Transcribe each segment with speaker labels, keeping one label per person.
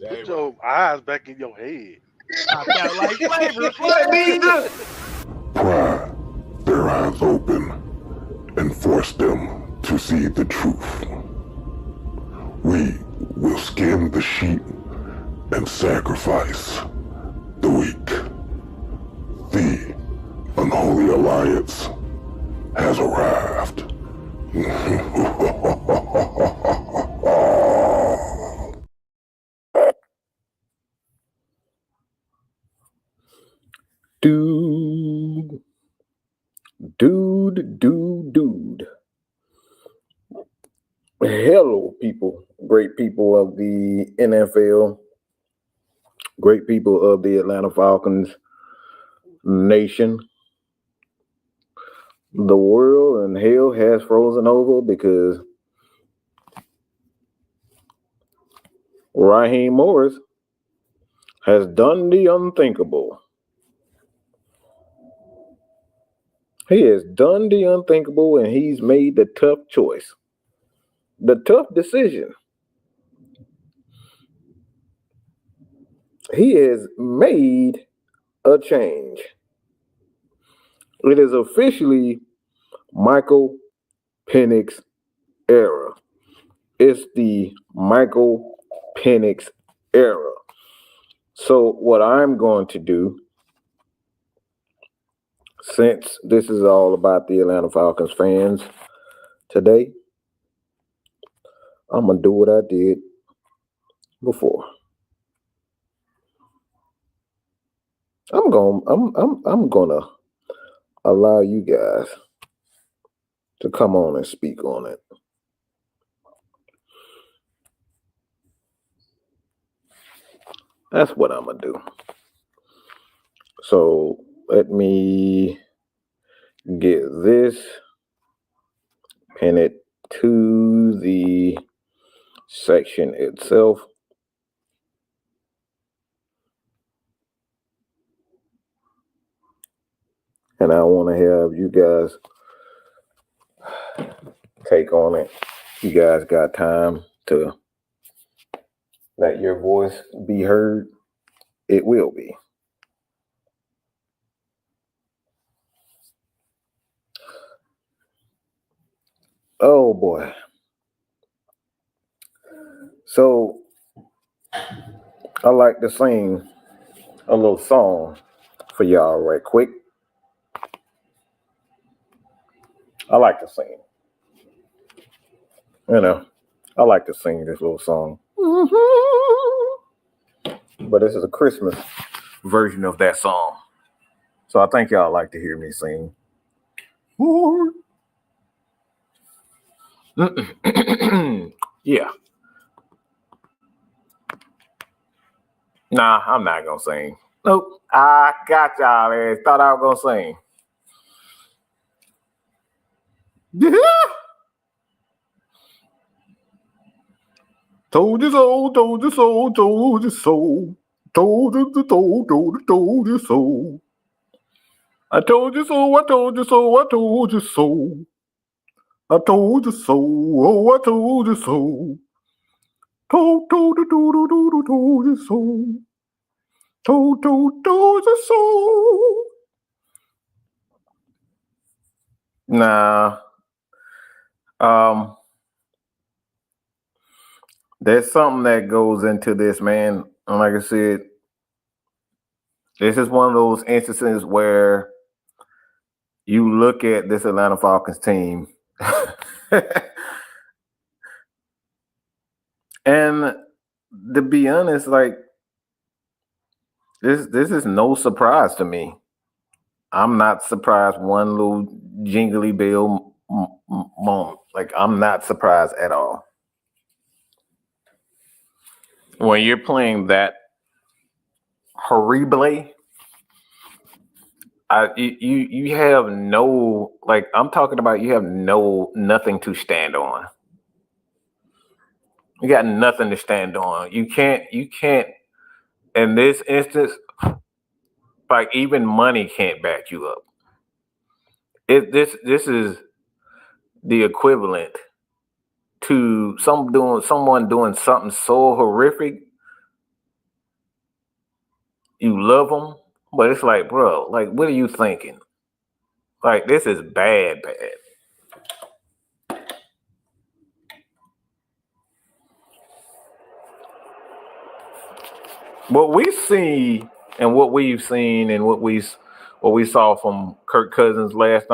Speaker 1: Put your eyes back in your head.
Speaker 2: I felt like flavor.
Speaker 3: Pry their eyes open and force them to see the truth. We will skin the sheep and sacrifice the weak. The unholy alliance has arrived.
Speaker 4: Dude. Hello, people. Great people of the NFL. Great people of the Atlanta Falcons nation. The world and hell has frozen over because Raheem Morris has done the unthinkable. He has done the unthinkable, and he's made the tough choice, the tough decision. He has made a change. It is officially Michael Penix era. It's the Michael Penix era. So what I'm going to do, since this is all about the Atlanta Falcons fans today, I'm gonna do what I did before. I'm gonna allow you guys to come on and speak on it. That's what I'm gonna do. So let me get this, pin it to the section itself. And I want to have you guys take on it. You guys got time to let your voice be heard? It will be. Oh boy. So I like to sing a little song for y'all right quick. I like to sing. You know, I like to sing this little song. But this is a Christmas version of that song. So I think y'all like to hear me sing. Yeah. Nah, I'm not gonna sing. Nope. I got y'all ass. Thought I was gonna sing. Told you so, told you so, told you so. Told you so. I told you so, I told you so, I told you so. I told you so, oh, I told you so. Told you so. Told you so. Nah. There's something that goes into this, man. And like I said, this is one of those instances where you look at this Atlanta Falcons team and to be honest, like this is no surprise to me. I'm not surprised one little jingly bell moment. Like, I'm not surprised at all. When you're playing that horrible, you have no, like, I'm talking about, you have nothing to stand on. You got nothing to stand on. You can't in this instance, like, even money can't back you up. This is the equivalent to someone doing something so horrific you love him, but it's like, bro, like, what are you thinking? Like, this is bad. What we see and what we've seen and what we saw from Kirk Cousins last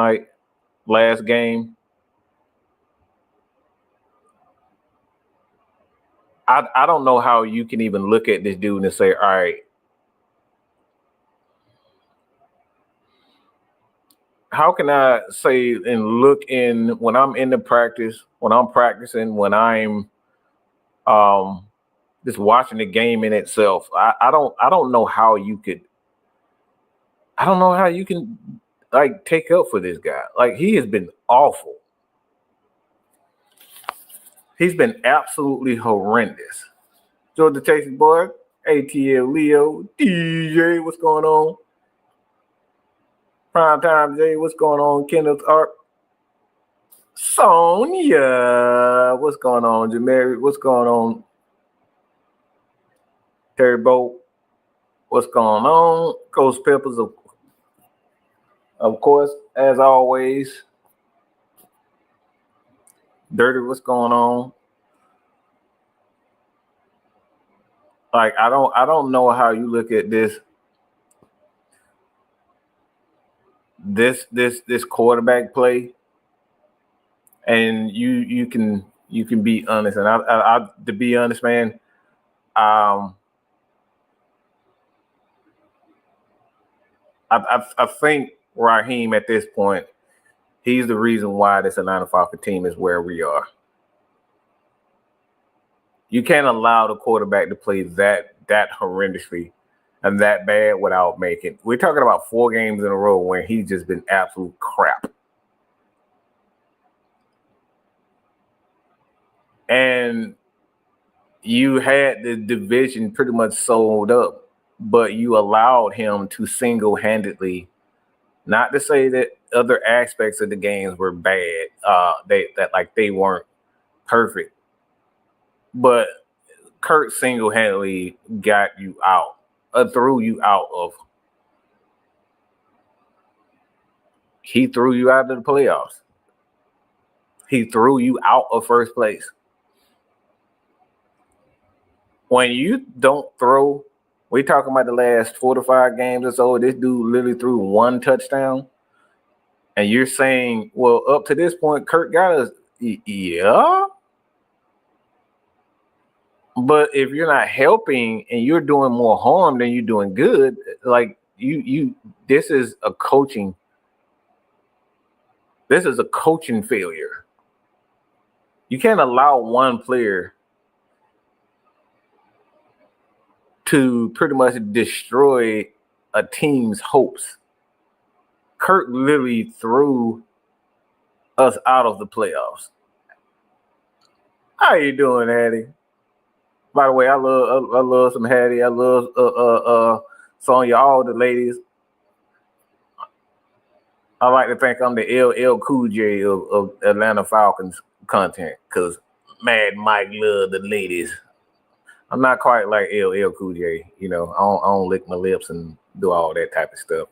Speaker 4: game, I don't know how you can even look at this dude and say, all right, how can I say and look in when I'm in the practice, when I'm practicing, when I'm just watching the game in itself. I don't know how you could. I don't know how you can like take up for this guy. Like, he has been awful. He's been absolutely horrendous. Georgia Texas boy, ATL Leo, DJ, what's going on? Primetime J, what's going on? Kenneth Art, Sonia, what's going on? Jamari, what's going on? Terry Bolt, what's going on? Ghost Peppers, of course, as always. Dirty, what's going on? Like, I don't know how you look at this quarterback play, and you can be honest. And I to be honest, man, I think Raheem at this point, he's the reason why this Atlanta Falcons team is where we are. You can't allow the quarterback to play that horrendously and that bad without making. We're talking about 4 games in a row where he's just been absolute crap. And you had the division pretty much sold up, but you allowed him to single-handedly, not to say that other aspects of the games were bad, they weren't perfect, but Kurt single-handedly got you out, threw you out of. He threw you out of the playoffs. He threw you out of first place. When you don't throw, we talking about the last 4 to 5 games or so, this dude literally threw 1 touchdown. And you're saying, well, up to this point, Kurt got us. Yeah. But if you're not helping and you're doing more harm than you're doing good, like this is a coaching failure. You can't allow one player to pretty much destroy a team's hopes. Kurt literally threw us out of the playoffs. How you doing, Hattie? By the way, I love some Hattie. I love Sonya, all the ladies. I like to think I'm the LL Cool J of Atlanta Falcons content, because Mad Mike love the ladies. I'm not quite like LL Cool J, you know. I don't lick my lips and do all that type of stuff.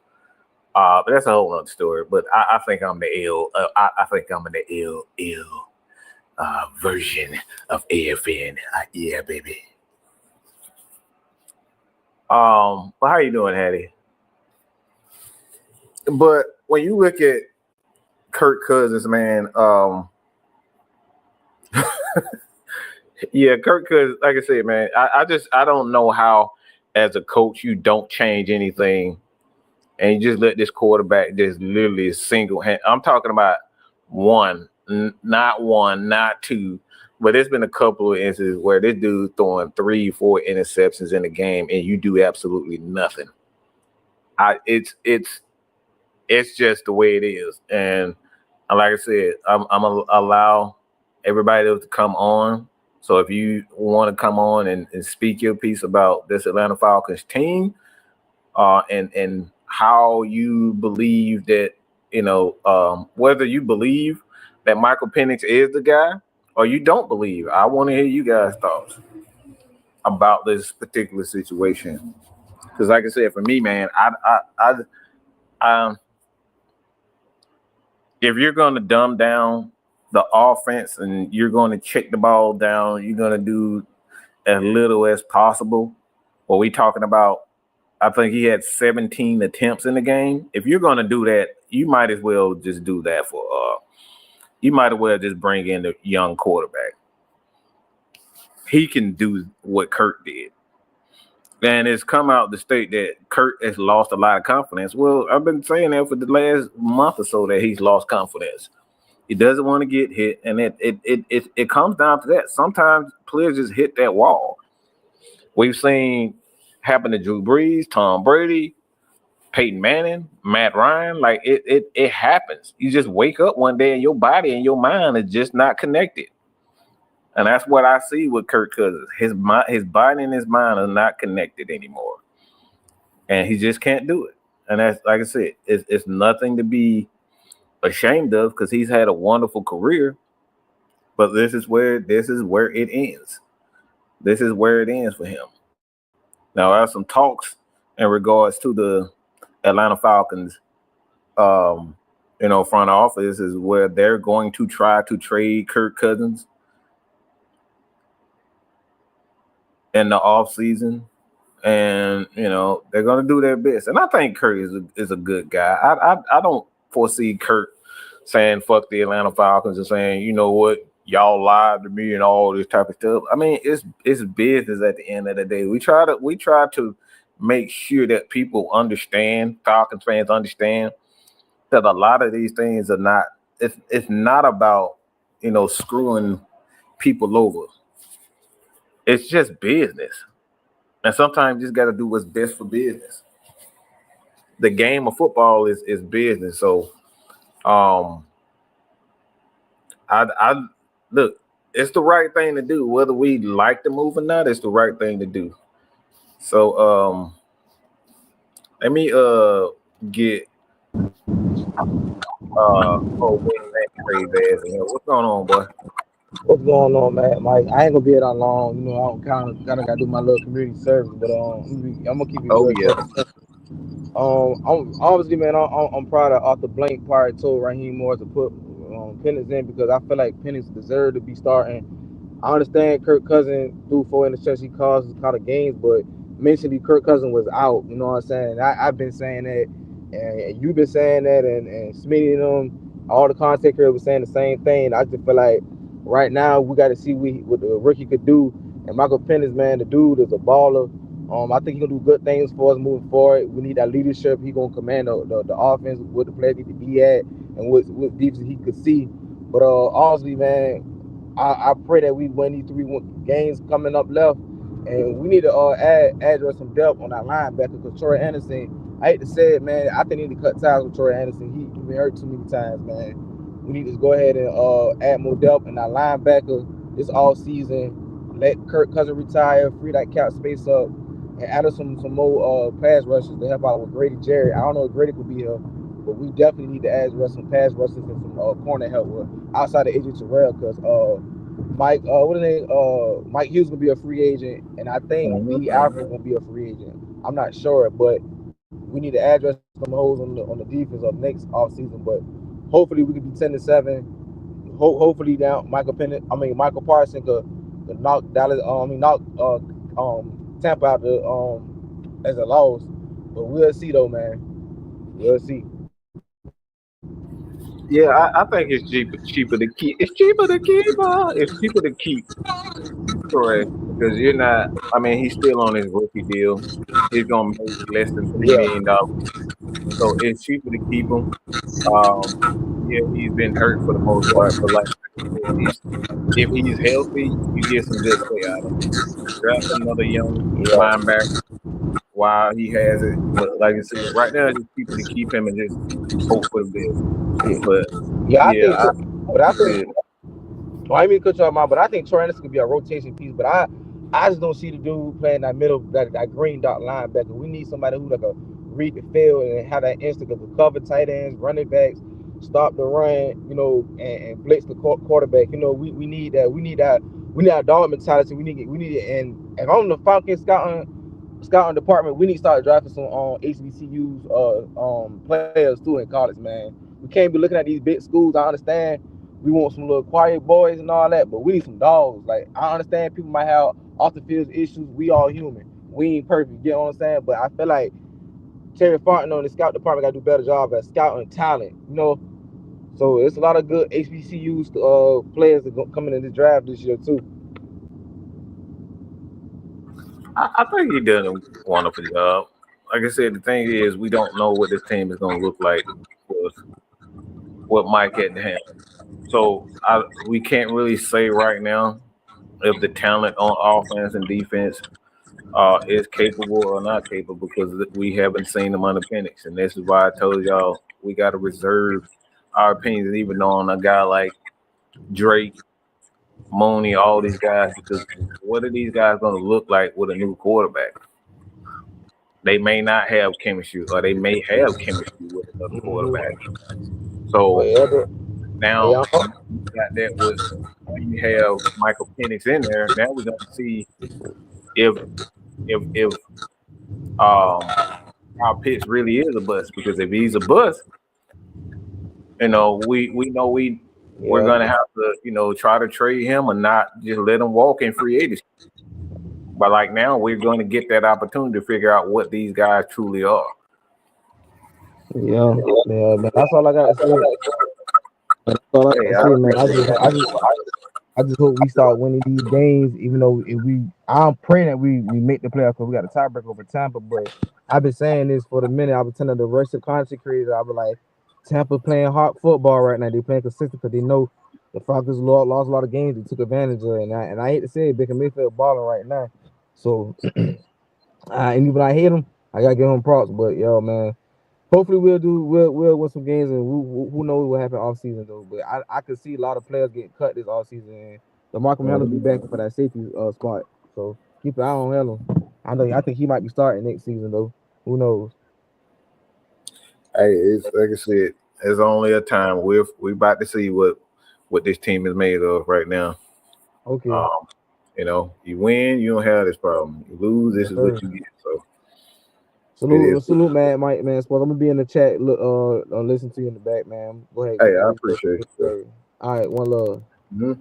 Speaker 4: But that's a whole other story. But I think I'm the L. I think I'm in the LL version of AFN. Yeah, baby. But how you doing, Hattie? But when you look at Kirk Cousins, man, yeah, Kirk Cousins, like I said, man, I don't know how, as a coach, you don't change anything and you just let this quarterback just literally single hand. I'm talking about not 2, but there's been a couple of instances where this dude throwing 3-4 interceptions in a game and you do absolutely nothing. It's just the way it is. And like I said, I'm gonna allow everybody else to come on. So if you want to come on and speak your piece about this Atlanta Falcons team, and how you believe that, you know, whether you believe that Michael Penix is the guy or you don't believe, I want to hear you guys' thoughts about this particular situation. Because like I said, for me, man, if you're going to dumb down the offense and you're going to check the ball down, you're going to do as little as possible. What we talking about? I think he had 17 attempts in the game. If you're going to do that, you might as well just do that for. You might as well just bring in the young quarterback. He can do what Kirk did. And it's come out the state that Kirk has lost a lot of confidence. Well, I've been saying that for the last month or so that he's lost confidence. He doesn't want to get hit, and it comes down to that. Sometimes players just hit that wall. We've seen happen to Drew Brees, Tom Brady, Peyton Manning, Matt Ryan. Like it happens. You just wake up one day and your body and your mind is just not connected. And that's what I see with Kirk Cousins. His body and his mind are not connected anymore. And he just can't do it. And that's, like I said, it's nothing to be ashamed of because he's had a wonderful career. But this is where it ends. This is where it ends for him. Now, there are some talks in regards to the Atlanta Falcons, front office is where they're going to try to trade Kirk Cousins in the offseason. And, they're going to do their best. And I think Kirk is a good guy. I don't foresee Kirk saying fuck the Atlanta Falcons and saying, you know what, y'all lied to me and all this type of stuff. I mean, it's business at the end of the day. We try to make sure that people understand, Falcons fans understand that a lot of these things are not, it's not about, screwing people over. It's just business. And sometimes you just got to do what's best for business. The game of football is business. So, I look, it's the right thing to do. Whether we like the move or not, it's the right thing to do. So, let me get what's going on, boy?
Speaker 5: What's going on, man? Mike, I ain't gonna be here that long. I don't kind of gotta do my little community service, but I'm gonna keep it.
Speaker 4: Oh yeah.
Speaker 5: I'm obviously, man. I'm proud of Arthur Blank part told Raheem Morris to put Penix in because I feel like Penix deserved to be starting. I understand Kirk Cousins threw 4 interceptions, he caused kind of games, but mentally Kirk Cousins was out. You know what I'm saying? I've been saying that, and you've been saying that, and Smitty and them, all the content creators were saying the same thing. I just feel like right now we got to see what the rookie could do. And Michael Penix, man, the dude is a baller. I think he's gonna do good things for us moving forward. We need that leadership. He's gonna command the offense, what the players need to be at, and what defense he could see. But honestly, man, I pray that we win these 3 games coming up left, and we need to add some depth on our linebacker because Troy Anderson, I hate to say it, man, I think we need to cut ties with Troy Anderson. He's been hurt too many times, man. We need to go ahead and add more depth in our linebacker this all season. Let Kirk Cousins retire, free that cap space up, and add some more pass rushers to help out with Grady Jarrett. I don't know if Grady could be here, but we definitely need to add some pass rushers and some corner help with outside of AJ Terrell because Mike Hughes gonna be a free agent, and I think B. Alfred gonna be a free agent. I'm not sure, but we need to address some holes on the defense of next offseason. But hopefully we can be 10-7. Hopefully Michael Parsons could knock Dallas. Tampa out as a loss. But we'll see though, man. We'll see.
Speaker 4: Yeah, I think it's cheaper to keep. It's cheaper to keep. It's cheaper to keep. Correct, because you're not. I mean, he's still on his rookie deal. He's gonna make less than $3 million. So it's cheaper to keep him. Yeah, he's been hurt for the most part, but like if he's healthy, you get some good play out of him. Draft another young linebacker while he has it. But like I said, right now it's just cheaper to keep him and just hope for the best. But
Speaker 5: I think I didn't mean to cut you off, but I think Troy Anderson could be a rotation piece. But I just don't see the dude playing that middle, that green dot linebacker. We need somebody who can read the field and have that instinct of cover tight ends, running backs, stop the run, and blitz the quarterback. We need that. We need that dog mentality. We need it. And if I'm the Falcons scouting, scouting department, we need to start drafting some HBCUs players too in college, man. We can't be looking at these big schools. I understand we want some little quiet boys and all that, but we need some dogs. Like, I understand people might have off the field issues. We all human. We ain't perfect. You know what I'm saying? But I feel like Terry Fontenot and the scout department got to do a better job at scouting talent. You know, so it's a lot of good HBCUs players that coming in the draft this year too.
Speaker 4: I think he done a wonderful job. Like I said, the thing is, we don't know what this team is going to look like with what Mike had to handle. So we can't really say right now if the talent on offense and defense is capable or not capable because we haven't seen them under Penix. And this is why I told y'all we got to reserve our opinions, even on a guy like Drake, Mooney, all these guys, because what are these guys going to look like with a new quarterback? They may not have chemistry, or they may have chemistry with another quarterback. So now you got that with when you have Michael Penix in there. Now we're going to see if our Pitts really is a bust. Because if he's a bust, we know we're going to have to try to trade him or not just let him walk in free agency. But like now, we're going to get that opportunity to figure out what these guys truly are.
Speaker 5: Yeah, man. That's all I got to say. That's all I got to say, man. I just hope we start winning these games, even though I'm praying that we make the playoffs because we got a tiebreaker over Tampa. But I've been saying this for the minute. I've been telling the rest of the content creators, I'll be like, Tampa playing hot football right now. They playing consistent because they know the Falcons lost a lot of games. They took advantage of it. And I hate to say it, Baker Mayfield balling right now. So, and even I hate him, I gotta give him props. But yo, man, hopefully we'll win some games, and who knows what happened off season though. But I could see a lot of players get cut this off season, and DeMarco Murray be back for that safety spot. So keep an eye on him. I think he might be starting next season though. Who knows?
Speaker 4: Hey, it's like I said, it's only a time. We're about to see what this team is made of right now.
Speaker 5: Okay.
Speaker 4: You win, you don't have this problem. You lose, this is what you get. So
Speaker 5: salute, man, Mike, man. Sports. I'm gonna be in the chat. Look, listen to you in the back, man. Go ahead.
Speaker 4: Hey, I appreciate it.
Speaker 5: All right, one love.
Speaker 4: Mm-hmm.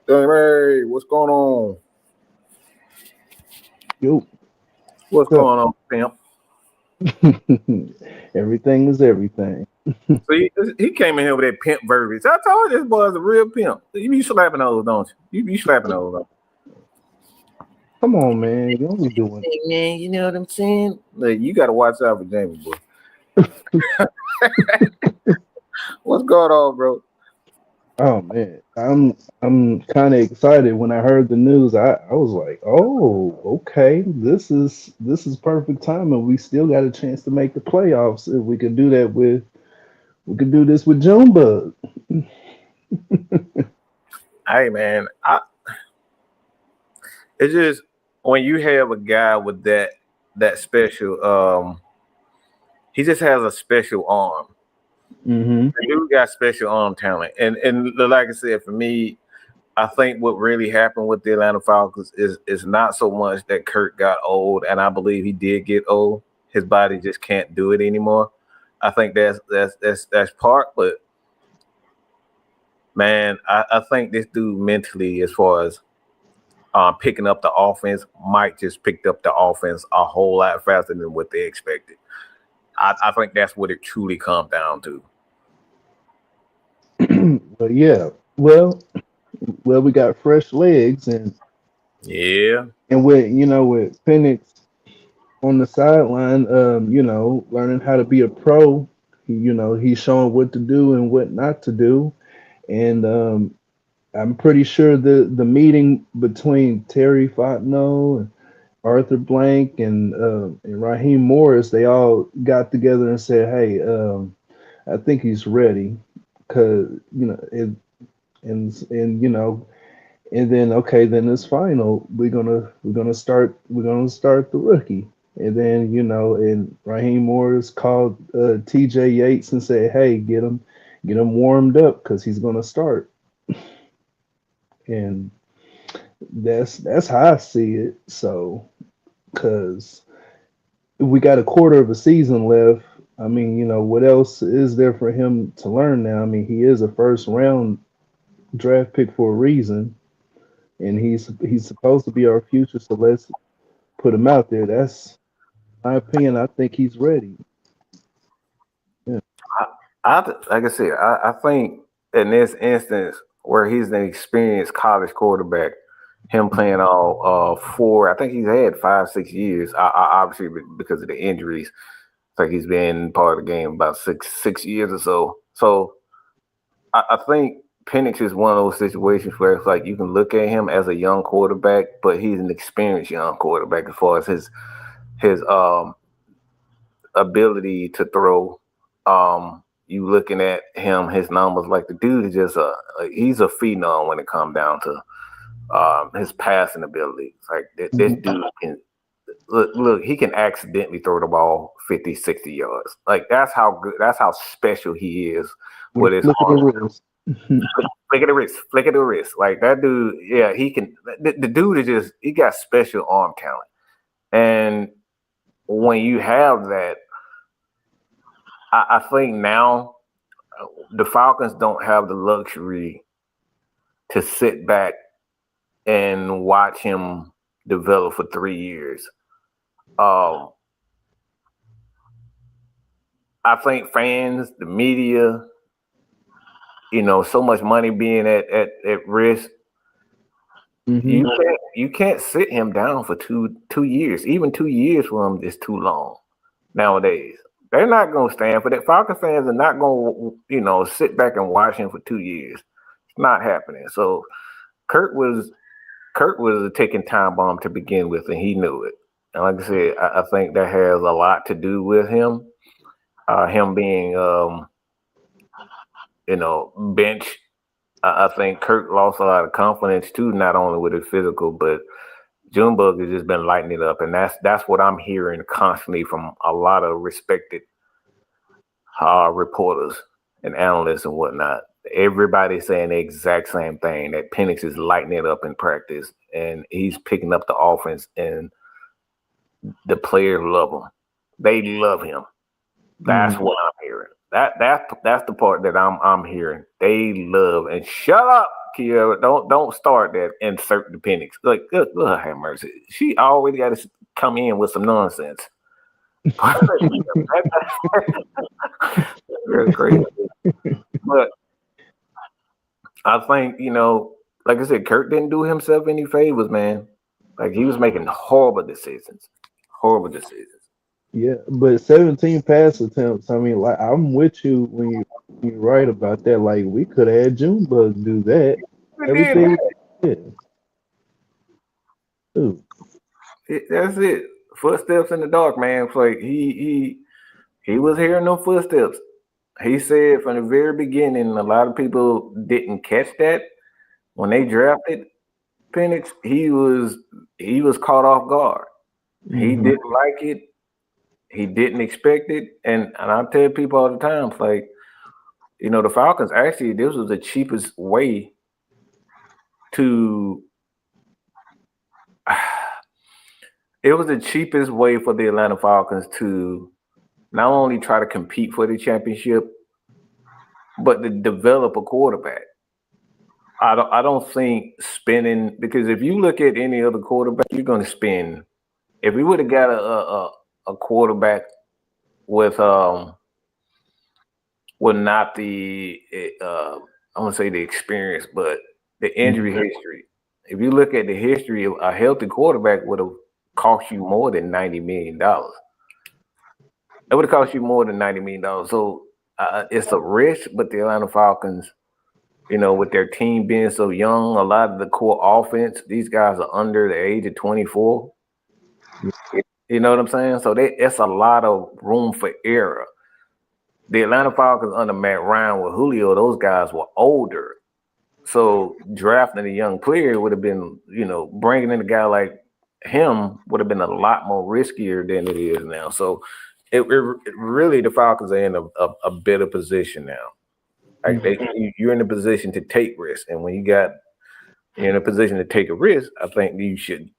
Speaker 4: Hey, what's going on?
Speaker 6: Yo.
Speaker 4: What's going on, pimp?
Speaker 6: Everything is everything.
Speaker 4: So he came in here with that pimp verbiage. I told you this boy's a real pimp. You be slapping those, don't you? You be slapping those, don't you?
Speaker 6: Come on, man. You don't be doing
Speaker 4: it. Man, you know what I'm saying? Like, you got to watch out for Jamie, boy. What's going on, bro?
Speaker 6: Oh man, I'm kind of excited when I heard the news. I was like, oh, okay, this is perfect time, and we still got a chance to make the playoffs. If we can do that we can do this with Junebug.
Speaker 4: Hey man, it's just when you have a guy with that special, he just has a special arm.
Speaker 6: Mm-hmm.
Speaker 4: The dude got special arm talent, and like I said, for me, I think what really happened with the Atlanta Falcons is not so much that Kirk got old, and I believe he did get old. His body just can't do it anymore. I think that's part, but man, I think this dude mentally, as far as picking up the offense, Mike just picked up the offense a whole lot faster than what they expected. I think that's what it truly comes down to.
Speaker 6: But yeah, well, we got fresh legs, and with Penix on the sideline, learning how to be a pro. He's showing what to do and what not to do, and I'm pretty sure the meeting between Terry Fontenot and Arthur Blank and Raheem Morris, they all got together and said, "Hey, I think he's ready," because and then then it's final. We're gonna start the rookie, and then and Raheem Morris called T.J. Yates and said, "Hey, get him warmed up because he's gonna start." And That's how I see it. So, because we got a quarter of a season left. I mean, what else is there for him to learn now? I mean, he is a first round draft pick for a reason, and he's supposed to be our future. So let's put him out there. That's my opinion. I think he's ready. Yeah.
Speaker 4: Like I said, I think in this instance where he's an experienced college quarterback, him playing all four, I think he's had 5-6 years. Obviously because of the injuries, I think he's been part of the game about six years or so. So I think Penix is one of those situations where it's like you can look at him as a young quarterback, but he's an experienced young quarterback as far as his ability to throw. You looking at him, his numbers, like the dude is just he's a phenom when it comes down to his passing ability. It's like this dude can look, he can accidentally throw the ball 50, 60 yards. Like that's how good, that's how special he is with his arm. Flick of the wrist. Like that dude, yeah, he can. The dude is just, he got special arm talent. And when you have that, I think now the Falcons don't have the luxury to sit back and watch him develop for 3 years. I think fans, the media, so much money being at risk. Mm-hmm. You can't sit him down for two years. Even 2 years for him is too long nowadays. They're not going to stand for that. Falcon fans are not going to, sit back and watch him for 2 years. It's not happening. So Kirk was a ticking time bomb to begin with, and he knew it. And like I said, I think that has a lot to do with him. Him being, bench. I think Kirk lost a lot of confidence too, not only with his physical, but Junebug has just been lighting it up, and that's what I'm hearing constantly from a lot of respected reporters and analysts and whatnot. Everybody's saying the exact same thing, that Penix is lighting it up in practice, and he's picking up the offense, and the players love him. They love him. That's what I'm hearing. That's the part that I'm hearing. They love, and shut up, Kiara. Don't start that. Insert the Penix. Like, good have mercy. She always got to come in with some nonsense. Real crazy. But I think, like I said, Kirk didn't do himself any favors, man. Like, he was making horrible decisions.
Speaker 6: Yeah, but 17 pass attempts. I mean, like, I'm with you when you're right about that. Like, we could have had Junebug do that. Everything.
Speaker 4: That's it. Footsteps in the dark, man. It's like he was hearing no footsteps. He said from the very beginning, a lot of people didn't catch that when they drafted Penix. He was caught off guard. Mm-hmm. He didn't like it. He didn't expect it. And I tell people all the time, it's like, the Falcons, actually, this was the cheapest way to it was the cheapest way for the Atlanta Falcons to not only try to compete for the championship, but to develop a quarterback. I don't think spending, because if you look at any other quarterback, you're going to spend. If we would have got a quarterback with not the I want to say the experience, but the injury history. If you look at the history, of a healthy quarterback would have cost you more than $90 million. It would have cost you more than $90 million. So it's a risk, but the Atlanta Falcons, with their team being so young, a lot of the core offense, these guys are under the age of 24. You know what I'm saying? So it's a lot of room for error. The Atlanta Falcons under Matt Ryan with Julio, those guys were older. So drafting a young player would have been, bringing in a guy like him would have been a lot more riskier than it is now. So it really, the Falcons are in a better position now. Like you're in a position to take risks. And when you got you're in a position to take a risk, I think you should.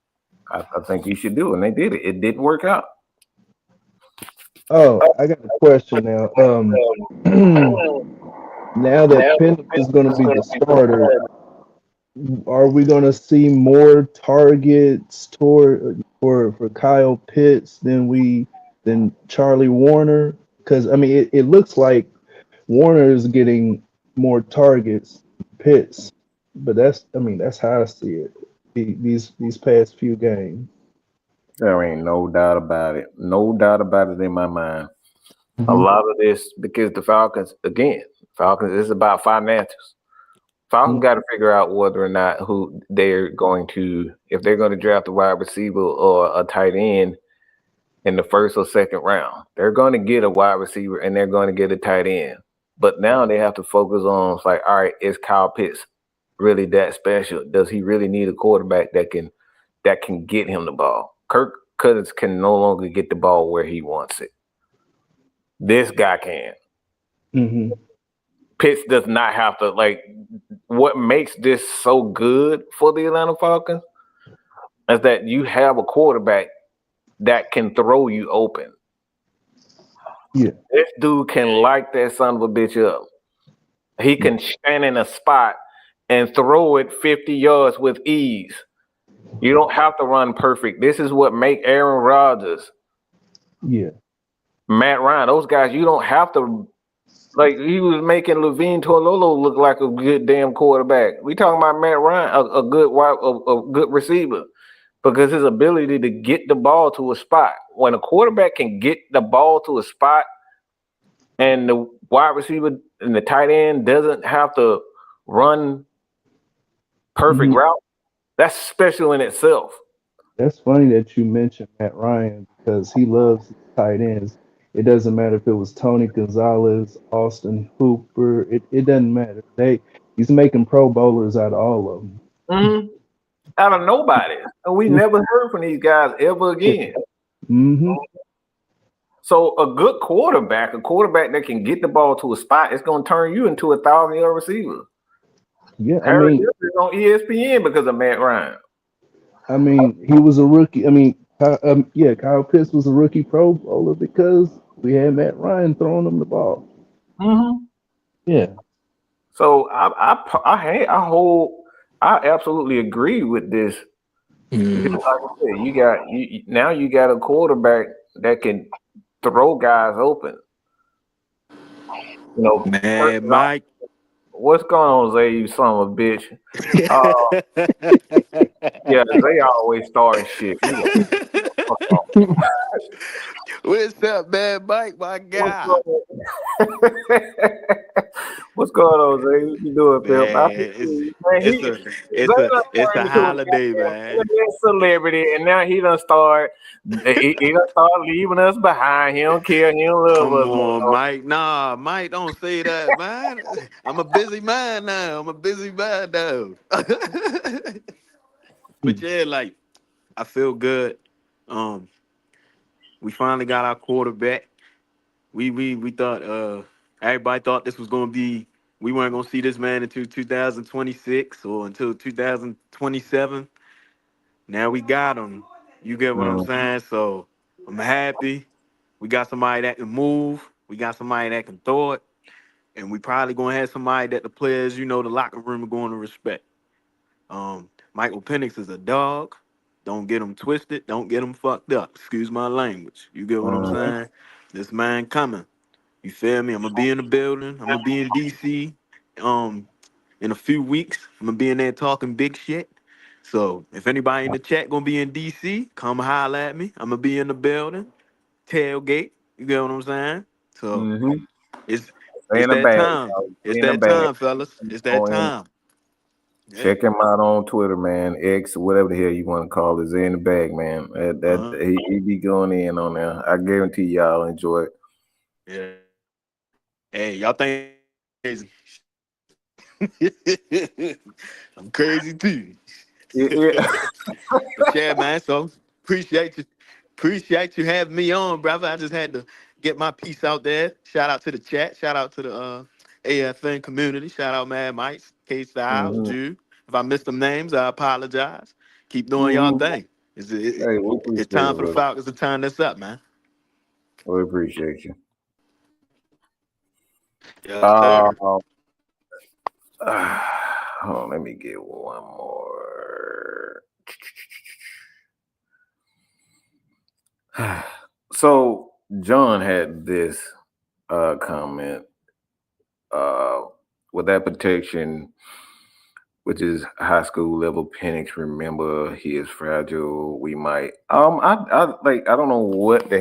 Speaker 4: I think you should do it, and they did it. It didn't work out.
Speaker 6: Oh, I got a question now. Now that Penix is going to be the starter, are we going to see more targets for Kyle Pitts than Charlie Warner? Because I mean, it looks like Warner is getting more targets, Pitts, but that's how I see it. These past few games.
Speaker 4: There ain't no doubt about it. No doubt about it in my mind.
Speaker 6: Mm-hmm.
Speaker 4: A lot of this because the Falcons is about finances. Falcons got to figure out whether or not who they're going to, if they're going to draft a wide receiver or a tight end in the first or second round. They're going to get a wide receiver and they're going to get a tight end. But now they have to focus on, it's like, all right, is Kyle Pitts really that special? Does he really need a quarterback that can get him the ball? Kirk Cousins can no longer get the ball where he wants it. This guy can.
Speaker 6: Mm-hmm.
Speaker 4: Pitts does not have to. Like, what makes this so good for the Atlanta Falcons is that you have a quarterback that can throw you open.
Speaker 6: Yeah.
Speaker 4: This dude can light that son of a bitch up. He can stand in a spot and throw it 50 yards with ease. You don't have to run perfect. This is what make Aaron Rodgers, Matt Ryan, those guys, you don't have to. Like, he was making Levine Toilolo look like a good damn quarterback. We talking about Matt Ryan, a good receiver, because his ability to get the ball to a spot. When a quarterback can get the ball to a spot and the wide receiver and the tight end doesn't have to run perfect route, that's special in itself.
Speaker 6: That's funny that you mentioned Matt Ryan because he loves tight ends. It doesn't matter if it was Tony Gonzalez, Austin Hooper. It doesn't matter. He's making Pro Bowlers out of all of them.
Speaker 4: Mm-hmm. Out of nobody. And we never heard from these guys ever again.
Speaker 6: Mm-hmm.
Speaker 4: So a good quarterback, a quarterback that can get the ball to a spot, it's going to turn you into a 1,000-yard receiver.
Speaker 6: Yeah,
Speaker 4: Harry Hill is on ESPN because of Matt Ryan.
Speaker 6: I mean, he was a rookie. I mean, Kyle Pitts was a rookie Pro Bowler because we had Matt Ryan throwing him the ball.
Speaker 4: Mm-hmm.
Speaker 6: Yeah.
Speaker 4: So I absolutely agree with this. Because like I said, you got a quarterback that can throw guys open. You know,
Speaker 2: man, Mike.
Speaker 4: What's going on, Zay? You son of a bitch. Yeah, they always starting shit.
Speaker 2: What's up, man, Mike? My guy.
Speaker 4: What's going on, Zay? What you doing, Phil?
Speaker 2: It's a holiday, man.
Speaker 4: He's a celebrity, and now he done start leaving us behind. He don't care. He don't love us.
Speaker 2: Come on, Mike. Nah, Mike, don't say that, man. I'm a busy man now. But yeah, like, I feel good. We finally got our quarterback. We thought everybody thought this was gonna be, we weren't gonna see this man until 2026 or until 2027. Now we got him. You get what I'm saying? So I'm happy. We got somebody that can move. We got somebody that can throw it. And we probably gonna have somebody that the players, the locker room are going to respect. Michael Penix is a dog. Don't get him twisted. Don't get him fucked up. Excuse my language. You get what I'm saying? This man coming. You feel me? I'm gonna be in the building. I'm gonna be in DC. In a few weeks, I'm gonna be in there talking big shit. So if anybody in the chat gonna be in DC, come holler at me. I'm gonna be in the building. Tailgate. You get what I'm saying? So it's that time. It's that time, fellas. It's that time.
Speaker 4: Check him out on Twitter, man. X, whatever the hell you want to call it. Zay in the bag, man. He be going in on there. I guarantee y'all enjoy it.
Speaker 2: Yeah. Hey, y'all think crazy? I'm crazy too.
Speaker 4: Yeah.
Speaker 2: But yeah, man. So appreciate you having me on, brother. I just had to get my piece out there. Shout out to the chat. Shout out to the AFN community. Shout out Mad Mike, K Styles, Jude. If I missed some names, I apologize. Keep doing y'all thing. It's time for the Falcons to turn this up, man.
Speaker 4: We appreciate you.
Speaker 2: Yes, sir.
Speaker 4: Hold on, let me get one more. So John had this comment with that protection, which is high school level Penix. Remember, he is fragile. We might. I don't know what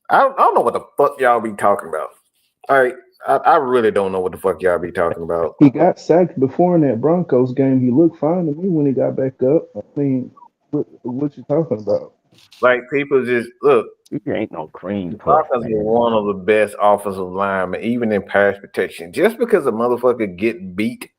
Speaker 4: I don't know what the fuck y'all be talking about. I really don't know what the fuck y'all be talking about.
Speaker 6: He got sacked before in that Broncos game. He looked fine to me when he got back up. I mean, what you talking about?
Speaker 4: Like, people just look.
Speaker 7: There ain't no cream.
Speaker 4: The Falcons are one of the best offensive linemen, even in pass protection. Just because a motherfucker get beat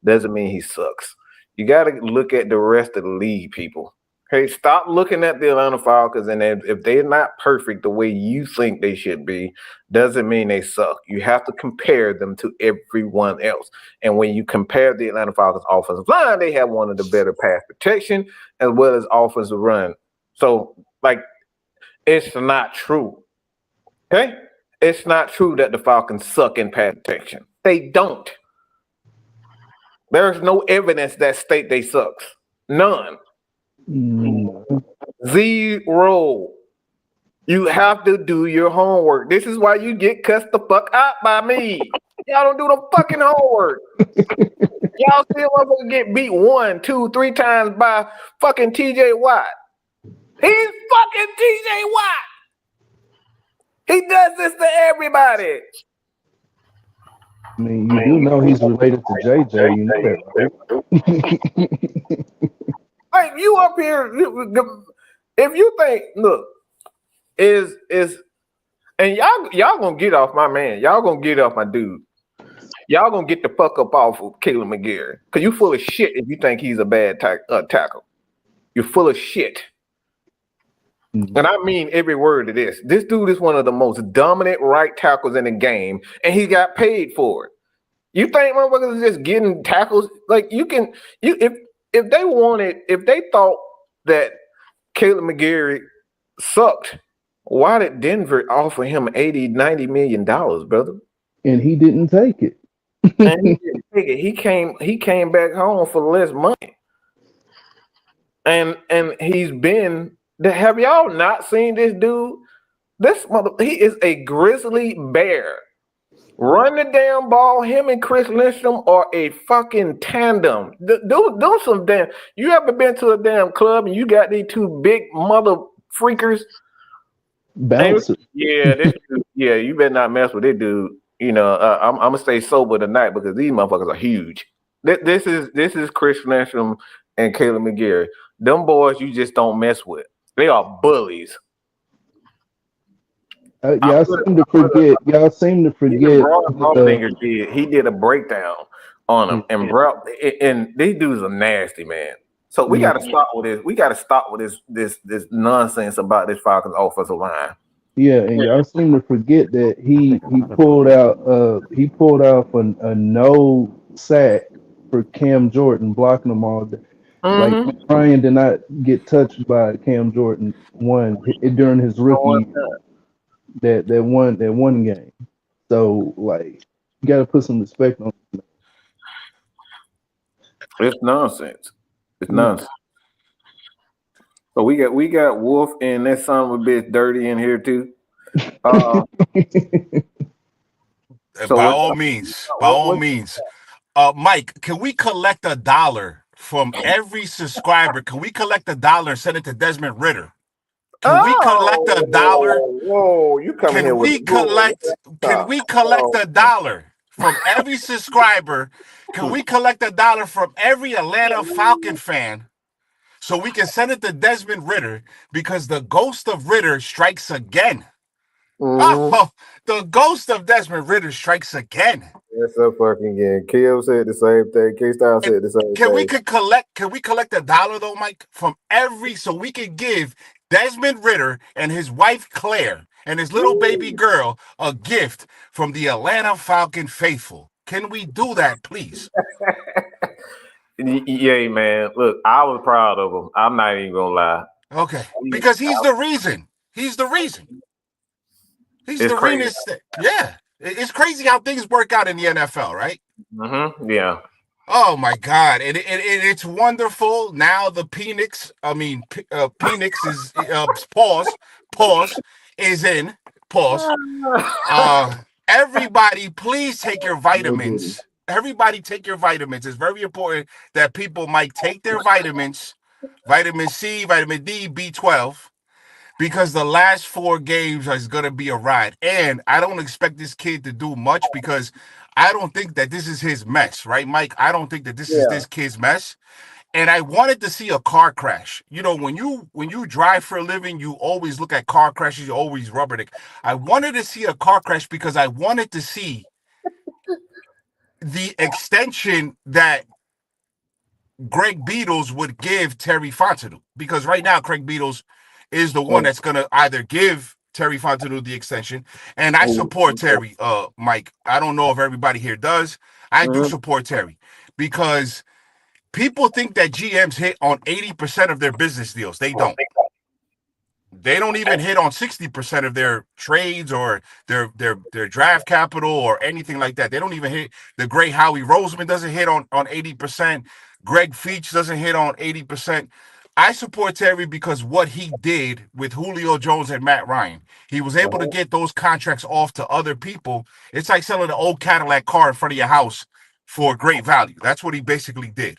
Speaker 4: doesn't mean he sucks. You got to look at the rest of the league, people. Hey, stop looking at the Atlanta Falcons, and if they're not perfect the way you think they should be, doesn't mean they suck. You have to compare them to everyone else. And when you compare the Atlanta Falcons offensive line, they have one of the better pass protection as well as offensive run. So, like, it's not true. Okay? It's not true that the Falcons suck in pass protection. They don't. There's no evidence that state they sucks. None. Zero. You have to do your homework. This is why you get cussed the fuck out by me. Y'all don't do the fucking homework. Y'all see a motherfucker get beat 1, 2, 3 times by fucking TJ Watt. He's fucking TJ Watt. He does this to everybody.
Speaker 6: I mean, you do know he's related to JJ. You know that, right?
Speaker 4: Like, you up here, if you think, look, is and y'all gonna get off my man. Y'all gonna get off my dude. Y'all gonna get the fuck up off of Caleb McGarry. Because you full of shit if you think he's a bad tackle. You're full of shit. And I mean every word of this. This dude is one of the most dominant right tackles in the game, and he got paid for it. You think motherfuckers are just getting tackles? Like, if they thought that Caleb McGarry sucked, why did Denver offer him $80-90 million, brother?
Speaker 6: And he didn't take it.
Speaker 4: And he didn't take it. He came back home for less money. And he's been. Have y'all not seen this dude? He is a grizzly bear. Run the damn ball. Him and Chris Lindstrom are a fucking tandem. Do some damn. You ever been to a damn club and you got these two big mother freakers?
Speaker 6: Bouncer.
Speaker 4: Yeah, this dude, yeah. You better not mess with this dude. You know, I'm gonna stay sober tonight because these motherfuckers are huge. This is Chris Lindstrom and Caleb McGarry. Them boys you just don't mess with. They are bullies.
Speaker 6: Y'all seem to forget.
Speaker 4: He did a breakdown on him, and bro, and these dudes are nasty, man. So we got to stop with this. We got to stop with this nonsense about this Falcons offensive line.
Speaker 6: Yeah, and y'all seem to forget that he pulled off a no sack for Cam Jordan, blocking them all day. Like, Ryan did not get touched by Cam Jordan during his rookie that one game. So, like, you got to put some respect on it.
Speaker 4: It's nonsense. It's nonsense. So we got Wolf and that son of a bitch Dirty in here too.
Speaker 8: By all means. Mike, can we collect $1 from every subscriber? Can we collect $1 and send it to Desmond Ritter? Can we collect $1?
Speaker 4: Whoa, you coming here with
Speaker 8: Can we collect $1 from every subscriber? Can we collect $1 from every Atlanta Falcon fan so we can send it to Desmond Ritter, because the ghost of Ritter strikes again? Oh, the ghost of Desmond Ritter strikes again.
Speaker 4: That's so fucking good. Kim said the same thing. K-Style said the same thing.
Speaker 8: Can we collect $1 though, Mike, from every, so we can give Desmond Ritter and his wife Claire and his little baby girl a gift from the Atlanta Falcon faithful? Can we do that, please?
Speaker 7: Yeah, man. Look, I was proud of him. I'm not even gonna lie.
Speaker 8: Okay, because he's the reason. He's the reason. He's the reason. Yeah, it's crazy how things work out in the NFL, right?
Speaker 7: Yeah.
Speaker 8: Oh my God, and it's wonderful. Now the Penix is pause is in pause. Everybody, please take your vitamins. Everybody take your vitamins. It's very important that people might take their vitamins, vitamin C, vitamin D, B12, because the last 4 games is going to be a ride. And I don't expect this kid to do much because I don't think that this is his mess, right, Mike? I don't think that this is this kid's mess. And I wanted to see a car crash. You know, when you drive for a living, you always look at car crashes. You always rubber it. I wanted to see a car crash because I wanted to see the extension that Greg Beatles would give Terry Fontenot. Because right now, Craig Beatles is the one that's going to either give Terry Fontenot the extension. And I support Terry, Mike. I don't know if everybody here does. I do support Terry because people think that GMs hit on 80% of their business deals. They don't. They don't even hit on 60% of their trades or their draft capital or anything like that. They don't even hit. The great Howie Roseman doesn't hit on 80%. Greg Feach doesn't hit on 80%. I support Terry because what he did with Julio Jones and Matt Ryan, he was able to get those contracts off to other people. It's like selling an old Cadillac car in front of your house for great value. That's what he basically did.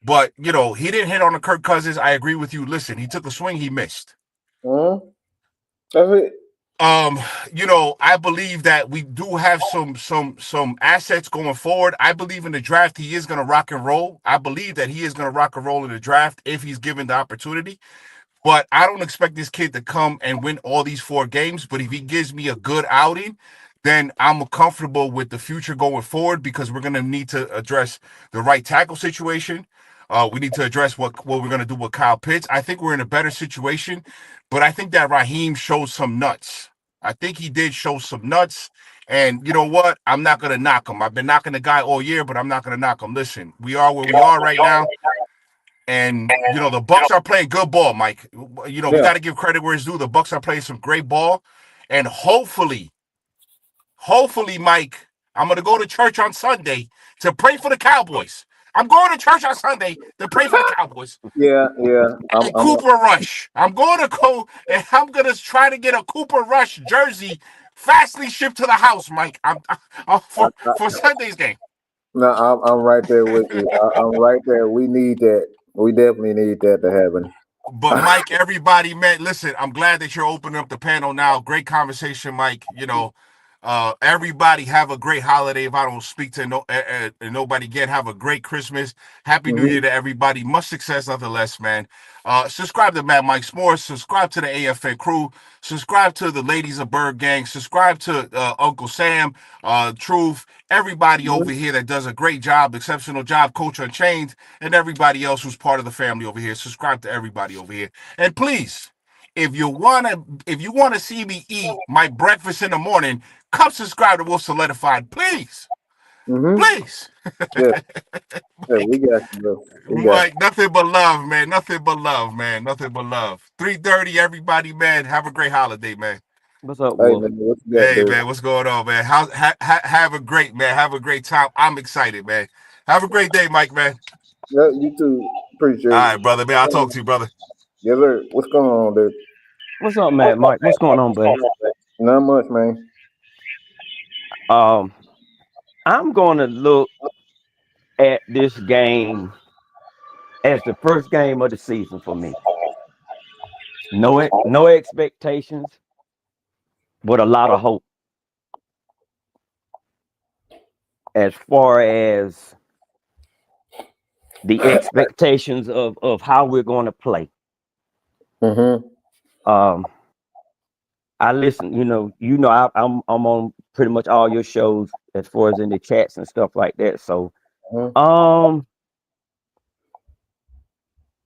Speaker 8: But, you know, he didn't hit on the Kirk Cousins. I agree with you. Listen, he took a swing, he missed.
Speaker 7: That's it.
Speaker 8: You know, I believe that we do have some assets going forward. I believe in the draft he is going to rock and roll. I believe that he is going to rock and roll in the draft if he's given the opportunity. But I don't expect this kid to come and win all these 4 games. But if he gives me a good outing, then I'm comfortable with the future going forward because we're going to need to address the right tackle situation. We need to address what we're going to do with Kyle Pitts. I think we're in a better situation, but I think that Raheem showed some nuts. I think he did show some nuts. And you know what? I'm not going to knock him. I've been knocking the guy all year, but I'm not going to knock him. Listen, we are where we are right now. And, you know, the Bucs are playing good ball, Mike. You know, we got to give credit where it's due. The Bucs are playing some great ball. And hopefully, Mike, I'm going to go to church on Sunday to pray for the Cowboys. I'm going to church on Sunday to pray for the Cowboys.
Speaker 7: Yeah.
Speaker 8: Cooper Rush. I'm going to go and I'm going to try to get a Cooper Rush jersey fastly shipped to the house, Mike. For Sunday's game.
Speaker 7: No, I'm right there with you. I'm right there. We need that. We definitely need that to happen.
Speaker 8: But Mike, everybody, man, listen, I'm glad that you're opening up the panel now. Great conversation, Mike. You know, everybody have a great holiday. If I don't speak to nobody again, have a great Christmas. Happy New Year to everybody. Much success, nothing less, man. Subscribe to Mad Mike S'mores. Subscribe to the AFN crew. Subscribe to the Ladies of Bird Gang. Subscribe to Uncle Sam, Truth, everybody over here that does a great job, exceptional job, Coach Unchained, and everybody else who's part of the family over here. Subscribe to everybody over here. And please, if you wanna see me eat my breakfast in the morning, come subscribe to Wolf Solidified, please. Please.
Speaker 7: Yeah, we got you, bro.
Speaker 8: Mike, nothing but love, man. Nothing but love, man. Nothing but love. 3:30, everybody, man. Have a great holiday, man.
Speaker 9: What's up, Wolf?
Speaker 8: Hey, man, what's going on, man? Have a great, man. Have a great time. I'm excited, man. Have a great day, Mike, man.
Speaker 7: Yeah, you too. Appreciate it.
Speaker 8: All right, brother, man. I'll talk to you, brother.
Speaker 7: Yes, sir. What's going on, dude?
Speaker 9: What's up, man, Mike? What's going on, buddy?
Speaker 7: Not much, man.
Speaker 9: I'm going to look at this game as the first game of the season for me. No expectations, but a lot of hope. As far as the expectations of how we're going to play. I listen, I'm on pretty much all your shows as far as in the chats and stuff like that. So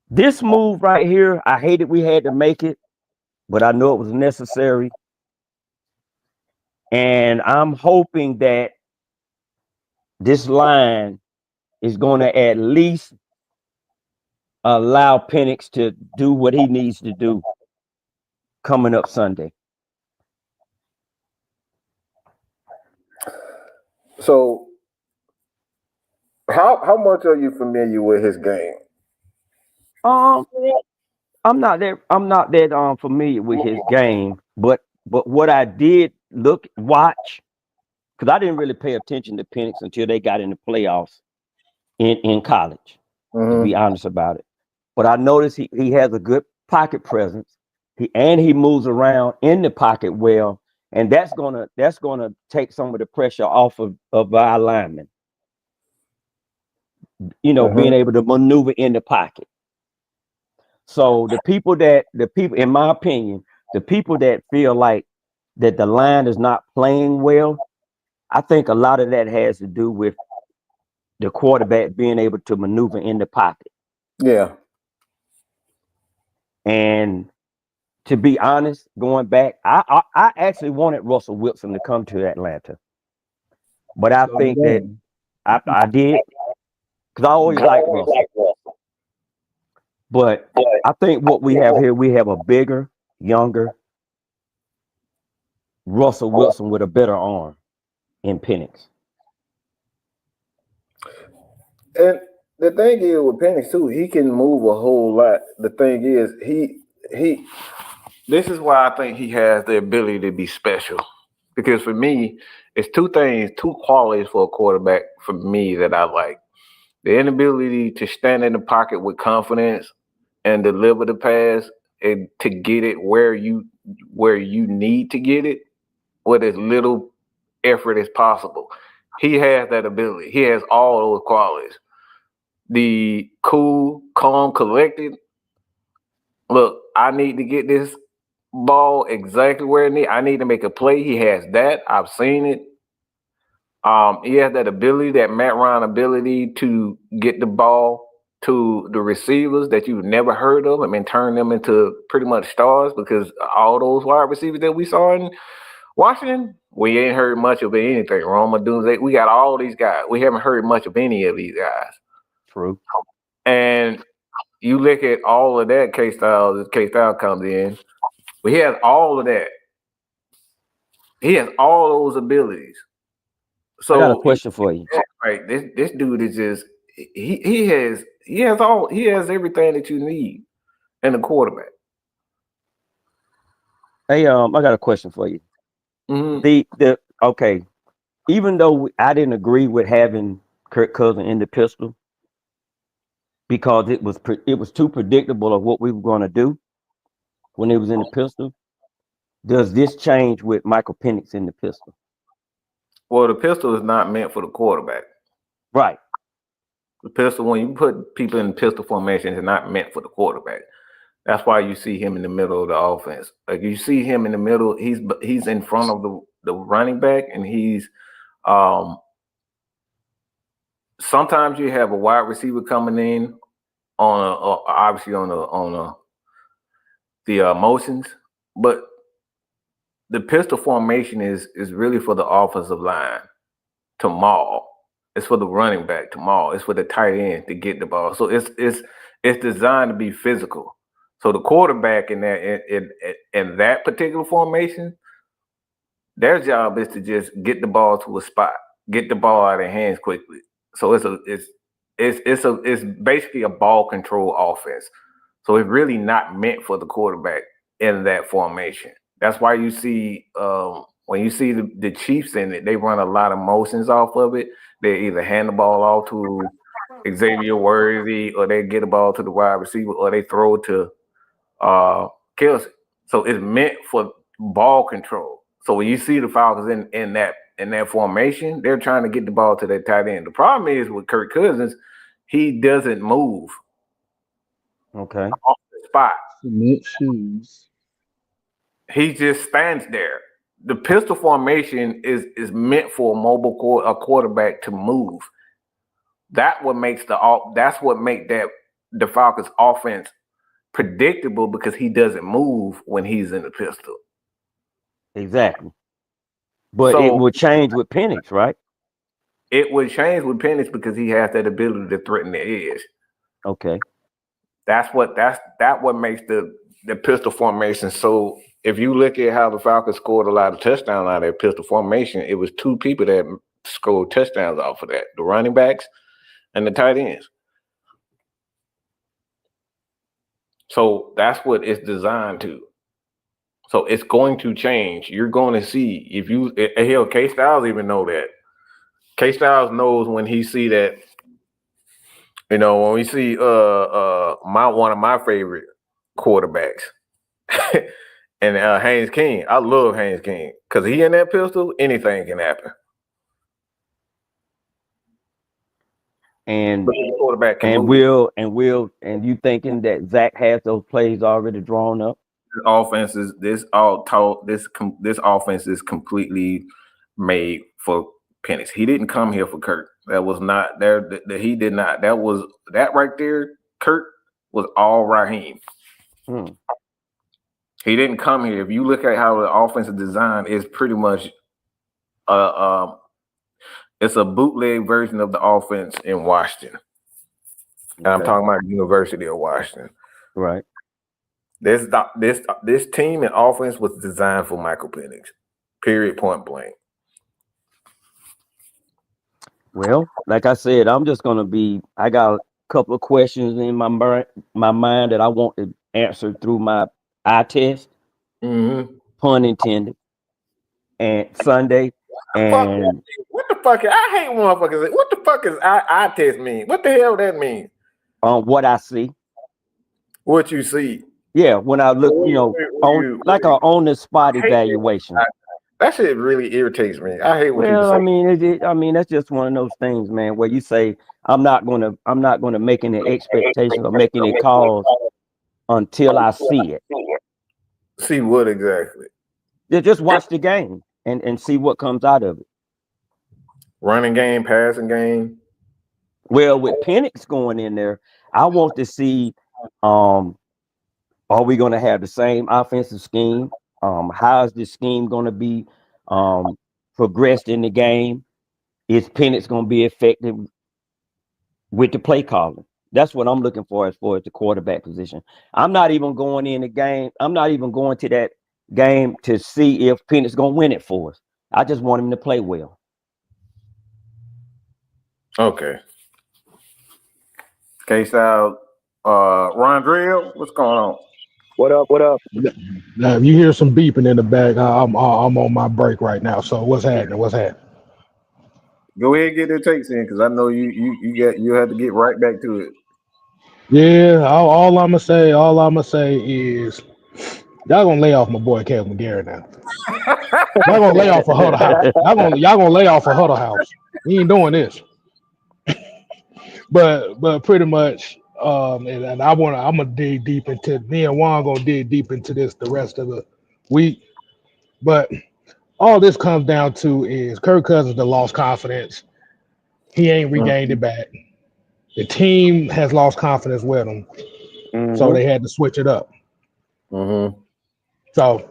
Speaker 9: this move right here, I hated we had to make it, but I know it was necessary. And I'm hoping that this line is going to at least allow Penix to do what he needs to do coming up Sunday.
Speaker 7: So, how much are you familiar with his game?
Speaker 9: I'm not that familiar with his game, but what I did watch, because I didn't really pay attention to Penix until they got in the playoffs in college, to be honest about it. But I noticed he has a good pocket presence. He moves around in the pocket well, and that's gonna take some of the pressure off of our linemen. Being able to maneuver in the pocket. So the people, in my opinion, the people that feel like that the line is not playing well, I think a lot of that has to do with the quarterback being able to maneuver in the pocket.
Speaker 7: Yeah.
Speaker 9: And to be honest, going back, I actually wanted Russell Wilson to come to Atlanta, but I think that I did, because I always liked Russell. But I think what we have here, we have a bigger, younger Russell Wilson with a better arm in Penix.
Speaker 7: And the thing is with Penix too, he can move a whole lot. The thing is, he this is why I think he has the ability to be special. Because for me, it's two qualities for a quarterback for me that I like. The inability to stand in the pocket with confidence and deliver the pass and to get it where you need to get it with as little effort as possible. He has that ability. He has all those qualities. The cool, calm, collected. Look, I need to get this ball exactly where it needs. I need to make a play. He has that. I've seen it. He has that ability, that Matt Ryan ability to get the ball to the receivers that you've never heard of. I mean, turn them into pretty much stars, because all those wide receivers that we saw in Washington, we ain't heard much of anything. Roma Dunze, we got all these guys. We haven't heard much of any of these guys.
Speaker 9: True.
Speaker 7: And you look at all of that, K-Style comes in. But he has all of that. He has all those abilities. So
Speaker 9: I got a question for you.
Speaker 7: Right, this dude is just he has everything that you need in a quarterback.
Speaker 9: Hey, I got a question for you. Okay, even though I didn't agree with having Kirk Cousins in the pistol because it was too predictable of what we were going to do when it was in the pistol, does this change with Michael Penix in the pistol?
Speaker 7: Well, the pistol is not meant for the quarterback.
Speaker 9: Right.
Speaker 7: The pistol, when you put people in pistol formation, it's not meant for the quarterback. That's why you see him in the middle of the offense. Like, you see him in the middle, he's in front of the running back, and he's sometimes you have a wide receiver coming in obviously on the motions, but the pistol formation is really for the offensive line to maul. It's for the running back to maul. It's for the tight end to get the ball. So it's designed to be physical. So the quarterback in that particular formation, their job is to just get the ball to a spot, get the ball out of their hands quickly. So it's basically a ball control offense. So it's really not meant for the quarterback in that formation. That's why you see when you see the Chiefs in it, they run a lot of motions off of it. They either hand the ball off to Xavier Worthy, or they get the ball to the wide receiver, or they throw it to Kelsey. So it's meant for ball control. So when you see the Falcons in that formation, they're trying to get the ball to their tight end. The problem is with Kirk Cousins, he doesn't move.
Speaker 9: Okay.
Speaker 7: Off the spot.
Speaker 6: Cement shoes.
Speaker 7: He just stands there. The pistol formation is meant for a quarterback to move. That's what makes the Falcons offense predictable, because he doesn't move when he's in the pistol.
Speaker 9: Exactly. But it will change with Penix, right?
Speaker 7: It would change with Penix because he has that ability to threaten the edge.
Speaker 9: Okay.
Speaker 7: That's what makes the pistol formation. So if you look at how the Falcons scored a lot of touchdowns out of their pistol formation, it was two people that scored touchdowns off of that: the running backs and the tight ends. So that's what it's designed to. So it's going to change. You're going to see K-Styles even know that. K-Styles knows when he see that. When we see one of my favorite quarterbacks and Haynes King. I love Haynes King because he in that pistol, anything can happen.
Speaker 9: And
Speaker 7: quarterback can
Speaker 9: and you thinking that Zach has those plays already drawn up?
Speaker 7: This offense is completely made for Penix. He didn't come here for Kirk. That was not there. He did not. That right there. Kirk was all Raheem. He didn't come here. If you look at how the offense is designed, it's pretty much it's a bootleg version of the offense in Washington. And I'm talking about University of Washington.
Speaker 9: Right.
Speaker 7: This team and offense was designed for Michael Penix. Period. Point blank.
Speaker 9: Well, like I said, I got a couple of questions in my mind that I want to answer through my eye test.
Speaker 7: Mm-hmm.
Speaker 9: Pun intended. And Sunday. And
Speaker 7: what the fuck? I hate motherfuckers. What the fuck is eye test mean? What the hell that mean?
Speaker 9: What I see.
Speaker 7: What you see.
Speaker 9: Yeah, when I look, on the spot evaluation.
Speaker 7: That shit really irritates me. I hate what you say.
Speaker 9: I mean, that's just one of those things, man, where you say I'm not gonna make any expectations or make any calls until I see it.
Speaker 7: See what exactly?
Speaker 9: Just watch the game and see what comes out of it.
Speaker 7: Running game, passing game.
Speaker 9: Well, with Penix going in there, I want to see are we going to have the same offensive scheme? How is this scheme going to be progressed in the game? Is Penix going to be effective with the play calling? That's what I'm looking for as far as the quarterback position. I'm not even going in the game. I'm not even going to that game to see if Penix is going to win it for us. I just want him to play well.
Speaker 7: Okay. K-Style, Rondrell, what's going on?
Speaker 10: What up?
Speaker 4: Now, if you hear some beeping in the back, I'm on my break right now. So what's happening?
Speaker 7: Go ahead and get their takes in, because I know you have to get right back to it.
Speaker 4: Yeah, all I'ma say is y'all gonna lay off my boy Kevin McGarrett now. Y'all gonna lay off for Huddle House. Y'all gonna lay off for Huddle House. We ain't doing this. But pretty much, and I'm gonna dig deep into me and Juan gonna dig deep into this the rest of the week. But all this comes down to is Kirk Cousins that lost confidence. He ain't regained it back. The team has lost confidence with him, so they had to switch it up. So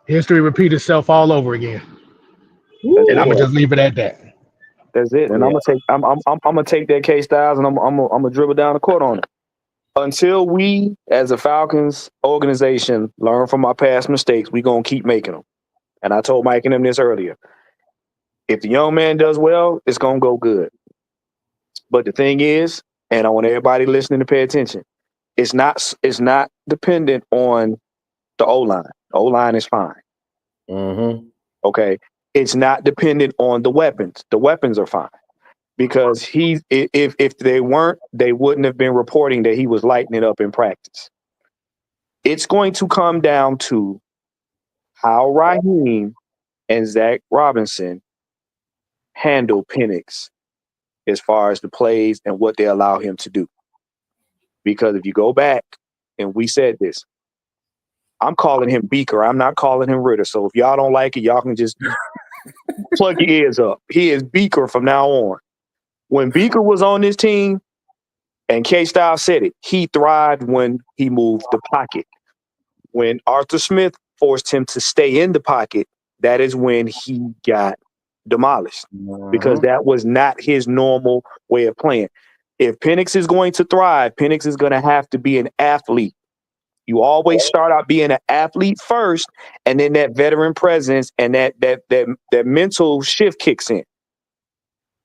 Speaker 4: history repeats itself all over again, and I'm gonna just leave it at that.
Speaker 10: That's it. And I'm gonna take that K-Styles and I'm gonna dribble down the court on it. Until we, as a Falcons organization, learn from our past mistakes, we gonna keep making them. And I told Mike and them this earlier. If the young man does well, it's gonna go good. But the thing is, and I want everybody listening to pay attention, it's not dependent on the O-line. The O-line is fine. Okay. It's not dependent on the weapons. The weapons are fine. Because if they weren't, they wouldn't have been reporting that he was lighting it up in practice. It's going to come down to how Raheem and Zach Robinson handle Penix as far as the plays and what they allow him to do. Because if you go back, and we said this, I'm calling him Beaker. I'm not calling him Ritter. So if y'all don't like it, y'all can just plug your ears up. He is Beaker from now on. When Beaker was on this team, and K-Style said it, he thrived when he moved the pocket. When Arthur Smith forced him to stay in the pocket, that is when he got demolished because that was not his normal way of playing. If Penix is going to thrive, Penix is going to have to be an athlete. You always start out being an athlete first, and then that veteran presence and that mental shift kicks in.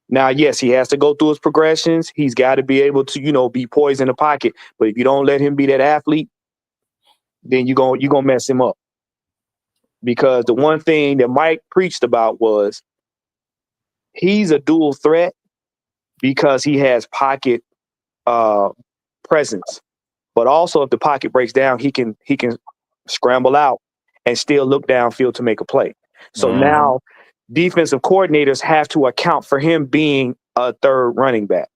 Speaker 10: Now, yes, he has to go through his progressions. He's got to be able to, be poised in the pocket. But if you don't let him be that athlete, then you're gonna mess him up. Because the one thing that Mike preached about was he's a dual threat because he has pocket presence. But also, if the pocket breaks down, he can scramble out and still look downfield to make a play. So now defensive coordinators have to account for him being a third running back.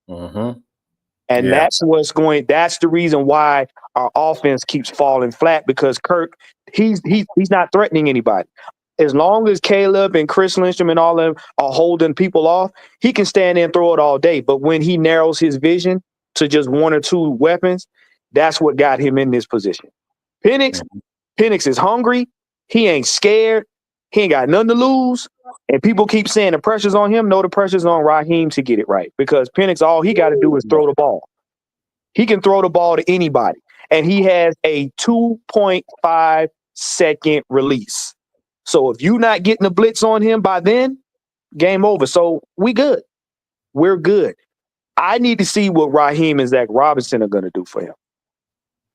Speaker 10: And that's the reason why our offense keeps falling flat, because Kirk, he's not threatening anybody. As long as Caleb and Chris Lindstrom and all of them are holding people off, he can stand there and throw it all day. But when he narrows his vision to just one or two weapons, that's what got him in this position. Penix is hungry. He ain't scared. He ain't got nothing to lose. And people keep saying the pressure's on him. No, the pressure's on Raheem to get it right, because Penix, all he got to do is throw the ball. He can throw the ball to anybody. And he has a 2.5 second release. So if you're not getting the blitz on him by then, game over. So we good. We're good. I need to see what Raheem and Zach Robinson are going to do for him.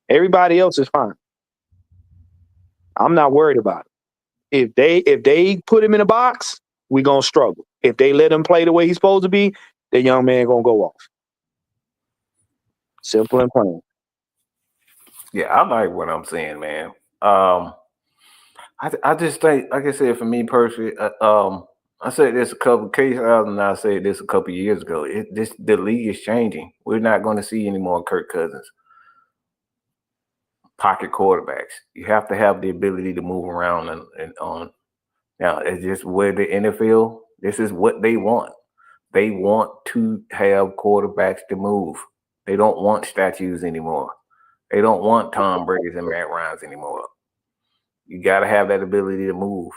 Speaker 10: Everybody else is fine. I'm not worried about it. If they put him in a box, we're going to struggle. If they let him play the way he's supposed to be, the young man going to go off. Simple and plain.
Speaker 7: Yeah, I like what I'm saying, man. I just think, like I said, for me personally, I said this a couple cases out, and I said this a couple years ago. The league is changing. We're not going to see any more Kirk Cousins pocket quarterbacks. You have to have the ability to move around and on. Now, it's just where the NFL, this is what they want. They want to have quarterbacks to move. They don't want statues anymore. They don't want Tom Brady's and Matt Ryan's anymore. You got to have that ability to move.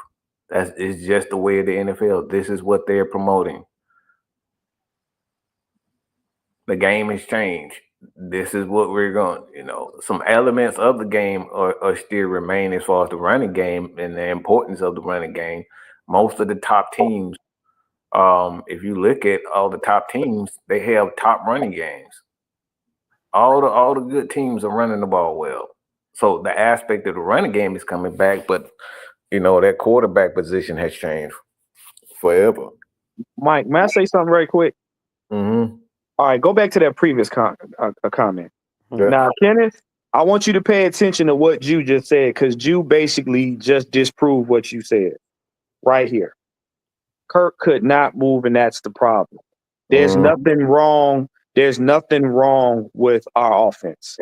Speaker 7: It's just the way of the NFL. This is what they're promoting. The game has changed. This is what we're going. Some elements of the game are still remain as far as the running game and the importance of the running game. Most of the top teams, if you look at all the top teams, they have top running games. All the good teams are running the ball well. So the aspect of the running game is coming back, but that quarterback position has changed forever.
Speaker 10: Mike, may I say something very quick? All right, go back to that previous comment. Yeah. Now, Kenneth, I want you to pay attention to what Jew just said, because Jew basically just disproved what you said right here. Kirk could not move, and that's the problem. There's nothing wrong. There's nothing wrong with our offense.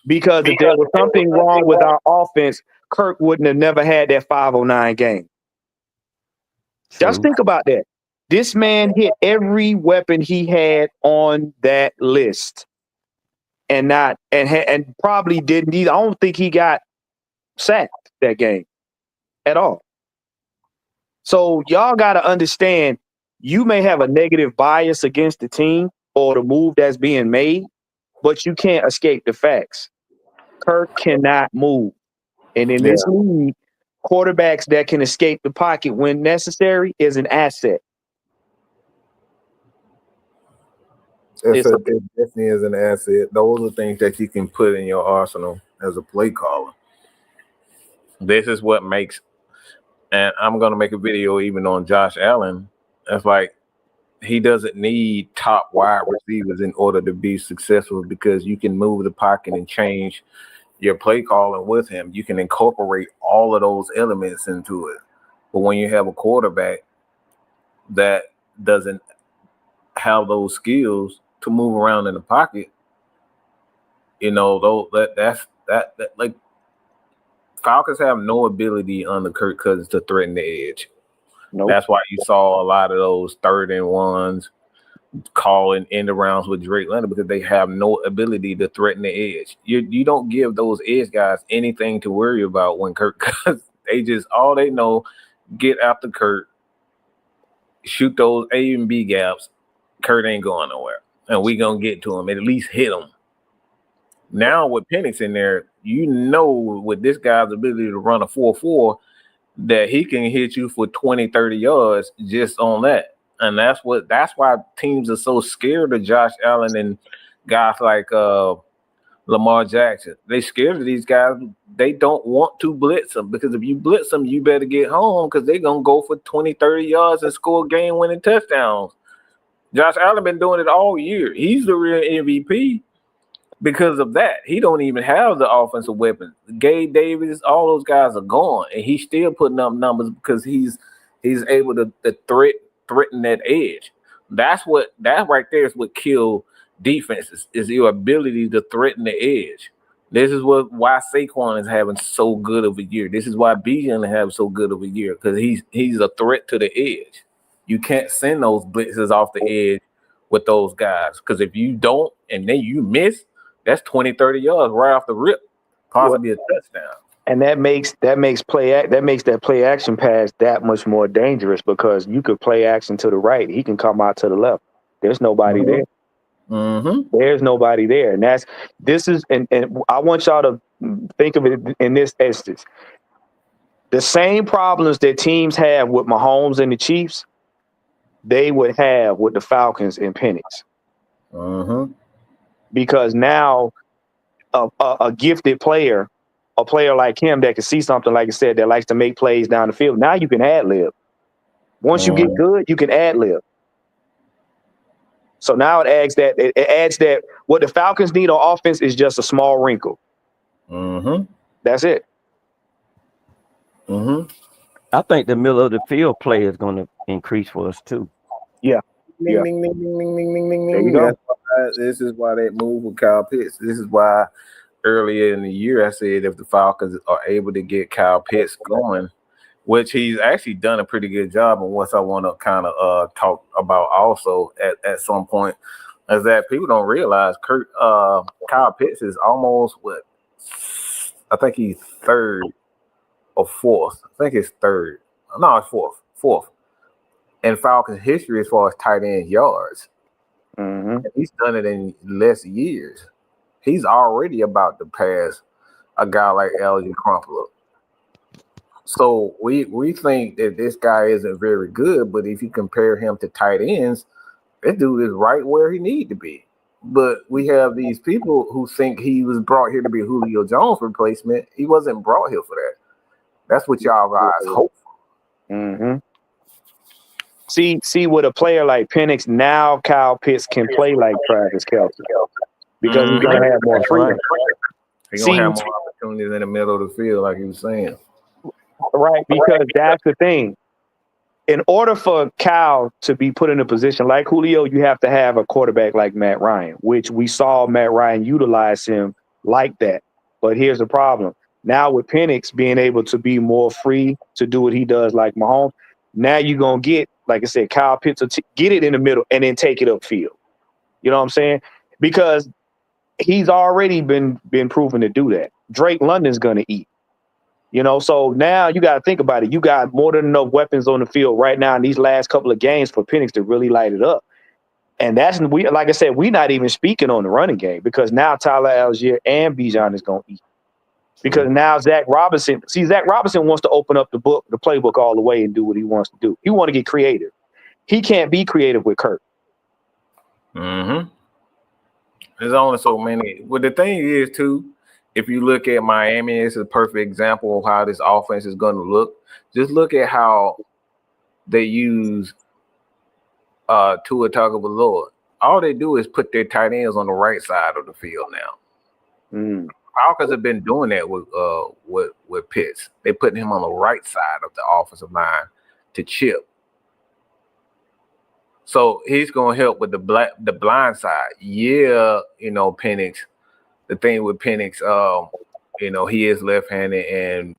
Speaker 10: Because if there was something wrong with our offense, Kirk wouldn't have never had that 509 game. Just think about that. This man hit every weapon he had on that list, and probably didn't either. I don't think he got sacked that game at all. So y'all got to understand, you may have a negative bias against the team or the move that's being made, but you can't escape the facts. Kirk cannot move. And in this league, quarterbacks that can escape the pocket when necessary is an asset.
Speaker 7: It definitely is an asset. Those are things that you can put in your arsenal as a play caller. This is what makes, and I'm going to make a video even on Josh Allen. It's like he doesn't need top wide receivers in order to be successful, because you can move the pocket and change your play calling with him. You can incorporate all of those elements into it. But when you have a quarterback that doesn't have those skills to move around in the pocket, like Falcons have no ability under Kirk Cousins to threaten the edge. Nope. That's why you saw a lot of those 3rd and 1s calling end arounds with Drake London, because they have no ability to threaten the edge. You don't give those edge guys anything to worry about when Kirk Cousins. All they know, get after Kirk, shoot those A and B gaps, Kurt ain't going nowhere. And we going to get to him, at least hit him. Now with Penix in there, with this guy's ability to run a 4.4, that he can hit you for 20, 30 yards just on that. And that's why teams are so scared of Josh Allen and guys like Lamar Jackson. They scared of these guys. They don't want to blitz them, because if you blitz them, you better get home, because they're going to go for 20, 30 yards and score game-winning touchdowns. Josh Allen been doing it all year. He's the real MVP. Because of that, he don't even have the offensive weapons. Gabe Davis, all those guys are gone, and he's still putting up numbers because he's able to threaten that edge. That right there is what kill defenses, is your ability to threaten the edge. This is why Saquon is having so good of a year. This is why Bijan is having so good of a year, because he's a threat to the edge. You can't send those blitzes off the edge with those guys, because if you don't and then you miss, that's 20, 30 yards right off the rip, possibly a touchdown.
Speaker 10: And that makes that play action pass that much more dangerous, because you could play action to the right, he can come out to the left. There's nobody there.
Speaker 7: Mm-hmm.
Speaker 10: There's nobody there, and and I want y'all to think of it in this instance. The same problems that teams have with Mahomes and the Chiefs, they would have with the Falcons and Penix.
Speaker 7: Mm-hmm.
Speaker 10: Because now a gifted player, a player like him that can see something, like I said, that likes to make plays down the field, now you can ad-lib. Once you get good, you can ad-lib. So now it adds that what the Falcons need on offense is just a small wrinkle.
Speaker 7: Mm-hmm.
Speaker 10: That's it.
Speaker 7: Mm-hmm.
Speaker 9: I think the middle of the field play is going to increase for us too.
Speaker 10: Yeah.
Speaker 7: Ding, ding, ding, ding, ding, ding, ding, ding,
Speaker 10: There you
Speaker 7: ding.
Speaker 10: go.
Speaker 7: This is why that move with Kyle Pitts. This is why earlier in the year I said if the Falcons are able to get Kyle Pitts going, which he's actually done a pretty good job, and what I want to kind of talk about also at some point is that people don't realize Kyle Pitts is almost I think he's third or fourth. I think it's third. No, it's fourth. In Falcons history as far as tight end yards.
Speaker 10: Mm-hmm.
Speaker 7: He's done it in less years. He's already about to pass a guy like Algie Crumpler. So we think that this guy isn't very good, but if you compare him to tight ends, this dude is right where he need to be. But we have these people who think he was brought here to be Julio Jones replacement. He wasn't brought here for that. That's what y'all guys hope for.
Speaker 10: Mm-hmm. See, with a player like Penix, now Kyle Pitts can play like Travis Kelce because he's going to have more freedom.
Speaker 7: He's going to have more opportunities in the middle of the field, like you were saying.
Speaker 10: Right, because that's the thing. In order for Kyle to be put in a position like Julio, you have to have a quarterback like Matt Ryan, which we saw Matt Ryan utilize him like that. But here's the problem. Now with Penix being able to be more free to do what he does like Mahomes, now you're going to get, like I said, Kyle Pitts will get it in the middle and then take it upfield. You know what I'm saying? Because he's already been proven to do that. Drake London's going to eat. You know, so now you got to think about it. You got more than enough weapons on the field right now in these last couple of games for Penix to really light it up. And like I said, we're not even speaking on the running game, because now Tyler Algier and Bijan is going to eat. Because now Zach Robinson wants to open up the playbook all the way and do what he wants to do. He want to get creative. He can't be creative with Kirk.
Speaker 7: Mm-hmm. There's only so many. Well, the thing is, too, if you look at Miami, it's a perfect example of how this offense is going to look. Just look at how they use Tua Tagovailoa. All they do is put their tight ends on the right side of the field now.
Speaker 10: Mm.
Speaker 7: Falcons have been doing that with Pitts. They're putting him on the right side of the offensive line to chip. So he's going to help with the blind side. Yeah, Penix. The thing with Penix, he is left-handed, and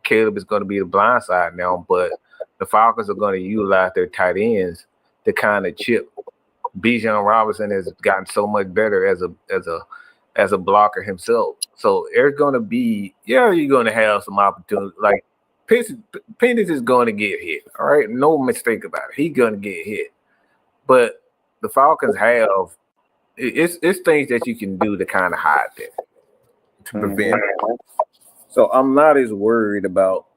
Speaker 7: Caleb is going to be the blind side now. But the Falcons are going to utilize their tight ends to kind of chip. Bijan Robinson has gotten so much better as a blocker himself. So there's going to be, you're going to have some opportunities. Like Penix is going to get hit. All right, no mistake about it. He's going to get hit. But the Falcons have it's things that you can do to kind of hide that, to prevent it. So I'm not as worried about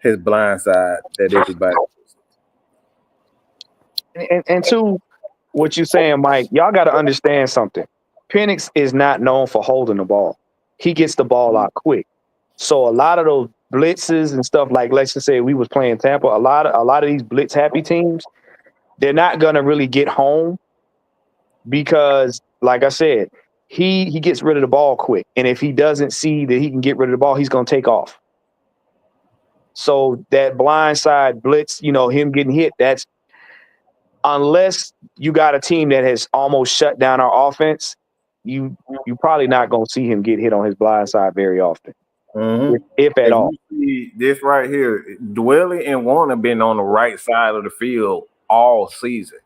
Speaker 7: his blind side that everybody.
Speaker 10: And to what you're saying, Mike, y'all got to understand something. Penix is not known for holding the ball. He gets the ball out quick. So a lot of those blitzes and stuff, like let's just say we was playing Tampa, a lot of these blitz happy teams, they're not gonna really get home because, like I said, he gets rid of the ball quick. And if he doesn't see that he can get rid of the ball, he's gonna take off. So that blindside blitz, him getting hit, that's unless you got a team that has almost shut down our offense, you probably not gonna see him get hit on his blind side very often. If at all.
Speaker 7: See this right here, Dwelly and Warner been on the right side of the field all season.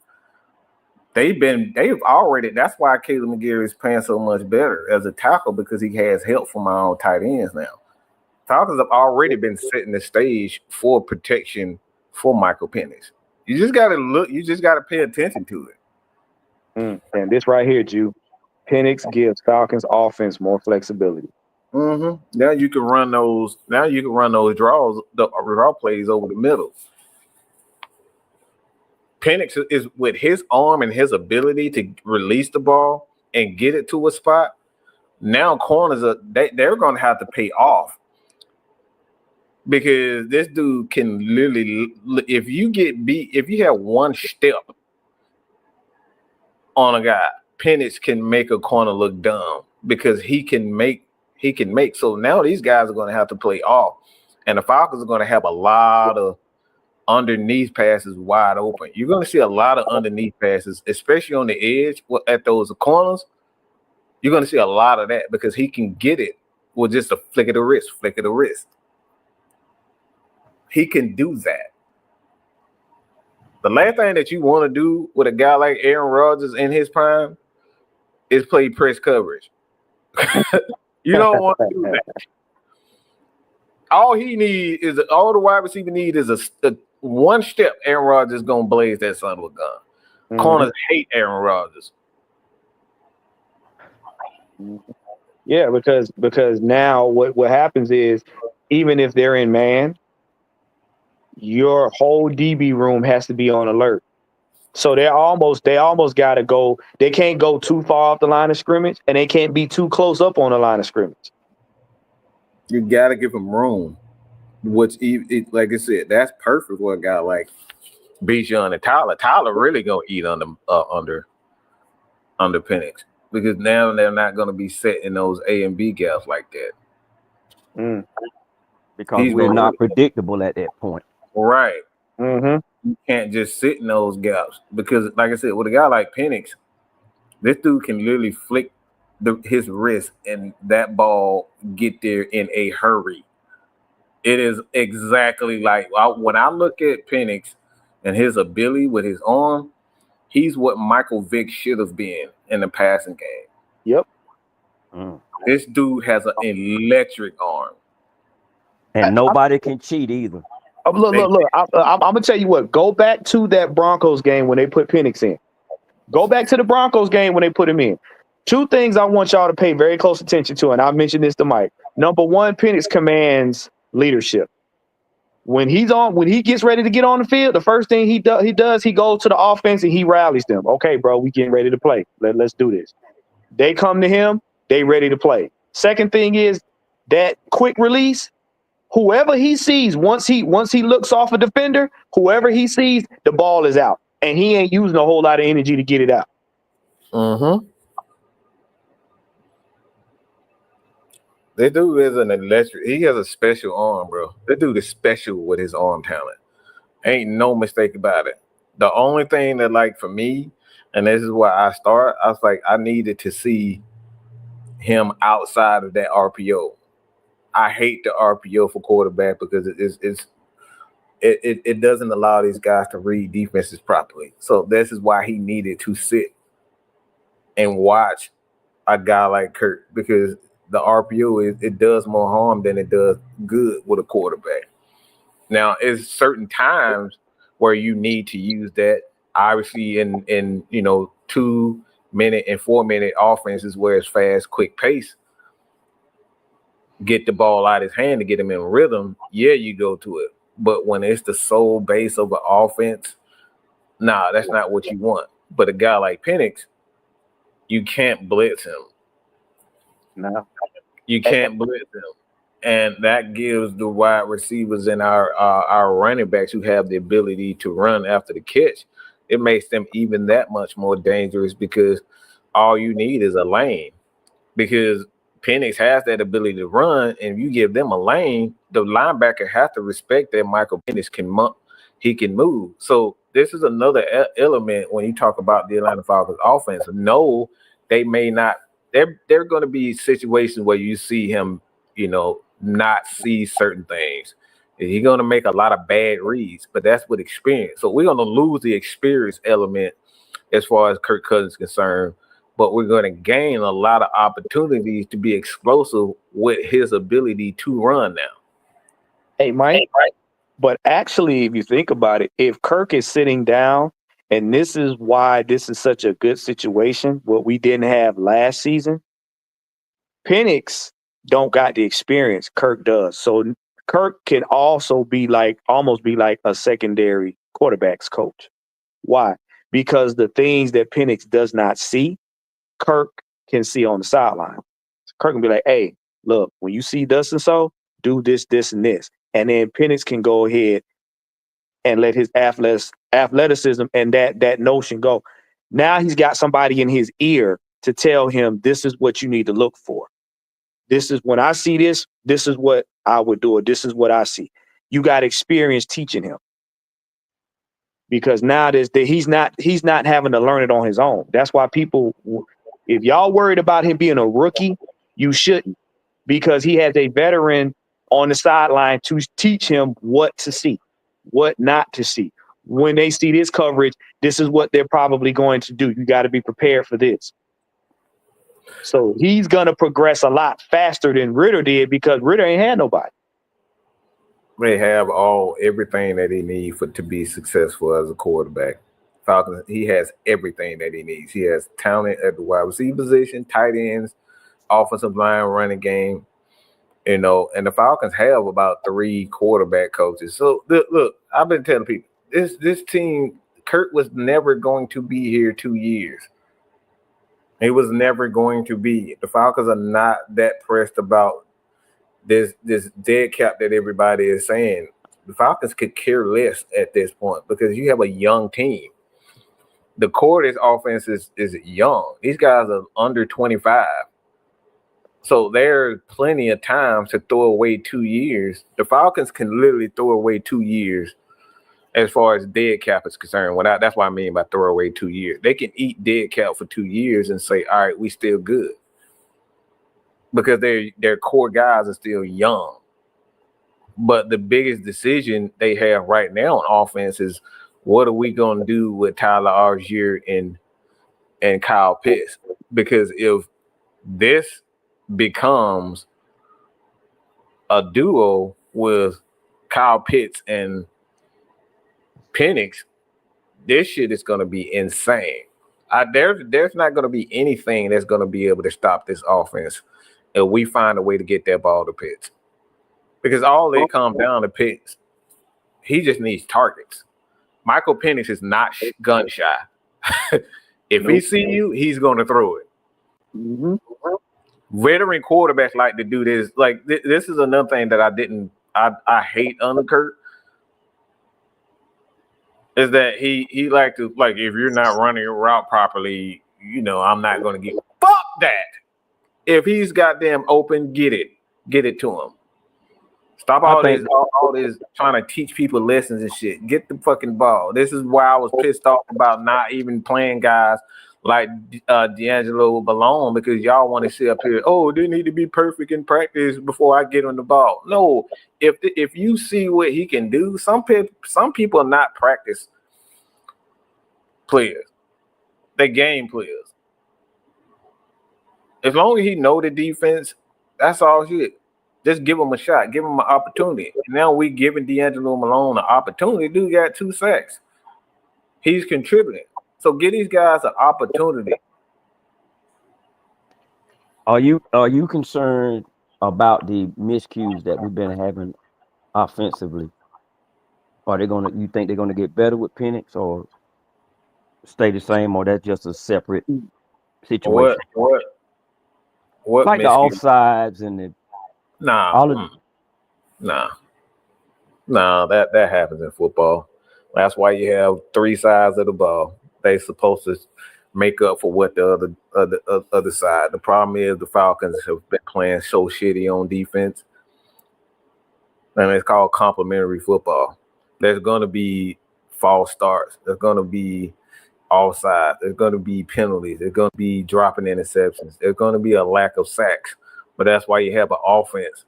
Speaker 7: They've already. That's why Caleb McGarry is playing so much better as a tackle, because he has help from our own tight ends now. Falcons have already been setting the stage for protection for Michael Penix. You just got to look. You just got to pay attention to it.
Speaker 10: And this right here, Jew, Penix gives Falcons offense more flexibility.
Speaker 7: Now you can run those. Now you can run those draw plays over the middle. Penix is with his arm and his ability to release the ball and get it to a spot. Now corners they're going to have to pay off, because this dude can literally, if you get beat, if you have one step on a guy, Penix can make a corner look dumb because he can make. So now these guys are going to have to play off, and the Falcons are going to have a lot of underneath passes wide open. You're going to see a lot of underneath passes, especially on the edge at those corners. You're going to see a lot of that because he can get it with just a flick of the wrist. He can do that. The last thing that you want to do with a guy like Aaron Rodgers in his prime is play press coverage. You don't want to do that. All the wide receiver need is a one step. Aaron Rodgers is gonna blaze that son of a gun. Corners hate Aaron Rodgers.
Speaker 10: Yeah, because now what happens is, even if they're in man, your whole DB room has to be on alert. So they almost got to go. They can't go too far off the line of scrimmage, and they can't be too close up on the line of scrimmage.
Speaker 7: You got to give them room. Which, like I said, that's perfect for a guy like Bijan and Tyler. Tyler really gonna eat under Penix, because now they're not gonna be set in those A and B gaps like that.
Speaker 9: Because we're not predictable at that point.
Speaker 7: Right. You can't just sit in those gaps, because, like I said, with a guy like Penix, this dude can literally flick his wrist and that ball get there in a hurry. It is exactly like when I look at Penix and his ability with his arm, he's what Michael Vick should have been in the passing game.
Speaker 10: Yep.
Speaker 7: This dude has an electric arm.
Speaker 9: And nobody can cheat either.
Speaker 10: Look. I'm going to tell you what. Go back to that Broncos game when they put Penix in. Go back to the Broncos game when they put him in. Two things I want y'all to pay very close attention to, and I mentioned this to Mike. Number one, Penix commands leadership. When he gets ready to get on the field, the first thing he does, he goes to the offense and he rallies them. Okay, bro, we getting ready to play. Let's do this. They come to him, they ready to play. Second thing is that quick release. Whoever he sees, once he looks off a defender, whoever he sees, the ball is out, and he ain't using a whole lot of energy to get it out.
Speaker 7: That dude is an electric. He has a special arm, bro. That dude is special with his arm talent. Ain't no mistake about it. The only thing that, like, for me, and this is why I was like, I needed to see him outside of that RPO. I hate the RPO for quarterback because it doesn't allow these guys to read defenses properly. So this is why he needed to sit and watch a guy like Kirk, because the RPO, it does more harm than it does good with a quarterback. Now, it's certain times where you need to use that. Obviously, in 2-minute and 4-minute offenses where it's fast, quick pace, get the ball out of his hand to get him in rhythm. Yeah, you go to it. But when it's the sole base of an offense, nah, that's not what you want. But a guy like Penix, you can't blitz him.
Speaker 10: No,
Speaker 7: you can't blitz him. And that gives the wide receivers and our running backs who have the ability to run after the catch, it makes them even that much more dangerous because all you need is a lane. Because Penix has that ability to run, and if you give them a lane, the linebacker has to respect that Michael Penix can move. So this is another element when you talk about the Atlanta Falcons offense. No, they may not. There going to be situations where you see him, not see certain things. He's going to make a lot of bad reads, but that's with experience. So we're going to lose the experience element as far as Kirk Cousins is concerned, but we're going to gain a lot of opportunities to be explosive with his ability to run now.
Speaker 10: Hey, Mike, but actually, if you think about it, if Kirk is sitting down, and this is why this is such a good situation, what we didn't have last season, Penix don't got the experience Kirk does. So Kirk can also almost be like a secondary quarterback's coach. Why? Because the things that Penix does not see, Kirk can see on the sideline. Kirk can be like, hey, look, when you see thus and so, do this, this, and this. And then Penix can go ahead and let his athleticism and that notion go. Now he's got somebody in his ear to tell him this is what you need to look for. This is when I see this is what I would do, or this is what I see. You got experience teaching him. Because now he's not having to learn it on his own. That's why people, if y'all worried about him being a rookie, you shouldn't, because he has a veteran on the sideline to teach him what to see, what not to see. When they see this coverage, this is what they're probably going to do. You got to be prepared for this. So he's going to progress a lot faster than Ritter did because Ritter ain't had nobody.
Speaker 7: They have everything that he needs to be successful as a quarterback. Falcons, he has everything that he needs. He has talent at the wide receiver position, tight ends, offensive line, running game. And the Falcons have about 3 quarterback coaches. So look, I've been telling people this team, Kurt was never going to be here 2 years. He was never going to be. The Falcons are not that pressed about this dead cap that everybody is saying. The Falcons could care less at this point because you have a young team. The core of this offense is young. These guys are under 25. So there's plenty of time to throw away 2 years. The Falcons can literally throw away 2 years as far as dead cap is concerned. That's what I mean by throw away 2 years. They can eat dead cap for 2 years and say, all right, we still good. Because their core guys are still young. But the biggest decision they have right now on offense is what are we going to do with Tyler Algier and Kyle Pitts? Because if this becomes a duo with Kyle Pitts and Penix, this shit is going to be insane. There's not going to be anything that's going to be able to stop this offense if we find a way to get that ball to Pitts. Because all it comes down to Pitts, he just needs targets. Michael Penix is not gun shy. If he see you, he's going to throw it.
Speaker 10: Mm-hmm.
Speaker 7: Veteran quarterbacks like to do this. Like this is another thing that I hate under Kurt. Is that he like to, like, if you're not running your route properly, I'm not going to fuck that. If he's goddamn open, get it to him. Stop all this trying to teach people lessons and shit. Get the fucking ball. This is why I was pissed off about not even playing guys like D'Angelo Ballone, because y'all want to sit up here, they need to be perfect in practice before I get on the ball. No, if you see what he can do, some people are not practice players. They game players. As long as he know the defense That's all shit. Just give him a shot. Give him an opportunity. And now we giving D'Angelo Malone an opportunity. Dude got 2 sacks. He's contributing. So give these guys an opportunity.
Speaker 9: Are you concerned about the miscues that we've been having offensively? You think they're gonna get better with Penix or stay the same, or that's just a separate situation?
Speaker 7: What
Speaker 9: like the offsides and the all of
Speaker 7: that happens in football. That's why you have 3 sides of the ball. They supposed to make up for what the other side. The problem is the Falcons have been playing so shitty on defense, and it's called complementary football. There's going to be false starts. There's going to be offside. There's going to be penalties. There's going to be dropping interceptions. There's going to be a lack of sacks. But that's why you have an offense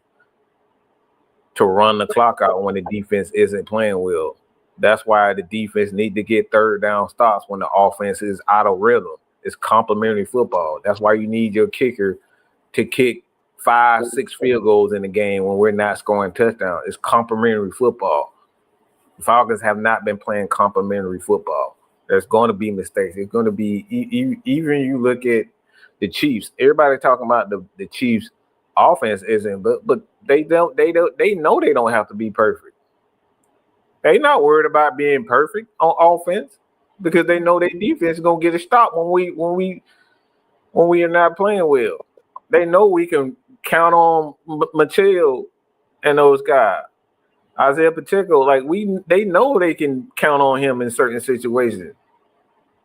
Speaker 7: to run the clock out when the defense isn't playing well. That's why the defense need to get 3rd down stops when the offense is out of rhythm. It's complementary football. That's why you need your kicker to kick 5, 6 field goals in the game when we're not scoring touchdowns. It's complementary football. The Falcons have not been playing complementary football. There's going to be mistakes. It's going to be even you look at the Chiefs. Everybody talking about the Chiefs offense isn't, but they know they don't have to be perfect. They not worried about being perfect on offense because they know their defense is gonna get a stop when we are not playing well. They know we can count on Michelle and those guys. Isaiah Pacheco, they know they can count on him in certain situations.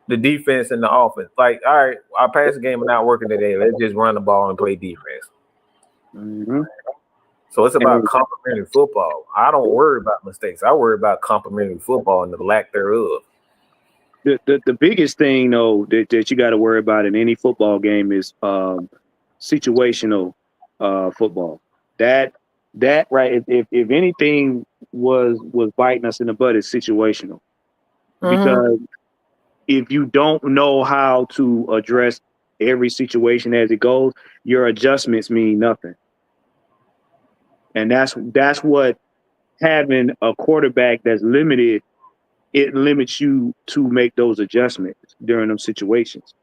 Speaker 7: The defense and the offense. All right, our passing game is not working today. Let's just run the ball and play defense.
Speaker 10: Mm-hmm.
Speaker 7: So it's about complementary football. I don't worry about mistakes. I worry about complementary football and the lack thereof.
Speaker 10: The biggest thing though that you got to worry about in any football game is situational football. That right. If anything was biting us in the butt, it's situational. Because if you don't know how to address every situation as it goes, your adjustments mean nothing. And that's what having a quarterback that's limited, it limits you to make those adjustments during those situations.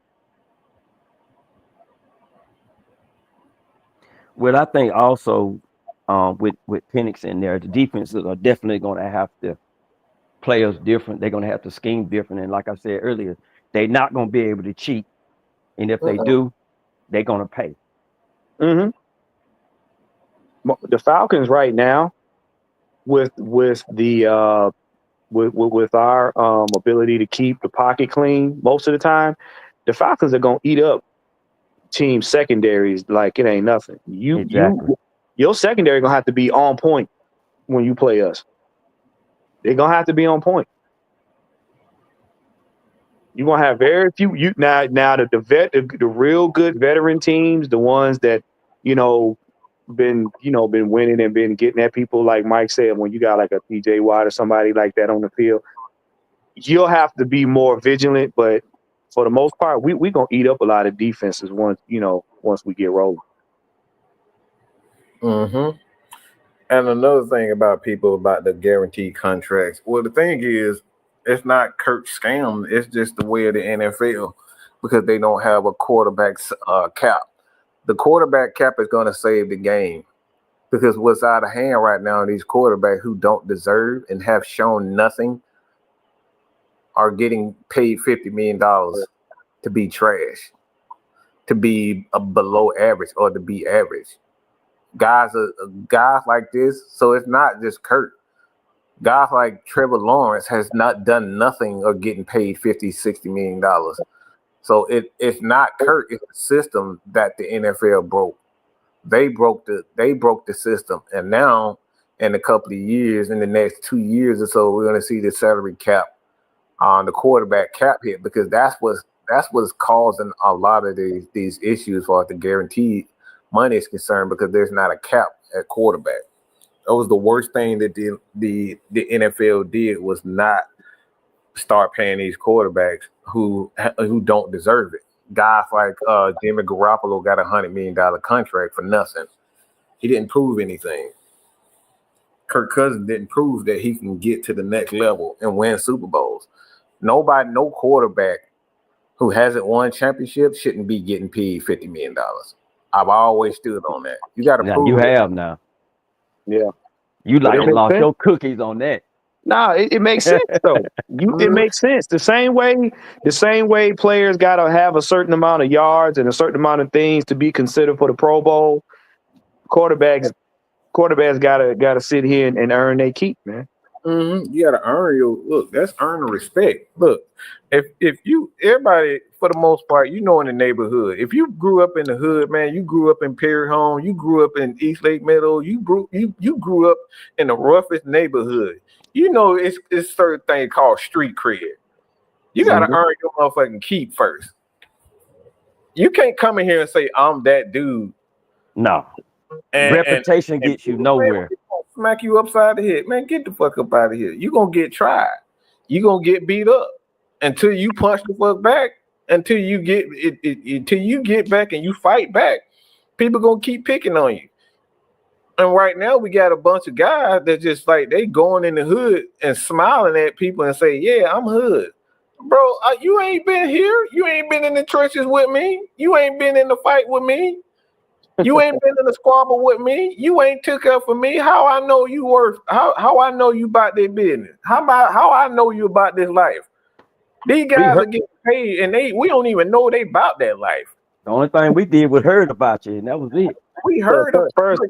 Speaker 9: Well, I think also with Penix in there, the defenses are definitely going to have to play us different. They're going to have to scheme different. And like I said earlier, they're not going to be able to cheat. And if they do, they're going to pay.
Speaker 10: Mm-hmm. The Falcons right now, with our ability to keep the pocket clean most of the time, the Falcons are gonna eat up team secondaries like it ain't nothing. Your secondary gonna have to be on point when you play us. They're gonna have to be on point. You're gonna have very few. Now the real good veteran teams, the ones that been winning and been getting at people, like Mike said, when you got like a TJ Watt or somebody like that on the field, you'll have to be more vigilant. But for the most part, we gonna eat up a lot of defenses once we get rolling.
Speaker 7: Mm-hmm. And another thing about the guaranteed contracts. Well, the thing is, it's not Kirk scam. It's just the way of the NFL because they don't have a quarterback cap. The quarterback cap is going to save the game because what's out of hand right now, these quarterbacks who don't deserve and have shown nothing are getting paid $50 million to be trash, to be below average or to be average. Guys like this, so it's not just Kirk. Guys like Trevor Lawrence has not done nothing or getting paid $50-60 million. So it's not Kirk, it's the system that the NFL broke. They broke the system. And now in a couple of years, in the next 2 years or so, we're gonna see the salary cap on the quarterback cap hit because that's what's causing a lot of these issues for the guaranteed money is concerned because there's not a cap at quarterback. That was the worst thing that the NFL did was not start paying these quarterbacks who don't deserve it. Guys like Jimmy Garoppolo got $100 million contract for nothing. He didn't prove anything. Kirk Cousins didn't prove that he can get to the next level and win Super Bowls. Nobody, no quarterback who hasn't won championships shouldn't be getting paid $50 million. I've always stood on that. You got to prove
Speaker 9: you
Speaker 7: it.
Speaker 9: have now.
Speaker 10: Yeah.
Speaker 9: You like
Speaker 10: It
Speaker 9: lost
Speaker 10: makes
Speaker 9: your cookies on that.
Speaker 10: No, it makes sense though. It makes sense. The same way players gotta have a certain amount of yards and a certain amount of things to be considered for the Pro Bowl. Quarterbacks gotta sit here and earn their keep, man.
Speaker 7: Mm-hmm. You gotta earn your look. That's earn the respect. Look, if you everybody for the most part, you know, in the neighborhood. If you grew up in the hood, man, you grew up in Perry Home, you grew up in East Lake Meadow, you grew up in the roughest neighborhood. You know, it's certain thing called street cred. You gotta earn your motherfucking keep first. You can't come in here and say I'm that dude.
Speaker 9: No. Reputation gets you nowhere.
Speaker 7: Smack you upside the head, man. Get the fuck up out of here. You gonna get tried. You gonna get beat up until you punch the fuck back. Until you get until you get back and you fight back. People gonna keep picking on you. And right now we got a bunch of guys that just like they going in the hood and smiling at people and say, "Yeah, I'm hood." Bro, you ain't been here. You ain't been in the trenches with me. You ain't been in the fight with me. You ain't been in the squabble with me. You ain't took up for me. How I know you worth? How I know you about their business? How I know you about this life? These guys are getting paid, and we don't even know they about that life.
Speaker 9: The only thing we did was heard about you, and that was it.
Speaker 7: We heard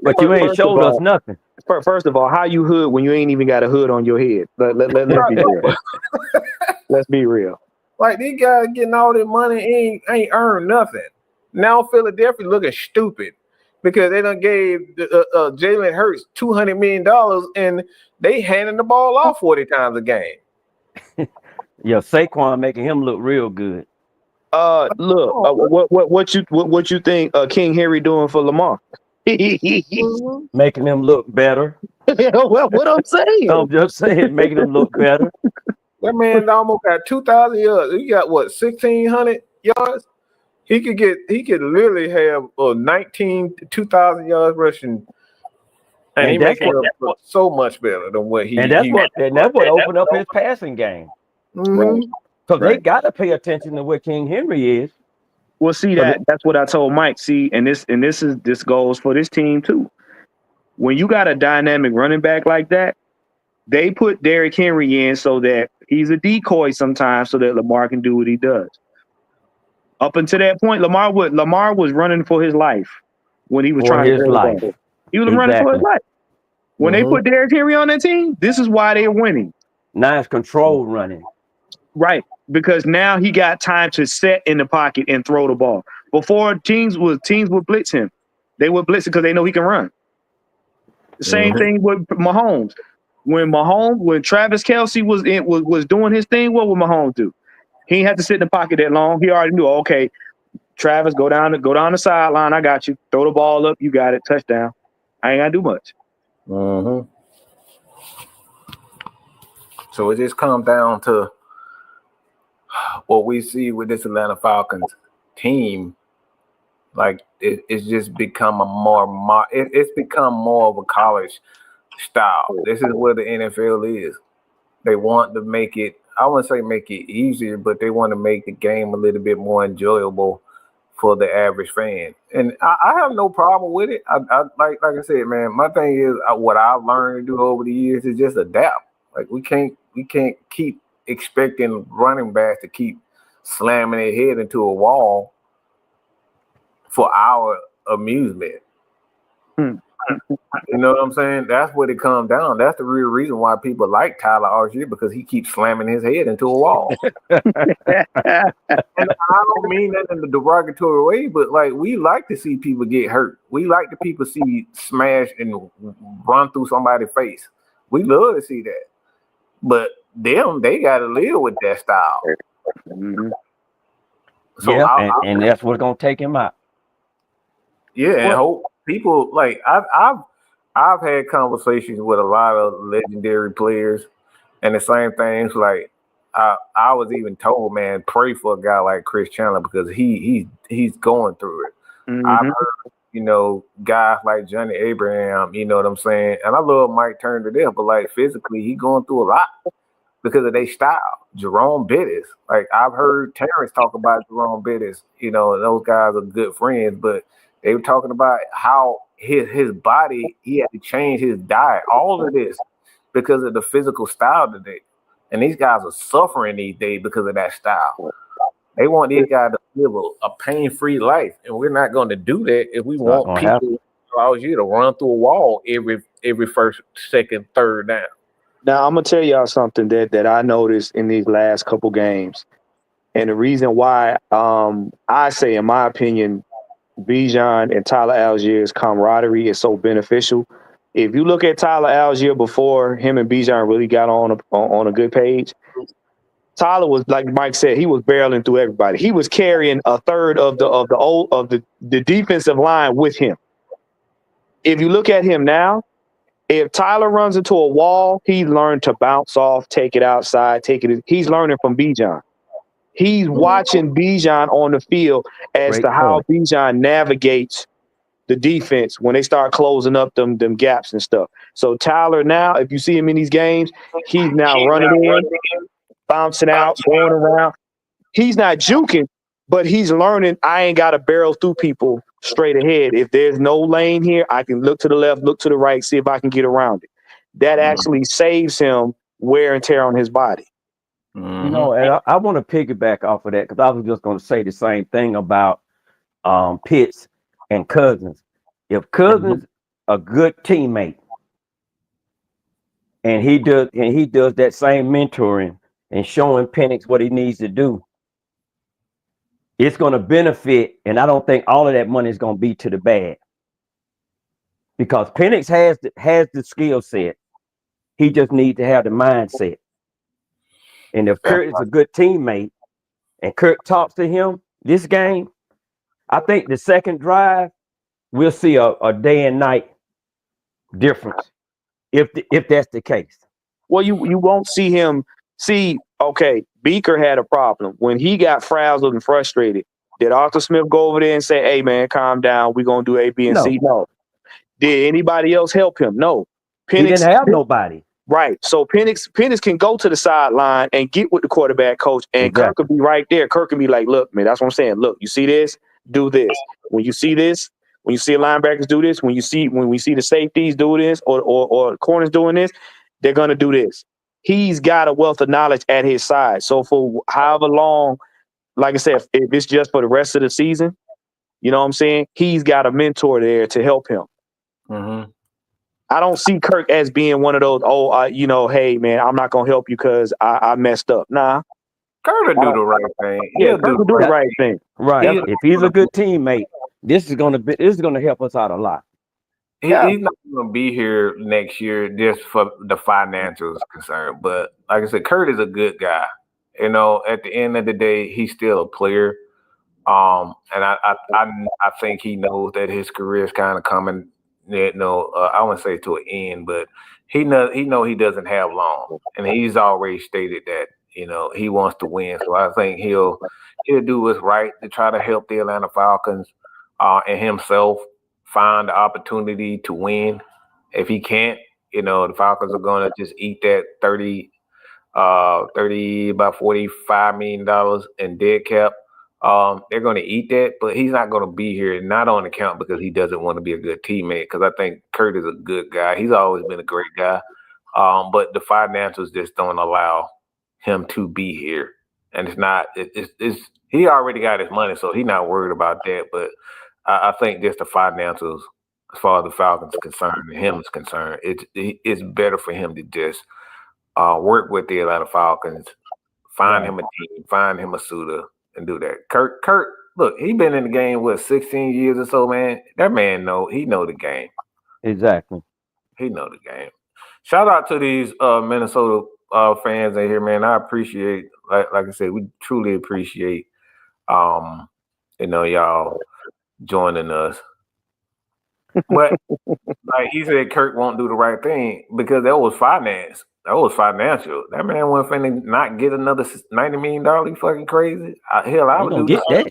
Speaker 9: but you ain't showed us nothing.
Speaker 10: First of all, how you hood when you ain't even got a hood on your head? Let's be real. Let's be real.
Speaker 7: Like these guys getting all their money ain't earned nothing. Now Philadelphia looking stupid because they done gave Jalen Hurts $200 million and they handing the ball off 40 times a game.
Speaker 9: Yeah, Saquon making him look real good.
Speaker 10: Look, what you think King Henry doing for Lamar?
Speaker 9: Making him look better.
Speaker 10: Well, what I'm saying.
Speaker 9: I'm just saying, making him look better.
Speaker 7: That man almost got 2,000 yards. He got what, 1,600 yards? He could literally have 2,000 yards rushing, and he makes it look so much better than what he.
Speaker 9: And that's what opened up his passing game.
Speaker 7: Mm-hmm.
Speaker 9: So they got to pay attention to what King Henry is.
Speaker 10: Well, see that's what I told Mike. See, and this goes for this team too. When you got a dynamic running back like that, they put Derrick Henry in so that he's a decoy sometimes, so that Lamar can do what he does. Up until that point, Lamar was running for his life when he was trying to throw the ball. He was running for his life. When they put Derrick Henry on that team, this is why they're winning.
Speaker 9: Now it's control running.
Speaker 10: Right, because now he got time to set in the pocket and throw the ball. Before teams would blitz him. They would blitz him because they know he can run. The same thing with Mahomes. When Travis Kelce was doing his thing, what would Mahomes do? He didn't have to sit in the pocket that long. He already knew, okay, Travis, go down the sideline. I got you. Throw the ball up. You got it. Touchdown. I ain't got to do much.
Speaker 7: So it just comes down to what we see with this Atlanta Falcons team. Like it's just become it's become more of a college style. This is where the NFL is. They want to make it, I wouldn't say make it easier, but they want to make the game a little bit more enjoyable for the average fan. And I have no problem with it. I like I said, man, my thing is what I've learned to do over the years is just adapt. Like we can't keep expecting running backs to keep slamming their head into a wall for our amusement. You know what I'm saying? That's what it comes down. That's the real reason why people like Tyler Algier, because he keeps slamming his head into a wall. And I don't mean that in a derogatory way, but like we like to see people get hurt. We like to people see smash and run through somebody's face. We love to see that. But they got to live with that style.
Speaker 9: So yeah, and that's what's gonna take him out.
Speaker 7: Yeah, and hope people like I've had conversations with a lot of legendary players, and the same things. Like I was even told, man, pray for a guy like Chris Chandler because he's going through it. guys like Johnny Abraham, you know what I'm saying? And I love Mike Turner there, but like physically, he going through a lot because of their style. Jerome Bettis, like I've heard Terrence talk about Jerome Bettis, those guys are good friends, but they were talking about how his body, he had to change his diet, all of this because of the physical style today. And these guys are suffering these days because of that style. They want these guys to live a pain-free life, and we're not going to do that if we want people out here to run through a wall every first, second, third down.
Speaker 10: Now, I'm going to tell y'all something that I noticed in these last couple games. And the reason why I say, in my opinion, Bijan and Tyler Allgeier's camaraderie is so beneficial. If you look at Tyler Allgeier before him and Bijan really got on a good page, Tyler was, like Mike said, he was barreling through everybody. He was carrying a third of the defensive line with him. If you look at him now, if Tyler runs into a wall, he learned to bounce off, take it outside, he's learning from Bijan. He's watching Bijan on the field as to how Bijan navigates the defense when they start closing up them gaps and stuff. So Tyler now, if you see him in these games, he's now running in, bouncing out, going around. He's not juking, but he's learning I ain't got to barrel through people straight ahead. If there's no lane here, I can look to the left, look to the right, see if I can get around it. That actually saves him wear and tear on his body.
Speaker 9: And I want to piggyback off of that because I was just going to say the same thing about Pitts and Cousins. If Cousins a good teammate and he does that same mentoring and showing Penix what he needs to do, it's going to benefit, and I don't think all of that money is going to be to the bad because Penix has the skill set. He just needs to have the mindset. And if Kirk is a good teammate and Kirk talks to him this game, I think the second drive, we'll see a day and night difference if that's the case.
Speaker 10: Well, you won't see him. Okay, Beaker had a problem. When he got frazzled and frustrated, did Arthur Smith go over there and say, hey, man, calm down, we're going to do A, B, and C? No. Did anybody else help him? No.
Speaker 9: He didn't have nobody.
Speaker 10: Right. So Penix can go to the sideline and get with the quarterback coach, and Kirk could be right there. Kirk can be like, look, man, that's what I'm saying. Look, you see this? Do this. When you see this, when you see linebackers do this, when we see the safeties do this or corners doing this, they're going to do this. He's got a wealth of knowledge at his side. So for however long, like I said, if it's just for the rest of the season, you know what I'm saying? He's got a mentor there to help him.
Speaker 7: Mm-hmm.
Speaker 10: I don't see Kirk as being one of those, hey, man, I'm not going to help you because I messed up. Nah.
Speaker 7: Kirk will do the right thing.
Speaker 10: Yeah, Kirk will do the right thing.
Speaker 9: Right. If he's a good teammate, this is going to help us out a lot.
Speaker 7: He's not going to be here next year just for the financials concerned. But like I said, Kurt is a good guy. At the end of the day, he's still a player. And I think he knows that his career is kind of coming. I wouldn't say to an end, but he he doesn't have long, and he's already stated that he wants to win. So I think he'll do what's right to try to help the Atlanta Falcons and himself find the opportunity to win. If he can't, the Falcons are going to just eat that about $45 million in dead cap. They're going to eat that, but he's not going to be here, not on account because he doesn't want to be a good teammate, because I think Kurt is a good guy. He's always been a great guy. But the financials just don't allow him to be here. And he already got his money, so he's not worried about that. But I think just the financials, as far as the Falcons are concerned and him is concerned, it's better for him to just work with the Atlanta Falcons, find him a team, find him a suitor, and do that. Kurt, look, he been in the game 16 years or so, man. That man know the game.
Speaker 9: Exactly.
Speaker 7: He know the game. Shout out to these Minnesota fans in here, man. I appreciate, like I said, we truly appreciate y'all joining us. But like he said, Kirk won't do the right thing because that was finance. That was financial. That man wasn't finna not get another $90 million. He fucking crazy. Hell, I would do
Speaker 9: get that.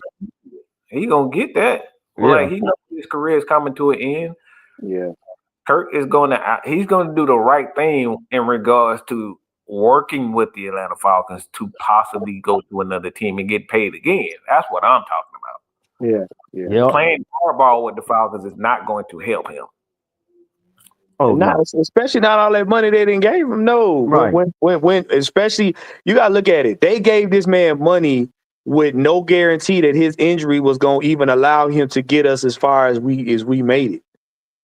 Speaker 7: He gonna get that.
Speaker 9: Yeah.
Speaker 7: Like he knows his career is coming to an end,
Speaker 10: Yeah.
Speaker 7: Kirk is he's gonna do the right thing in regards to working with the Atlanta Falcons to possibly go to another team and get paid again. That's what I'm talking about.
Speaker 10: Yeah.
Speaker 9: Yep.
Speaker 7: Playing hardball with the Falcons is not going to help him.
Speaker 9: Oh, no.
Speaker 10: Especially not all that money they didn't give him. No,
Speaker 9: Right.
Speaker 10: When especially you gotta look at it. They gave this man money with no guarantee that his injury was gonna even allow him to get us as far as we made it.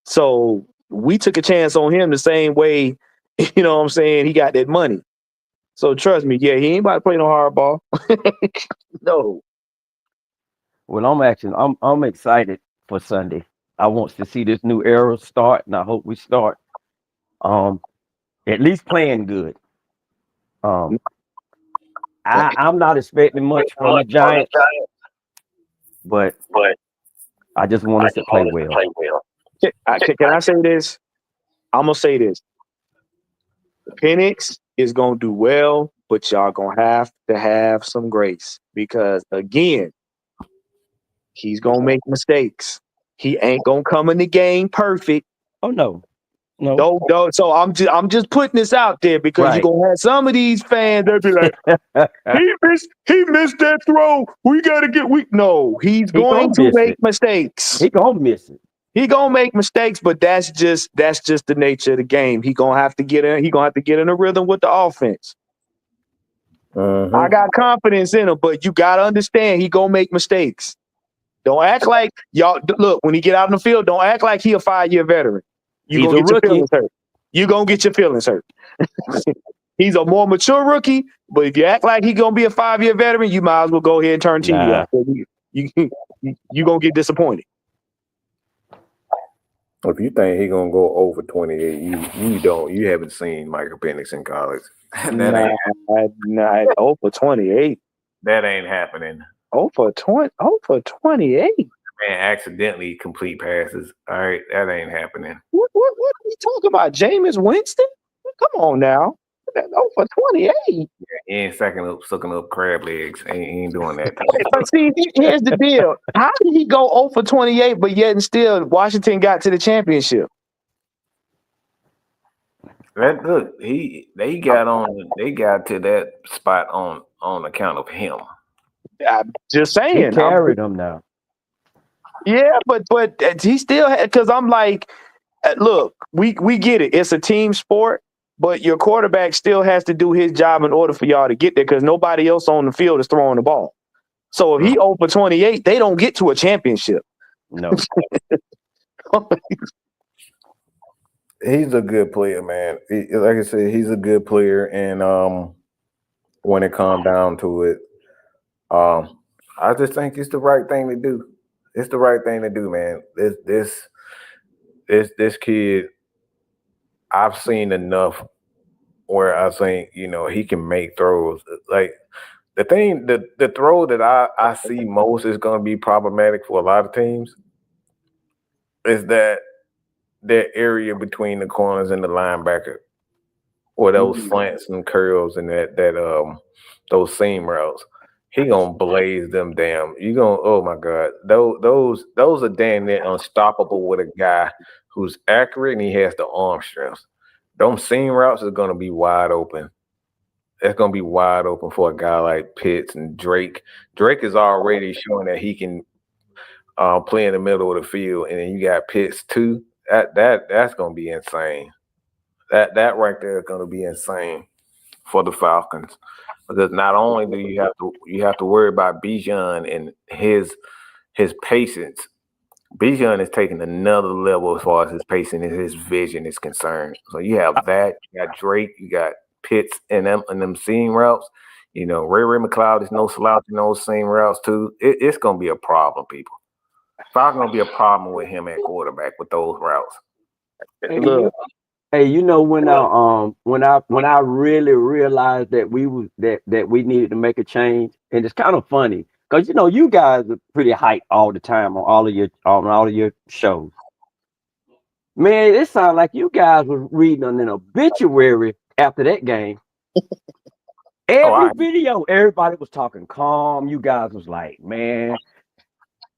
Speaker 10: So we took a chance on him the same way, you know what I'm saying, he got that money. So trust me, he ain't about to play no hardball. No.
Speaker 9: Well, I'm excited for Sunday. I want to see this new era start, and I hope we start at least playing good. I'm not expecting much from the Giants, but I just want us to play well.
Speaker 10: Can I say this? I'm gonna say this. Penix is gonna do well, but y'all gonna have to have some grace because again, he's gonna make mistakes. He ain't gonna come in the game perfect.
Speaker 9: Oh no.
Speaker 10: No. So I'm just putting this out there because you're gonna have some of these fans that be like, he missed that throw. We gotta get he's going to make mistakes.
Speaker 9: He gonna miss it.
Speaker 10: He gonna make mistakes, but that's just the nature of the game. He gonna have to get in a rhythm with the offense. I got confidence in him, but you gotta understand he gonna make mistakes. Don't act like y'all look when he get out in the field. Don't act like he a 5-year veteran. You gonna get your feelings hurt. You gonna get your feelings hurt. He's a more mature rookie, but if you act like he gonna be a 5-year veteran, you might as well go ahead and turn TV off. You gonna get disappointed.
Speaker 7: If you think he's gonna go over 28, you haven't seen Michael Penix in college.
Speaker 10: Not over 28.
Speaker 7: That ain't happening.
Speaker 10: Over 28.
Speaker 7: Man, accidentally complete passes. All right, that ain't happening.
Speaker 10: What are we talking about? Jameis Winston? Come on now. Over 28.
Speaker 7: He ain't sucking up crab legs. He ain't doing that.
Speaker 10: But see, here's the deal. How did he go over 28, but yet and still Washington got to the championship?
Speaker 7: Look, they got to that spot on account of him.
Speaker 10: I'm just saying.
Speaker 9: He carried them now.
Speaker 10: Yeah, but he still had, because I'm like, look, we get it. It's a team sport, but your quarterback still has to do his job in order for y'all to get there because nobody else on the field is throwing the ball. So if he over 28, they don't get to a championship.
Speaker 9: No.
Speaker 7: He's a good player, man. Like I said, he's a good player, and when it comes down to it, I just think it's the right thing to do. It's the right thing to do, man. This kid, I've seen enough where I think, he can make throws. Like the throw that I see most is going to be problematic for a lot of teams is that area between the corners and the linebacker, or those slants and curls and those seam routes. He gonna blaze them down. Oh my God, those are damn near unstoppable with a guy who's accurate and he has the arm strength. Those seam routes is gonna be wide open. That's gonna be wide open for a guy like Pitts and Drake. Drake is already showing that he can play in the middle of the field, and then you got Pitts too. That's gonna be insane. That right there is gonna be insane for the Falcons. Because not only do you have to worry about Bijan and his patience. Bijan is taking another level as far as his pacing and his vision is concerned. So you have that. You got Drake. You got Pitts and them seam routes. Ray McLeod is no slouch in those seam routes too. It's gonna be a problem, people. It's not gonna be a problem with him at quarterback with those routes.
Speaker 10: Look.
Speaker 9: Hey, when I really realized that we needed to make a change, and it's kind of funny because you guys are pretty hyped all the time on all of your shows. Man, it sounded like you guys were reading an obituary after that game. Every video, everybody was talking calm. You guys was like, man,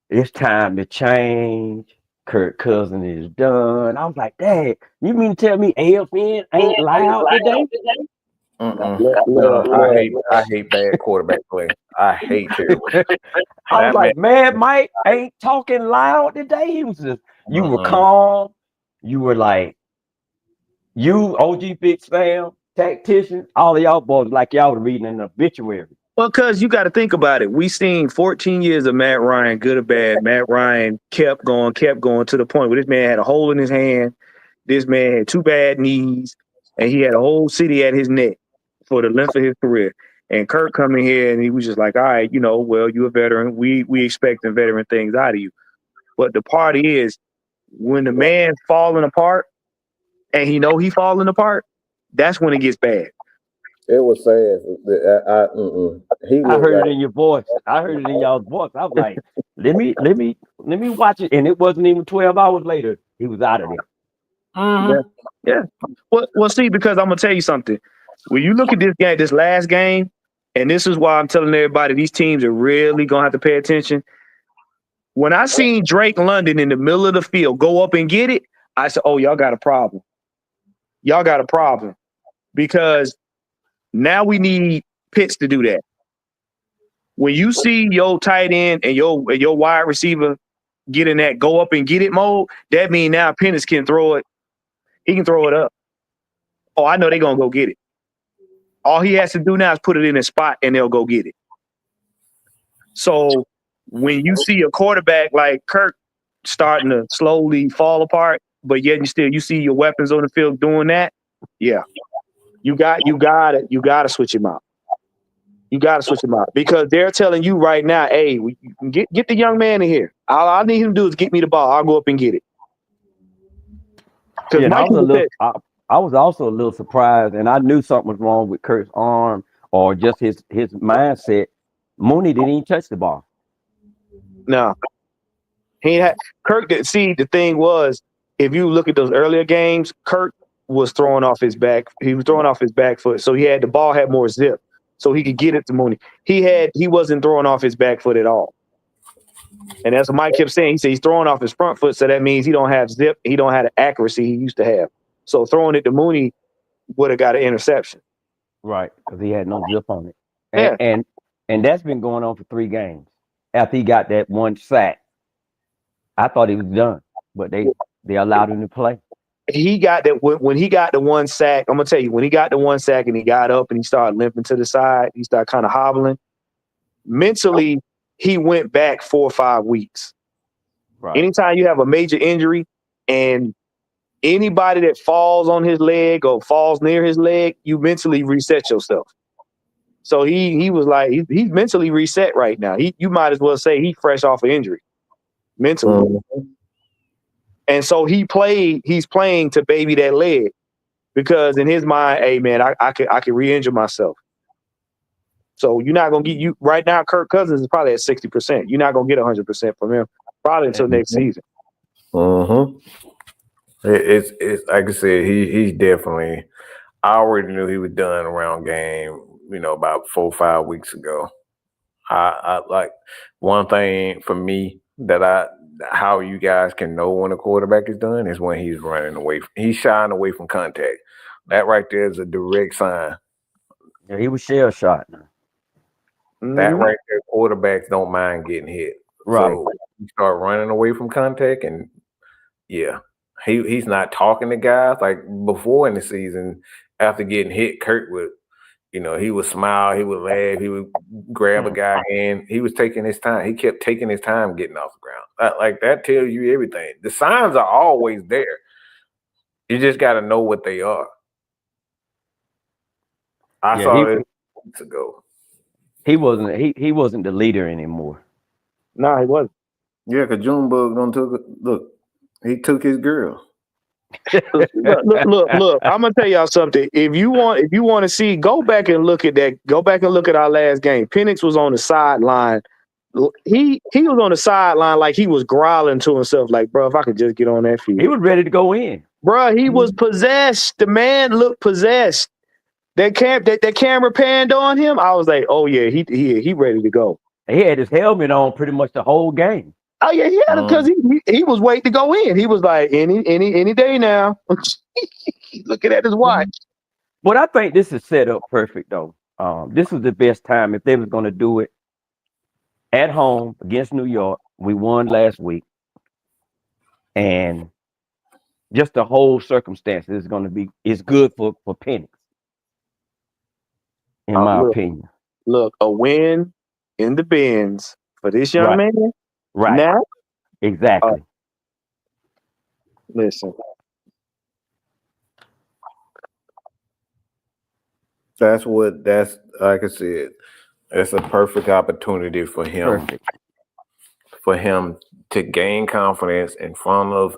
Speaker 9: it's time to change. Kirk Cousins is done. I was like, Dad, you mean to tell me AFN ain't loud today?
Speaker 7: I hate bad quarterback play. I hate terrible.
Speaker 9: I was like, Mad Mike ain't talking loud today. He was just, you were calm. You were like, you OG Fix fam, tactician, all of y'all boys like y'all were reading an obituary.
Speaker 10: Well, because you got to think about it. We seen 14 years of Matt Ryan, good or bad. Matt Ryan kept going to the point where this man had a hole in his hand. This man had 2 bad knees, and he had a whole city at his neck for the length of his career. And Kirk coming here, and he was just like, all right, well, you're a veteran. We expecting veteran things out of you. But the part is, when the man's falling apart, and he know he falling apart, that's when it gets bad.
Speaker 11: It was sad.
Speaker 9: I heard it in your voice. I heard it in y'all's voice. I was like, let me watch it. And it wasn't even 12 hours later. He was out of there.
Speaker 10: Yeah. Well, see, because I'm gonna tell you something. When you look at this last game, and this is why I'm telling everybody these teams are really gonna have to pay attention. When I seen Drake London in the middle of the field go up and get it, I said, "Oh, y'all got a problem. Y'all got a problem," because now we need Pitts to do that. When you see your tight end and your wide receiver get in that go up and get it mode, that means now Penix can throw it. He can throw it up. Oh, I know they're going to go get it. All he has to do now is put it in a spot and they'll go get it. So when you see a quarterback like Kirk starting to slowly fall apart, but yet you see your weapons on the field doing that, yeah. You got to switch him out. You got to switch him out because they're telling you right now, hey, get the young man in here. All I need him to do is get me the ball. I'll go up and get it.
Speaker 9: Yeah, I was also a little surprised, and I knew something was wrong with Kirk's arm or just his mindset. Mooney didn't even touch the ball.
Speaker 10: No. Kirk did. See, the thing was, if you look at those earlier games, Kirk was throwing off his back. He was throwing off his back foot. So the ball had more zip. So he could get it to Mooney. He wasn't throwing off his back foot at all. And as Mike kept saying, he said he's throwing off his front foot. So that means he don't have zip. He don't have the accuracy he used to have. So throwing it to Mooney would have got an interception.
Speaker 9: Right. Because he had no zip on it.
Speaker 10: And
Speaker 9: that's been going on for 3 games. After he got that 1 sack, I thought he was done. But they allowed him to play.
Speaker 10: He got that when he got the 1 sack. I'm gonna tell you, when he got the 1 sack and he got up and he started limping to the side, he started kind of hobbling. Mentally, he went back 4 or 5 weeks. Right. Anytime you have a major injury and anybody that falls on his leg or falls near his leg, you mentally reset yourself. So he was like he's mentally reset right now. You might as well say he's fresh off an injury mentally. Mm-hmm. And so he's playing to baby that leg because in his mind, hey man, I could re-injure myself. So you're not gonna get right now. Kirk Cousins is probably at 60%. You're not gonna get 100% from him probably until next season.
Speaker 7: It's like I said, he's definitely. I already knew he was done around game. About 4 or 5 weeks ago. I like one thing for me that how you guys can know when a quarterback is done is when he's running away. He's shying away from contact. That right there is a direct sign.
Speaker 9: Yeah, he was shell shot.
Speaker 7: That right there, quarterbacks don't mind getting hit.
Speaker 9: Right.
Speaker 7: So you start running away from contact, and yeah, he's not talking to guys like before in the season. After getting hit, Kirk would, he would smile, he would laugh, he would grab a guy's hand. He was taking his time. He kept taking his time getting off the ground. That tells you everything. The signs are always there. You just got to know what they are. I saw it weeks ago.
Speaker 9: He wasn't the leader anymore.
Speaker 10: No, he wasn't.
Speaker 7: Yeah, because Junebug he took his girl.
Speaker 10: Look, I'm gonna tell y'all something. If you want to see, go back and look at that. Go back and look at our last game. Penix was on the sideline. He was on the sideline like he was growling to himself, like, bro, if I could just get on that field.
Speaker 9: He was ready to go in.
Speaker 10: Bro, he was possessed. The man looked possessed. That camera panned on him. I was like, oh yeah, he ready to go.
Speaker 9: He had his helmet on pretty much the whole game.
Speaker 10: Oh yeah, because he was waiting to go in. He was like, any day now. Looking at his watch.
Speaker 9: But I think this is set up perfect though. This was the best time if they was going to do it at home against New York. We won last week, and just the whole circumstance is going to be good for Penix, in my opinion.
Speaker 10: Look, a win in the bins for this young man.
Speaker 9: Right.
Speaker 10: Now,
Speaker 9: exactly.
Speaker 10: Listen.
Speaker 7: That's like I said, it's a perfect opportunity for him. For him to gain confidence in front of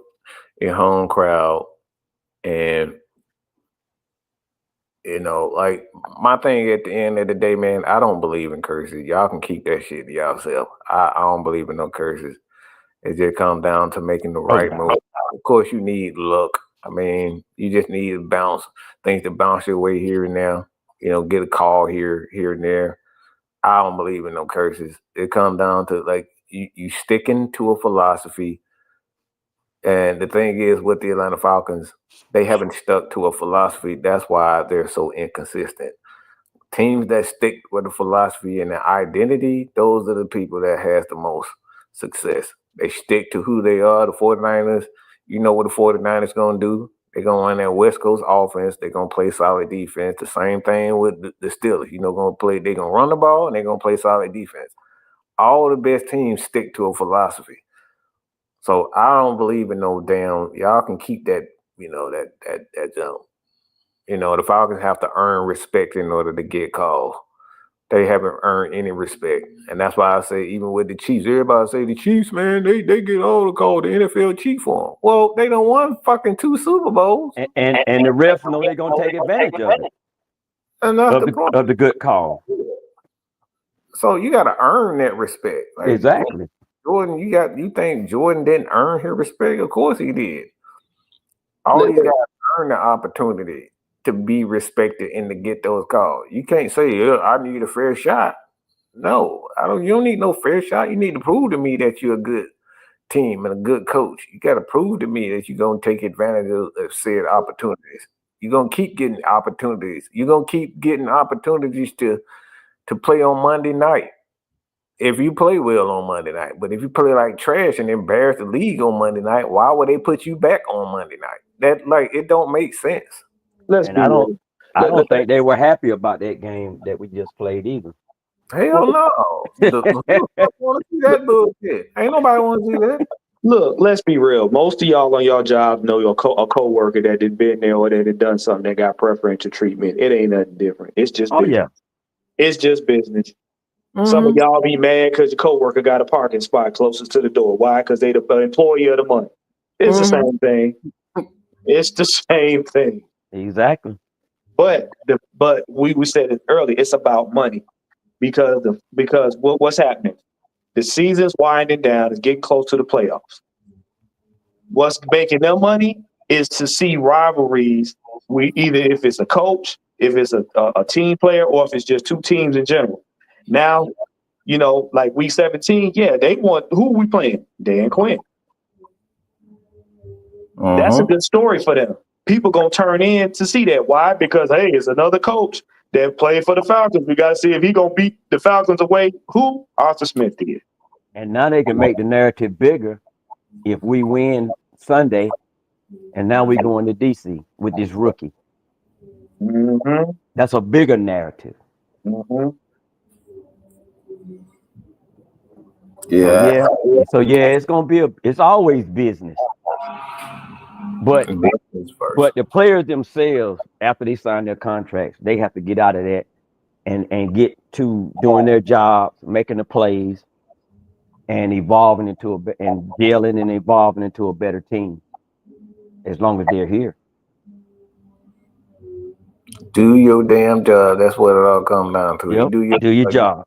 Speaker 7: a home crowd. And like my thing at the end of the day, man, I don't believe in curses. Y'all can keep that shit to yourself. I don't believe in no curses. It just comes down to making the right move. Of course, you need luck. I mean, you just need things to bounce your way here and there. Get a call here and there. I don't believe in no curses. It comes down to like you sticking to a philosophy. And the thing is, with the Atlanta Falcons, they haven't stuck to a philosophy. That's why they're so inconsistent. Teams that stick with the philosophy and the identity, those are the people that has the most success. They stick to who they are. The 49ers, you know what the 49ers going to do. They're going to run that West Coast offense. They're going to play solid defense. The same thing with the Steelers. They're going to run the ball, and they're going to play solid defense. All the best teams stick to a philosophy. So I don't believe in no damn. Y'all can keep that, that jump. The Falcons have to earn respect in order to get calls. They haven't earned any respect, and that's why I say even with the Chiefs, everybody say the Chiefs, man, they get all the call. The NFL cheat for them. Well, they done won fucking 2 Super Bowls,
Speaker 9: and the refs know they're gonna take advantage of it.
Speaker 7: And that's the point
Speaker 9: of the good call.
Speaker 7: So you got to earn that respect. Like,
Speaker 9: exactly.
Speaker 7: Jordan, you think Jordan didn't earn his respect? Of course he did. All these guys earn the opportunity to be respected and to get those calls. You can't say, I need a fair shot. No, you don't need no fair shot. You need to prove to me that you're a good team and a good coach. You got to prove to me that you're going to take advantage of said opportunities. You're going to keep getting opportunities. You're going to keep getting opportunities to play on Monday night. If you play well on Monday night, but if you play like trash and embarrass the league on Monday night, why would they put you back on Monday night? It don't make sense.
Speaker 9: I don't think they were happy about that game that we just played either.
Speaker 7: Hell no. Want to see that bullshit? Ain't nobody want to see that.
Speaker 10: Look, let's be real. Most of y'all on your job know a co-worker that had been there or that had done something that got preferential treatment. It ain't nothing different. It's just business. Yeah. It's just business. Mm-hmm. Some of y'all be mad because your coworker got a parking spot closest to the door. Why? Because they the employee of the month. It's the same thing. It's the same thing.
Speaker 9: Exactly.
Speaker 10: But we said it earlier. It's about money because what's happening? The season's winding down. It's getting close to the playoffs. What's making them money is to see rivalries. Either if it's a coach, if it's a team player, or if it's just two teams in general. Now, like week 17, they want who we playing? Dan Quinn. That's a good story for them. People gonna turn in to see that. Why? Because hey, it's another coach that played for the Falcons. We gotta see if he gonna beat the Falcons away. Who? Arthur Smith did.
Speaker 9: And now they can make the narrative bigger if we win Sunday, and now we going to DC with this rookie.
Speaker 10: Mm-hmm.
Speaker 9: That's a bigger narrative.
Speaker 10: Mm-hmm.
Speaker 7: Yeah.
Speaker 9: So it's gonna be it's always business. But the players themselves, after they sign their contracts, they have to get out of that and get to doing their jobs, making the plays, and evolving into gelling and evolving into a better team. As long as they're here.
Speaker 7: Do your damn job. That's what it all comes down to.
Speaker 9: Yep. Do your job.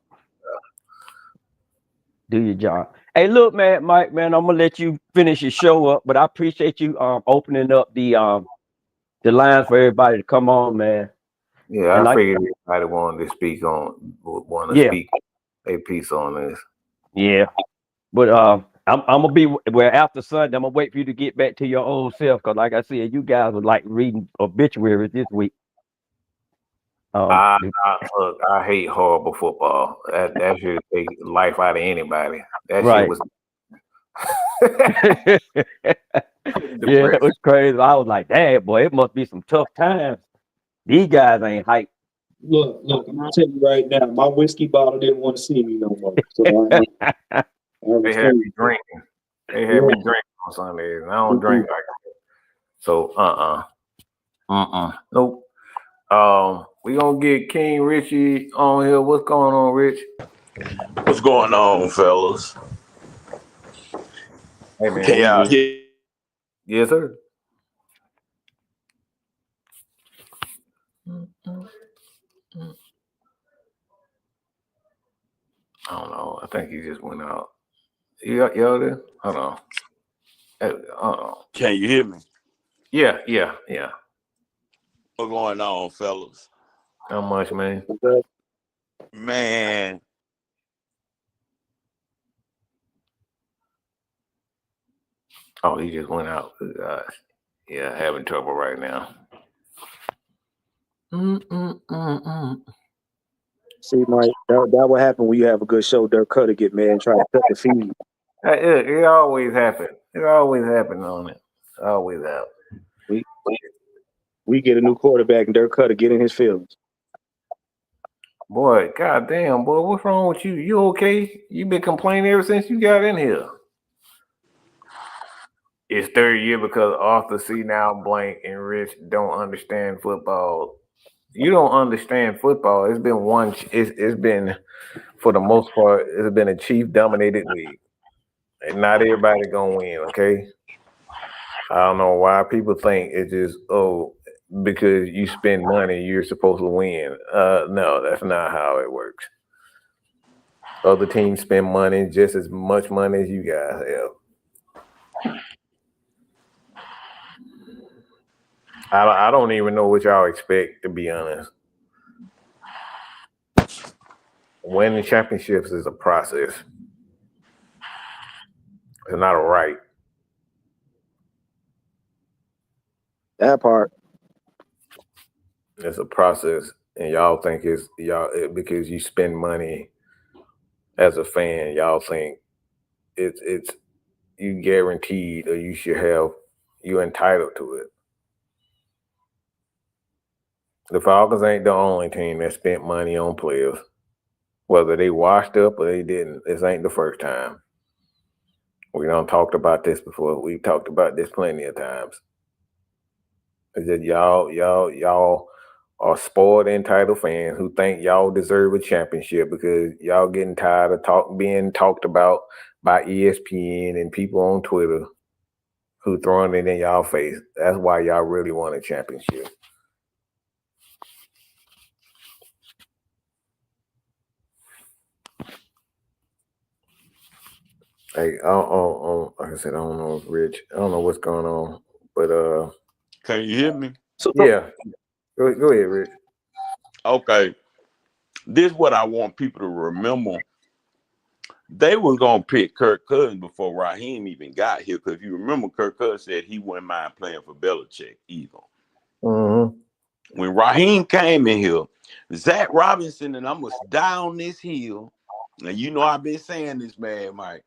Speaker 9: Do your job. Hey, look, man, Mike, man, I'm gonna let you finish your show up, but I appreciate you opening up the lines for everybody to come on, man.
Speaker 7: Yeah, I figured everybody wanted to speak a piece on this.
Speaker 9: Yeah, but I'm gonna be after Sunday. I'm gonna wait for you to get back to your old self, because like I said, you guys were like reading obituaries this week.
Speaker 7: Look, I hate horrible football. That should take life out of anybody. That
Speaker 9: right.
Speaker 7: shit was.
Speaker 9: Yeah, it was crazy. I was like, "Dad, boy, it must be some tough times. These guys ain't hype."
Speaker 10: Look, I'm gonna tell you right now, my whiskey bottle didn't want to see me no more. So
Speaker 7: they had me drinking. They had me drinking on Sundays, and I don't drink like that. So nope. We gonna get King Richie on here. What's going on, Rich?
Speaker 12: What's going on, fellas?
Speaker 7: Hey man,
Speaker 12: can y'all hear?
Speaker 7: Yes, sir. I don't know. I think he just went out. Y'all there? Hold on.
Speaker 12: Can you hear me?
Speaker 7: Yeah.
Speaker 12: What's going on, fellas?
Speaker 7: How much, man?
Speaker 12: Man.
Speaker 7: Oh, he just went out. Yeah, having trouble right now.
Speaker 10: See, Mike, that would happen when you have a good show. Dirk Cutter get mad and try to cut the feed.
Speaker 7: It always happens. It always happens on it. Always happens.
Speaker 10: We get a new quarterback and Dirk Cutter get in his feelings.
Speaker 7: Boy, goddamn, boy, what's wrong with you? You okay? You been complaining ever since you got in here. It's third year because Arthur C. now blank and Rich don't understand football. You don't understand football. It's been for the most part, it's been a chief dominated league. And not everybody gonna win, okay? I don't know why people think it's just because you spend money, you're supposed to win. No, that's not how it works. Other teams spend money, just as much money as you guys have. I don't even know what y'all expect, to be honest. Winning championships is a process. It's not a right.
Speaker 10: That part.
Speaker 7: It's a process, and y'all think because you spend money as a fan, y'all think it's you guaranteed or you're entitled to it. The Falcons ain't the only team that spent money on players. Whether they washed up or they didn't, this ain't the first time. We done talked about this before. We've talked about this plenty of times. It's that y'all are spoiled, entitled fans who think y'all deserve a championship because y'all getting tired of being talked about by ESPN and people on Twitter who throwing it in y'all face. That's why y'all really want a championship. Hey, like I said, I don't know if Rich, I don't know what's going on, but
Speaker 12: can you hear me?
Speaker 7: Yeah, go ahead, Rich.
Speaker 12: Okay, this is what I want people to remember. They were gonna pick Kirk Cousins before Raheem even got here, because you remember Kirk Cousins said he wouldn't mind playing for Belichick either.
Speaker 7: Mm-hmm.
Speaker 12: When Raheem came in here, Zach Robinson, and I'm gonna die on this hill, and you know I've been saying this, man, Mike.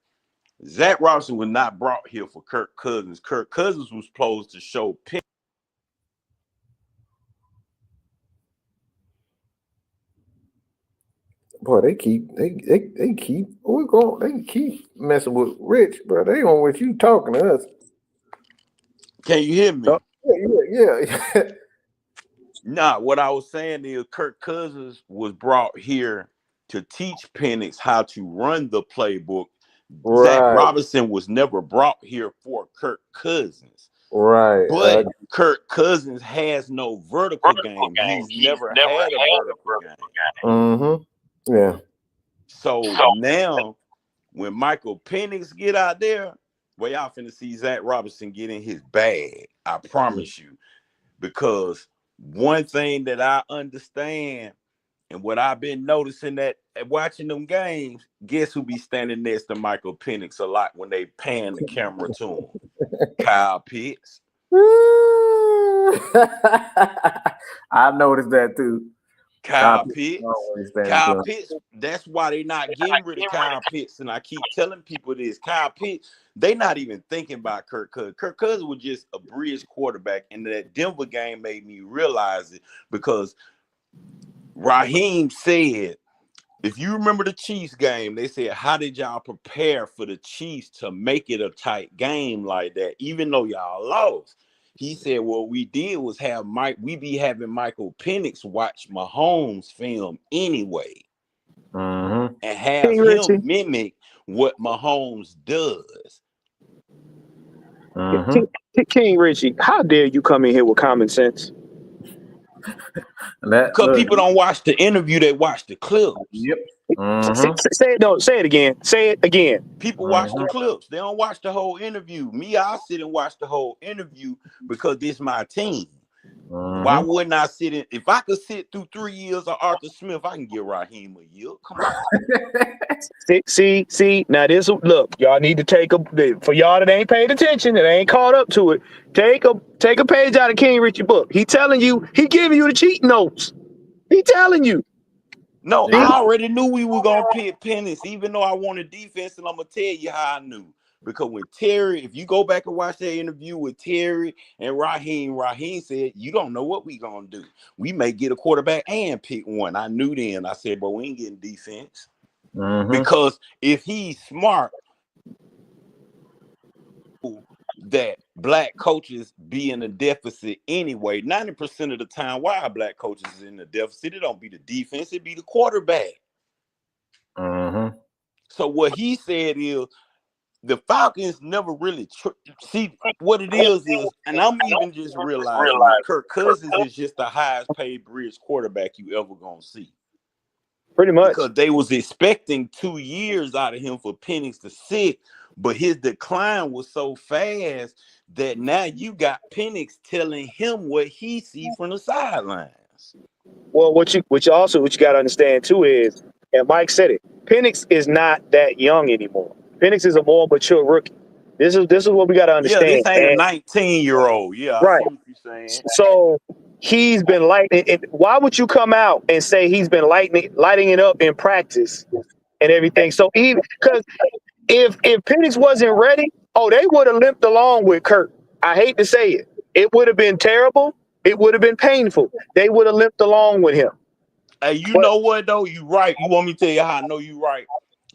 Speaker 12: Zach Robinson was not brought here for Kirk Cousins. Kirk Cousins was supposed to show Penix.
Speaker 7: Boy, they keep messing with Rich, bro. They on what you talking to us.
Speaker 12: Can you hear me?
Speaker 7: Yeah.
Speaker 12: Nah, what I was saying is Kirk Cousins was brought here to teach Penix how to run the playbook. Right. Zach Robinson was never brought here for Kirk Cousins.
Speaker 7: Right.
Speaker 12: But Kirk Cousins has no vertical game. He's never had a vertical game.
Speaker 7: Mm-hmm. Yeah.
Speaker 12: So now when Michael Penix get out there, well, y'all finna see Zach Robinson get in his bag. I promise you. Because one thing that I understand And what I've been noticing that watching them games, guess who be standing next to Michael Penix a lot when they pan the camera to him? Kyle Pitts.
Speaker 7: I noticed that too.
Speaker 12: Kyle Pitts. Kyle Pitts. That's why they not getting rid of Kyle Pitts. And I keep telling people this. Kyle Pitts, they not even thinking about Kirk Cousins. Kirk Cousins was just a bridge quarterback. And that Denver game made me realize it because Raheem said, if you remember the Chiefs game, they said, how did y'all prepare for the Chiefs to make it a tight game like that, even though y'all lost? He said, what we did was we be having Michael Penix watch Mahomes film anyway, and have him mimic what Mahomes does.
Speaker 10: King Richie, how dare you come in here with common sense?
Speaker 12: Because people don't watch the interview, they watch the clips.
Speaker 7: Yep.
Speaker 10: Say it again. Say it again.
Speaker 12: People watch the clips. They don't watch the whole interview. Me, I sit and watch the whole interview because this is my team. Why wouldn't I sit in? If I could sit through 3 years of Arthur Smith, I can give Raheem a year. Come on.
Speaker 10: See. Now this, look, y'all need to take for y'all that ain't paid attention, that ain't caught up to it. Take a page out of King Richie book. He telling you, he giving you the cheat notes. He telling you.
Speaker 12: No, I already knew we were gonna pick Penix, even though I wanted defense, and I'm gonna tell you how I knew. Because when Terry, if you go back and watch that interview with Terry and Raheem said, you don't know what we gonna do. We may get a quarterback and pick one. I knew then. I said, but we ain't getting defense. Because if he's smart, that black coaches be in a deficit anyway. 90% of the time, why are black coaches in the deficit? It don't be the defense, it be the quarterback. So what he said is, the Falcons never really see what it is, and I'm even just realizing Kirk Cousins is just the highest paid bridge quarterback you ever gonna see.
Speaker 10: Pretty much.
Speaker 12: Because they was expecting 2 years out of him for Penix to sit, but his decline was so fast that now you got Penix telling him what he sees from the sidelines.
Speaker 10: Well, what you got to understand too is, and Mike said it, Penix is not that young anymore. Penix is a more mature rookie. This is what we got to understand.
Speaker 12: Yeah, this ain't a 19-year-old. Yeah,
Speaker 10: right.
Speaker 12: I see what you're saying.
Speaker 10: So he's been lighting it. Why would you come out and say he's been lighting it up in practice and everything? So even because if Penix wasn't ready, they would have limped along with Kirk. I hate to say it. It would have been terrible. It would have been painful. They would have limped along with him.
Speaker 12: Hey, know what though? You right. You want me to tell you how I know you right?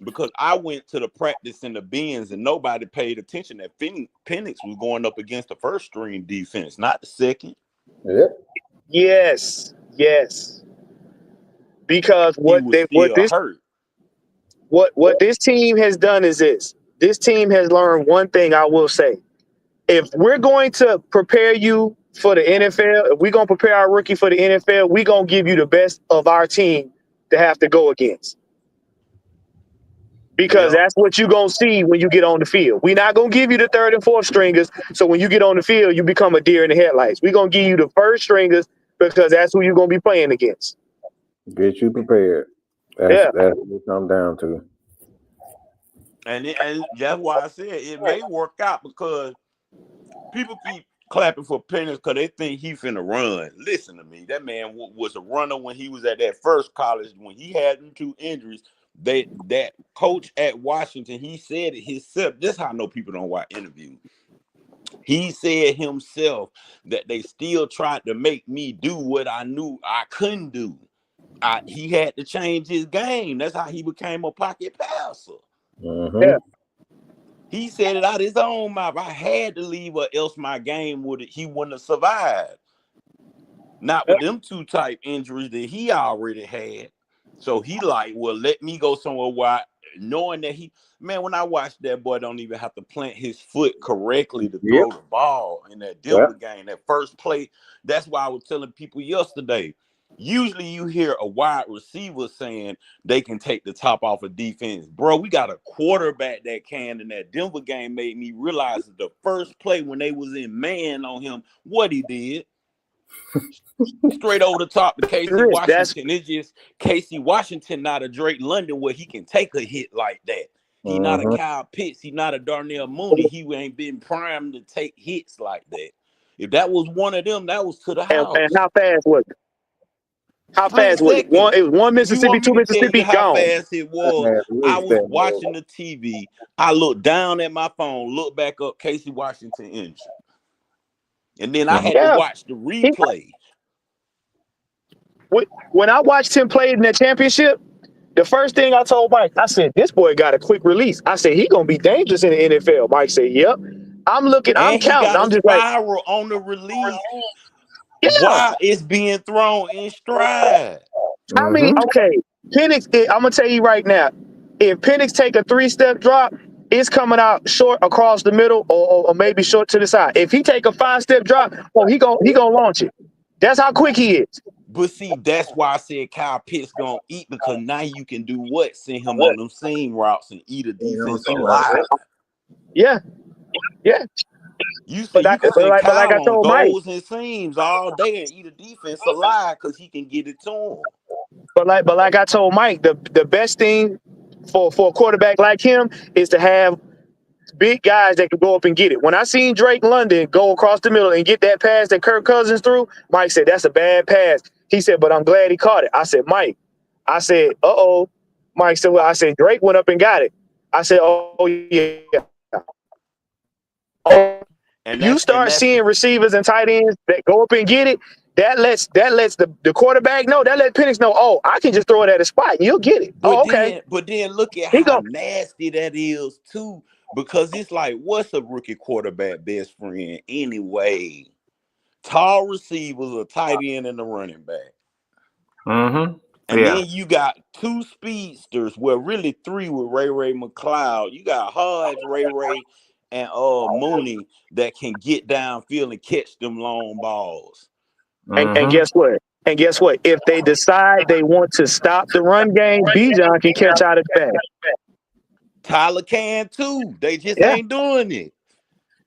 Speaker 12: Because I went to the practice in the bins and nobody paid attention that Penix was going up against the first string defense, not the second.
Speaker 11: Yeah.
Speaker 10: Yes. Because what this team has done is this team has learned one thing. I will say, if we're going to prepare you for the NFL, if we're going to prepare our rookie for the NFL, we're going to give you the best of our team to have to go against. Because that's what you're going to see when you get on the field. We're not going to give you the third and fourth stringers. So when you get on the field, you become a deer in the headlights. We're going to give you the first stringers because that's who you're going to be playing against.
Speaker 11: Get you prepared. That's what it comes down to.
Speaker 12: And that's why I said it may work out, because people keep clapping for Penix because they think he finna run. Listen to me. That man was a runner when he was at that first college. When he had them 2 injuries, that coach at Washington, he said it himself. This is how I know people don't watch interviews. He said himself that they still tried to make me do what I knew I couldn't do. He had to change his game. That's how he became a pocket passer.
Speaker 10: Yeah.
Speaker 12: He said it out his own mouth. I had to leave, or else my game he wouldn't have survived. Not with them 2 type injuries that he already had. So he like, well, let me go somewhere where knowing that when I watched that boy don't even have to plant his foot correctly to throw the ball in that Denver game, that first play. That's why I was telling people yesterday. Usually you hear a wide receiver saying they can take the top off of defense. Bro, we got a quarterback that can, and that Denver game made me realize that the first play when they was in man on him, what he did. Straight over the top to Casey
Speaker 10: That's
Speaker 12: Washington. It's just Casey Washington, not a Drake London where he can take a hit like that. He not a Kyle Pitts. He not a Darnell Mooney. He ain't been primed to take hits like that. If that was one of them, that was to the house.
Speaker 10: And how fast was it? How
Speaker 12: Split
Speaker 10: fast was it? It was one Mississippi, two Mississippi,
Speaker 12: how
Speaker 10: gone.
Speaker 12: fast it was. I was watching the TV. I looked down at my phone, looked back up, Casey Washington injured. And then I had to watch the replay.
Speaker 10: When I watched him play in that championship, the first thing I told Mike, I said, this boy got a quick release. I said, he going to be dangerous in the NFL. Mike said, yep. I'm looking, I'm counting. I'm just
Speaker 12: spiral on the release. Why it's being thrown in stride.
Speaker 10: How many? Okay, Penix, I'm going to tell you right now, if Penix take a 3-step drop, it's coming out short across the middle or maybe short to the side. If he take a 5-step drop, he gonna launch it. That's how quick he is.
Speaker 12: But see, that's why I said Kyle Pitts gonna eat, because now you can do what? Send him on them seam routes and eat a defense alive.
Speaker 10: Yeah.
Speaker 12: You see, like I told goals and seams all day and eat a defense alive because he can get it to him.
Speaker 10: But like I told Mike, the best thing for a quarterback like him is to have big guys that can go up and get it. When I seen Drake London go across the middle and get that pass that Kirk Cousins threw, Mike said, that's a bad pass. He said, but I'm glad he caught it. I said, Mike, I said, uh-oh. Mike said, well, I said, Drake went up and got it. I said, oh, yeah. And you start seeing receivers and tight ends that go up and get it, that lets the quarterback know, that lets Penix know, oh, I can just throw it at a spot and you'll get it.
Speaker 12: But then look at how nasty that is, too, because it's like, what's a rookie quarterback best friend anyway? Tall receivers, a tight end, and a running back. And then you got 2 speedsters, well, really 3 with Ray McLeod. You got Hodge, Ray, and Mooney that can get downfield and catch them long balls.
Speaker 10: And guess what? If they decide they want to stop the run game, Bijan can catch out of the bag.
Speaker 12: Tyler can too. They just ain't doing it.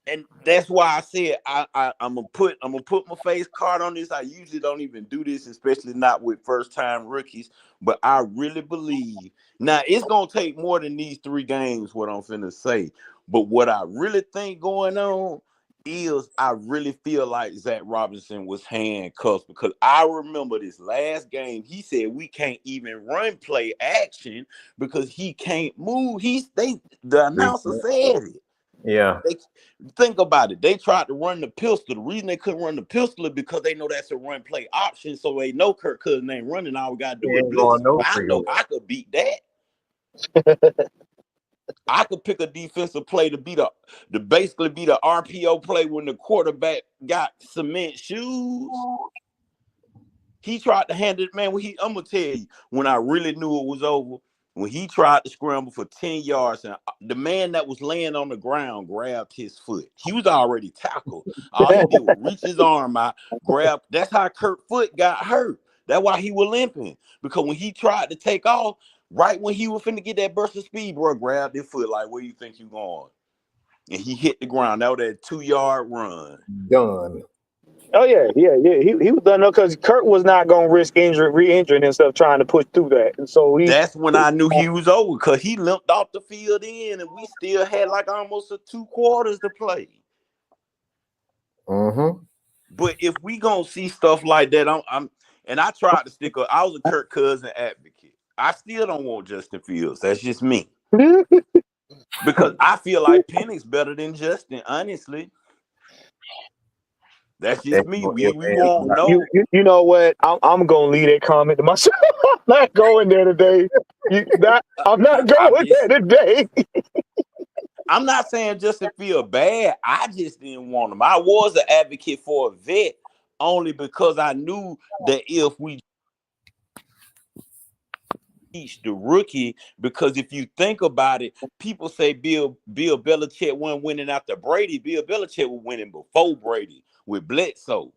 Speaker 12: And that's why I said I'm gonna put my face card on this. I usually don't even do this, especially not with first-time rookies. But I really believe now it's gonna take more than these 3 games, what I'm finna say. But what I really think going on is I really feel like Zach Robinson was handcuffed, because I remember this last game. He said we can't even run play action because he can't move. The announcer said it.
Speaker 7: Yeah.
Speaker 12: Think about it. They tried to run the pistol. The reason they couldn't run the pistol is because they know that's a run play option. So they know Kirk Cousins ain't running. All we gotta do is blitz. I know I could beat that. I could pick a defensive play to basically be the RPO play when the quarterback got cement shoes. He tried to hand it, man. I'm gonna tell you, when I really knew it was over, when he tried to scramble for 10 yards and the man that was laying on the ground grabbed his foot. He was already tackled. All he did was reach his arm out, grab. That's how Kirk's foot got hurt. That's why he was limping. Because when he tried to take off, right when he was finna get that burst of speed, bro, grabbed his foot like, where you think you going? And he hit the ground. That was that 2-yard run.
Speaker 7: Done.
Speaker 10: Oh, yeah. He was done because Kirk was not going to risk re-injuring himself trying to push through that. And so
Speaker 12: that's when I knew he was over, because he limped off the field in, and we still had like almost 2 quarters to play. But if we gonna see stuff like that, I tried to stick up. I was a Kirk Cousins advocate. I still don't want Justin Fields. That's just me. Because I feel like Penix better than Justin, honestly. That's just me. We won't know.
Speaker 10: You know what? I'm gonna leave that comment to myself. I'm not going there today. I'm not going there today.
Speaker 12: I'm not saying Justin Fields bad. I just didn't want him. I was an advocate for a vet only because I knew that if we teach the rookie, because if you think about it, people say Bill Belichick wasn't winning after Brady. Bill Belichick was winning before Brady with Bledsoe.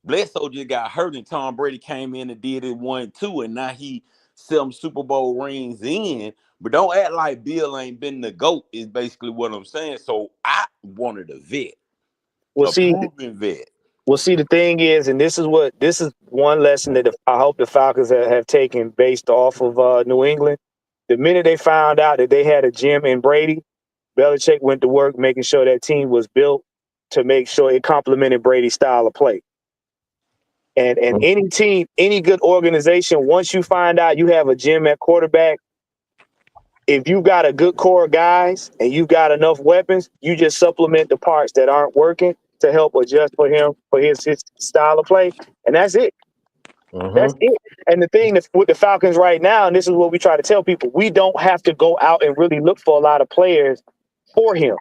Speaker 12: Bledsoe just got hurt and Tom Brady came in and did it 1-2, and now he some Super Bowl rings in. But don't act like Bill ain't been the GOAT is basically what I'm saying. So I wanted a vet. Proven vet.
Speaker 10: Well, see, the thing is, and this is one lesson that I hope the Falcons have taken based off of New England. The minute they found out that they had a Jim and Brady, Belichick went to work making sure that team was built to make sure it complemented Brady's style of play. And any team, any good organization, once you find out you have a Jim at quarterback, if you've got a good core of guys and you've got enough weapons, you just supplement the parts that aren't working to help adjust for him, for his style of play. And that's it. That's it. And the thing with the Falcons right now, and this is what we try to tell people, we don't have to go out and really look for a lot of players for him.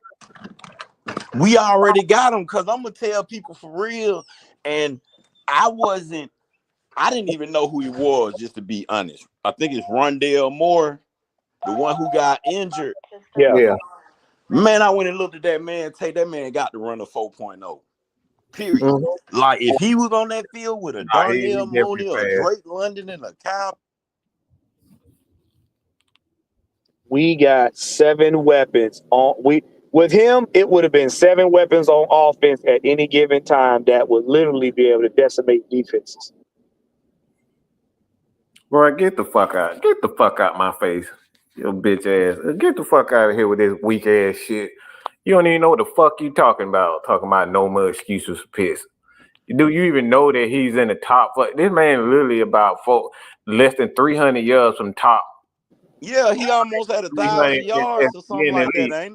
Speaker 12: We already got him, because I'm going to tell people for real. And I didn't even know who he was, just to be honest. I think it's Rondale Moore, the one who got injured.
Speaker 10: Yeah.
Speaker 12: Man, I went and looked at that man. That man got to run a 4.0. Period. Like, if he was on that field with a Darnell Mooney or Drake London and a Kyle.
Speaker 10: We got 7 weapons with him. It would have been 7 weapons on offense at any given time that would literally be able to decimate defenses.
Speaker 7: Bro, get the fuck out. Get the fuck out my face. You bitch ass. Get the fuck out of here with this weak ass shit. You don't even know what the fuck you talking about. Talking about no more excuses for piss. Do you even know that he's in the top? This man literally about less than 300 yards from top.
Speaker 12: Yeah, he almost had 1,000 yards or something like that, ain't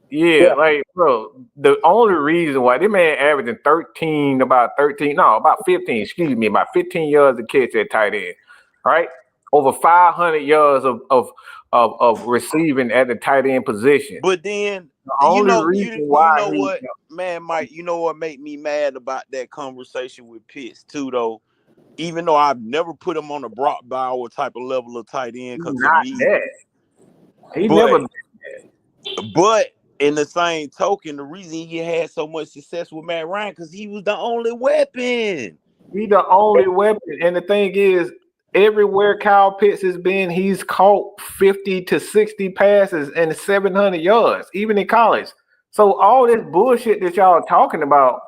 Speaker 12: he?
Speaker 7: Yeah, like, bro, the only reason why this man averaging about 15 yards a catch at tight end, right? Over 500 yards of receiving at the tight end position.
Speaker 12: But then, what, man, Mike, you know what made me mad about that conversation with Pitts too, though? Even though I've never put him on a Brock Bauer type of level of tight end, because to me, but in the same token, the reason he had so much success with Matt Ryan, because he was the only weapon.
Speaker 7: He's the only weapon, and the thing is, everywhere Kyle Pitts has been, he's caught 50 to 60 passes and 700 yards, even in college. So all this bullshit that y'all are talking about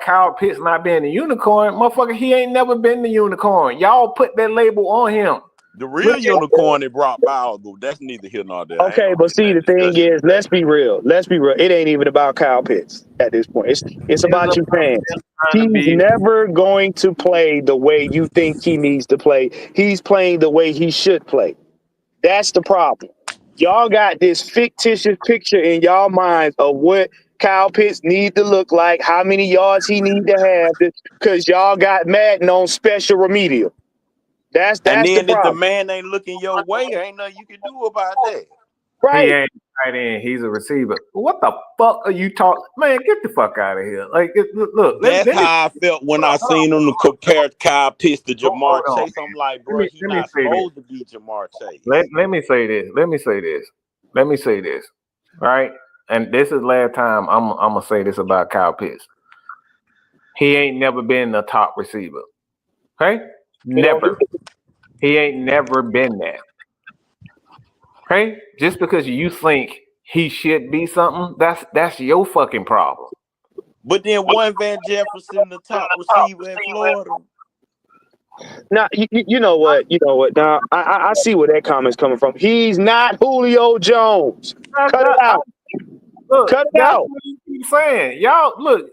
Speaker 7: Kyle Pitts not being a unicorn, motherfucker, he ain't never been the unicorn. Y'all put that label on him.
Speaker 12: The real unicorn that brought Bauer, that's neither here nor there.
Speaker 10: Okay, but see, the thing is, let's be real. It ain't even about Kyle Pitts at this point. It's about you fans. He's never going to play the way you think he needs to play. He's playing the way he should play. That's the problem. Y'all got this fictitious picture in y'all minds of what Kyle Pitts need to look like, how many yards he need to have, because y'all got Madden on special remedial. That's
Speaker 12: and then
Speaker 10: the
Speaker 12: if
Speaker 10: problem.
Speaker 12: the man ain't looking your way, ain't nothing you can do about that.
Speaker 10: Right.
Speaker 7: He ain't tight end. He's a receiver. What the fuck are you talking? Man, get the fuck out of here. Like, look.
Speaker 12: That's how I felt when I seen him compare Kyle Pitts to Jamar Chase. I'm like, bro, he's not supposed to be Jamar Chase.
Speaker 7: Let me say this. Right? And this is last time I'm gonna say this about Kyle Pitts. He ain't never been a top receiver. Okay? Never. He ain't never been that. Okay? Just because you think he should be something, that's your fucking problem.
Speaker 12: But then one Van Jefferson, the top receiver in Florida.
Speaker 10: Now, you know what? Now, I see where that comment's coming from. He's not Julio Jones. Cut it out. Cut it out.
Speaker 7: What you keep saying. Y'all, look,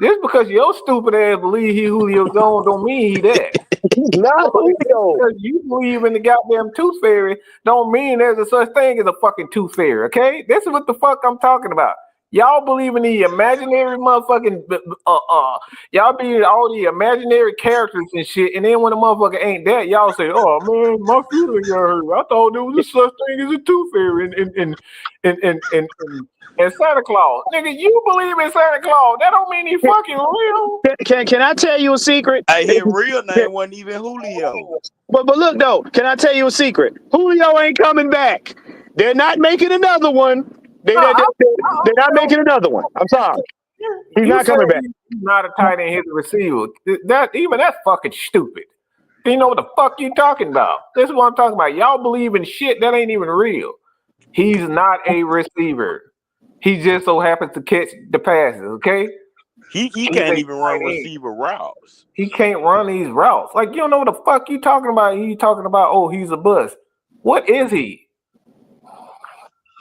Speaker 7: just because your stupid ass believe he Julio Jones don't mean he that.
Speaker 10: He's not Julio.
Speaker 7: Because you believe in the goddamn tooth fairy don't mean there's a such thing as a fucking tooth fairy, okay? This is what the fuck I'm talking about. Y'all believe in the imaginary motherfucking, y'all be all the imaginary characters and shit, and then when the motherfucker ain't that, y'all say, oh man, my feelings got hurt. I thought there was a such thing as a tooth fairy and Santa Claus. Nigga, you believe in Santa Claus. That don't mean he fucking real.
Speaker 10: Can I tell you a secret?
Speaker 12: His real name wasn't even Julio.
Speaker 10: But look though, can I tell you a secret? Julio ain't coming back. They're not making another one. They're not making another one. I'm sorry. He's not coming back.
Speaker 7: He's not a tight end, he's a receiver. That's fucking stupid. You know what the fuck you talking about? This is what I'm talking about. Y'all believe in shit that ain't even real. He's not a receiver. He just so happens to catch the passes, okay?
Speaker 12: He can't even run receiver routes.
Speaker 7: He can't run these routes. Like, you don't know what the fuck you talking about. You talking about, oh, he's a bust. What is he?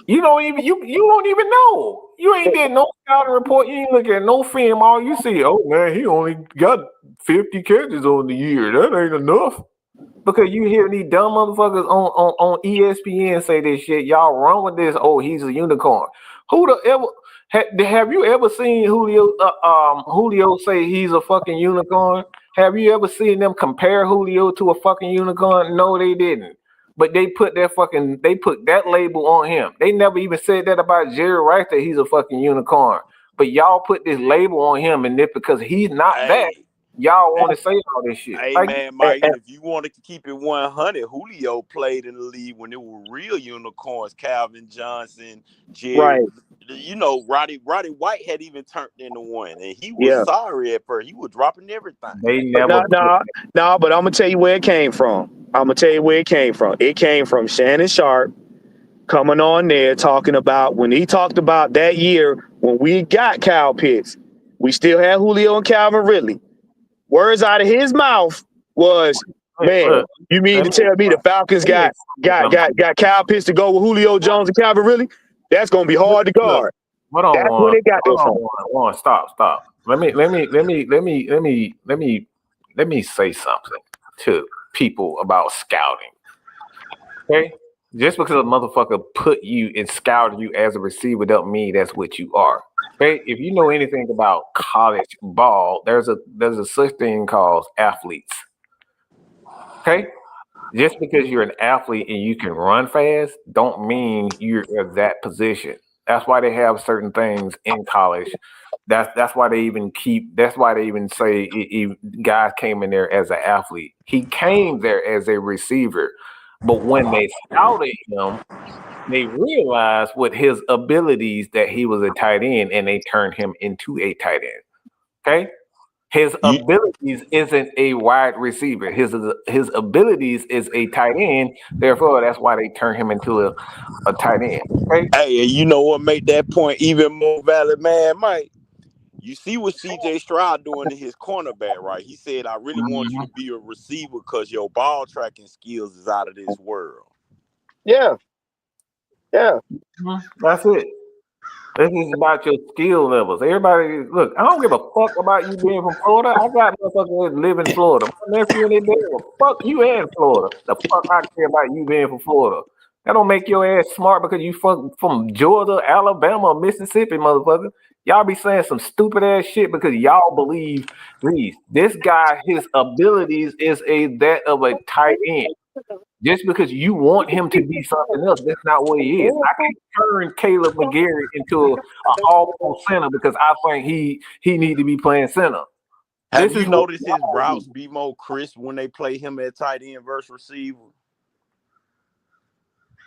Speaker 7: You don't even know. You ain't did no scouting report. You ain't look at no film. All you see, oh man, he only got 50 catches on the year. That ain't enough. Because you hear these dumb motherfuckers on ESPN say this shit. Y'all run with this. Oh, he's a unicorn. Who the ever have you ever seen Julio say he's a fucking unicorn? Have you ever seen them compare Julio to a fucking unicorn? No, they didn't. But they put that label on him. They never even said that about Jerry Rice, that he's a fucking unicorn. But y'all put this label on him, and it's because he's not that. Y'all want to say all this shit.
Speaker 12: Hey, man, Mike, if you wanted to keep it 100, Julio played in the league when there were real unicorns, Calvin Johnson, Jerry.
Speaker 10: Right.
Speaker 12: You know, Roddy White had even turned into one, and he was sorry at first. He was dropping everything.
Speaker 10: They never. No, but I'm going to tell you where it came from. It came from Shannon Sharp coming on there talking about when he talked about that year when we got Kyle Pitts. We still had Julio and Calvin Ridley. Words out of his mouth was, man, you mean to tell me the Falcons got Kyle Pitts to go with Julio Jones and Calvin Ridley? That's gonna be hard to guard.
Speaker 7: Hold on,
Speaker 10: that's when they got this from.
Speaker 7: Stop. Let me say something to people about scouting. Okay? Just because a motherfucker put you and scouted you as a receiver don't mean that's what you are. Okay? If you know anything about college ball, there's a such thing called athletes. Okay? Just because you're an athlete and you can run fast don't mean you're at that position. That's why they have certain things in college. That's why they even say guys came in there as an athlete. He came there as a receiver. But when they scouted him, they realized with his abilities that he was a tight end, and they turned him into a tight end. Okay? His abilities isn't a wide receiver. His abilities is a tight end. Therefore, that's why they turn him into a tight end. Okay?
Speaker 12: Hey, and you know what made that point even more valid, man, Mike? You see what C.J. Stroud doing to his cornerback, right? He said, I really want you to be a receiver because your ball tracking skills is out of this world.
Speaker 10: Yeah.
Speaker 7: That's it. This is about your skill levels. Everybody, look, I don't give a fuck about you being from Florida. I got motherfuckers that live in Florida. My nephew and they live. Fuck you and Florida. The fuck I care about you being from Florida. That don't make your ass smart because you from Georgia, Alabama, Mississippi, motherfucker. Y'all be saying some stupid ass shit because y'all believe this guy, his abilities is that of a tight end. Just because you want him to be something else, that's not what he is. I can't turn Caleb McGarry into an all-pro center because I think he need to be playing center.
Speaker 12: Have you noticed his routes be more crisp when they play him at tight end versus receiver?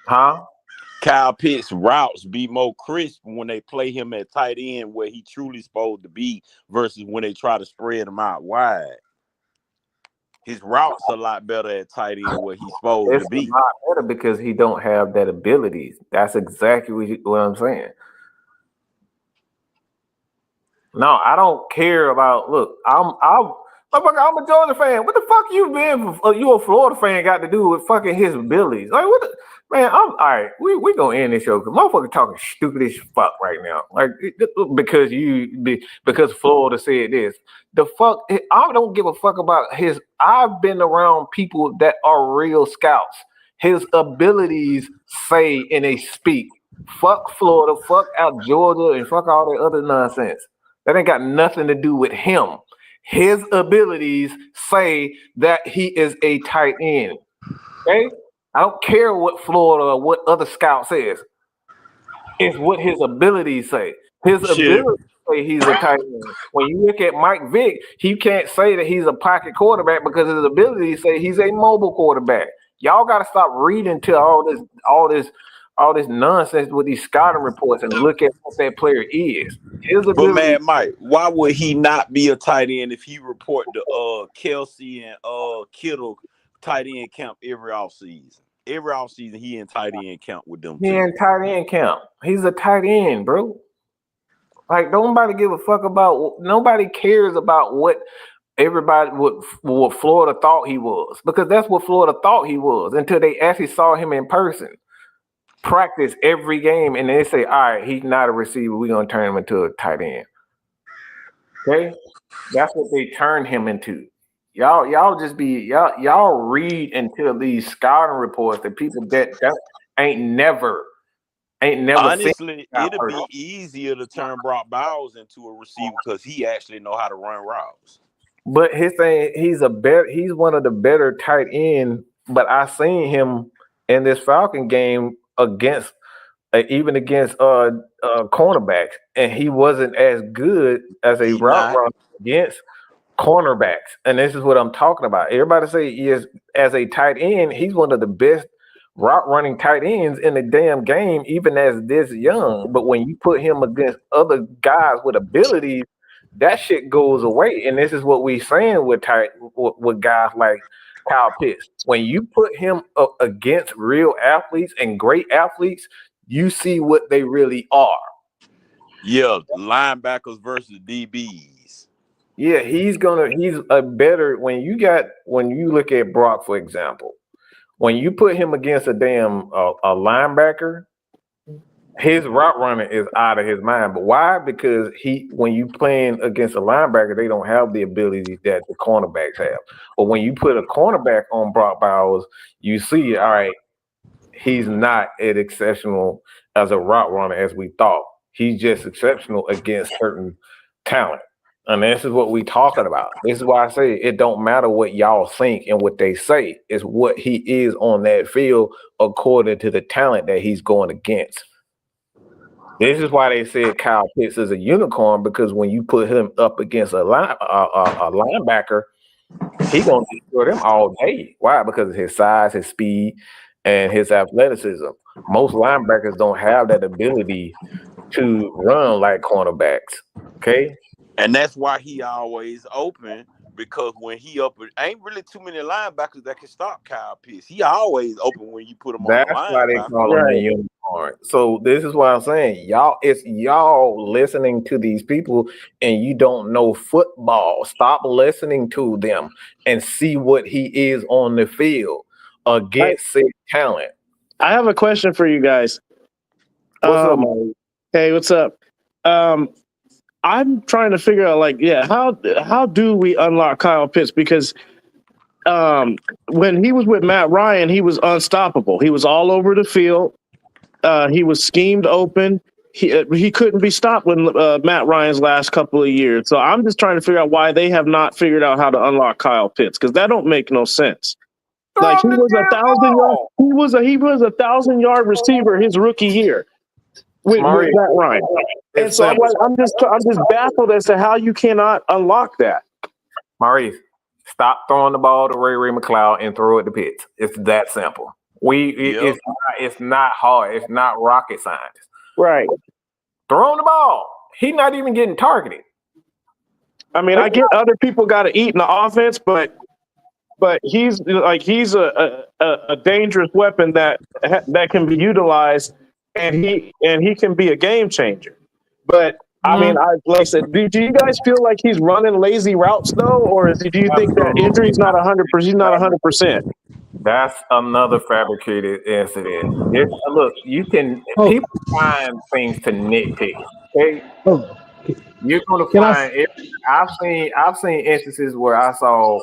Speaker 7: Huh?
Speaker 12: Kyle Pitts' routes be more crisp when they play him at tight end where he truly supposed to be versus when they try to spread him out wide. His routes a lot better at tight end where he's supposed to be.
Speaker 7: It's a lot better because he don't have that abilities. That's exactly what I'm saying. No, I don't care about. Look, I'm a Georgia fan. What the fuck you a Florida fan got to do with fucking his abilities? Like what? Man, I'm all right. We gonna end this show because motherfucker talking stupid as fuck right now. Like because Florida said this. The fuck, I don't give a fuck about his. I've been around people that are real scouts. His abilities say and they speak. Fuck Florida, fuck out Georgia, and fuck all that other nonsense. That ain't got nothing to do with him. His abilities say that he is a tight end. Okay? I don't care what Florida or what other scout says. It's what his abilities say. His abilities say he's a tight end. When you look at Mike Vick, he can't say that he's a pocket quarterback because his abilities say he's a mobile quarterback. Y'all got to stop reading to all this nonsense with these scouting reports and look at what that player is.
Speaker 12: But man, Mike, why would he not be a tight end if he report to Kelsey and Kittle tight end camp every offseason? Every offseason, he in tight end camp with them.
Speaker 7: He in tight end camp. He's a tight end, bro. Like nobody give a fuck about. Nobody cares about what everybody what Florida thought he was, because that's what Florida thought he was until they actually saw him in person, practice every game, and they say, all right, he's not a receiver. We're gonna turn him into a tight end. Okay, that's what they turned him into. Y'all just be y'all read into these scouting reports that people that ain't never
Speaker 12: Honestly,
Speaker 7: seen.
Speaker 12: it'll be easier to turn Brock Bowers into a receiver because he actually know how to run routes.
Speaker 7: But his thing, he's one of the better tight end. But I seen him in this Falcon game against even against cornerbacks, and he wasn't as good as a route runner against cornerbacks. And this is what I'm talking about. Everybody say he is, as a tight end, he's one of the best route running tight ends in the damn game, even as this young. But when you put him against other guys with abilities, that shit goes away. And this is what we saying with guys like Kyle Pitts. When you put him up against real athletes and great athletes, you see what they really are.
Speaker 12: Yeah, linebackers versus DBs.
Speaker 7: Yeah, he's a better when you look at Brock, for example, when you put him against a damn a linebacker, his route running is out of his mind. But why? Because when you playing against a linebacker, they don't have the ability that the cornerbacks have. But when you put a cornerback on Brock Bowers, you see, all right, he's not as exceptional as a route runner as we thought. He's just exceptional against certain talent. And this is what we talking about. This is why I say it don't matter what y'all think and what they say. It's what he is on that field according to the talent that he's going against. This is why they said Kyle Pitts is a unicorn, because when you put him up against a linebacker, he's going to destroy them all day. Why? Because of his size, his speed, and his athleticism. Most linebackers don't have that ability to run like cornerbacks. Okay?
Speaker 12: And that's why he always open, because when he up, ain't really too many linebackers that can stop Kyle Pitts. He always open when you put him on the line.
Speaker 7: That's why they call him the unicorn. So this is what I'm saying. It's y'all listening to these people and you don't know football. Stop listening to them and see what he is on the field against said talent.
Speaker 13: I have a question for you guys.
Speaker 7: What's up,
Speaker 13: hey, what's up? I'm trying to figure out, how do we unlock Kyle Pitts? Because when he was with Matt Ryan, he was unstoppable. He was all over the field. He was schemed open. He couldn't be stopped with Matt Ryan's last couple of years. So I'm just trying to figure out why they have not figured out how to unlock Kyle Pitts, because that don't make no sense. Like he was 1,000-yard receiver his rookie year with Matt Ryan. And so I'm just baffled as to how you cannot unlock that.
Speaker 7: Maurice, stop throwing the ball to Ray McLeod and throw it to Pitts. It's that simple. It's not hard. It's not rocket science.
Speaker 13: Right.
Speaker 7: Throw him the ball. He's not even getting targeted.
Speaker 13: I mean, I get other people got to eat in the offense, but he's a dangerous weapon that can be utilized, and he can be a game changer. But I mean, like I said, do you guys feel like he's running lazy routes though, or do you think that injury's not 100%? He's not 100%.
Speaker 7: That's another fabricated incident. Look, people find things to nitpick. Okay, you're gonna find it. I've seen instances where I saw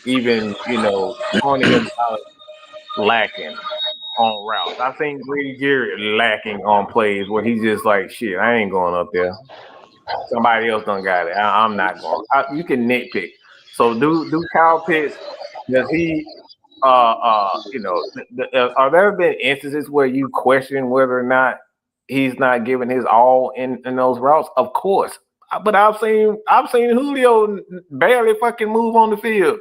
Speaker 7: even Tony Gonzalez lacking on routes. I've seen Grady Garrett lacking on plays where he's just like, shit, I ain't going up there. Somebody else done got it. I'm not going. You can nitpick. So do Kyle Pitts, does he are there been instances where you question whether or not he's not giving his all in those routes? Of course. But I've seen Julio barely fucking move on the field.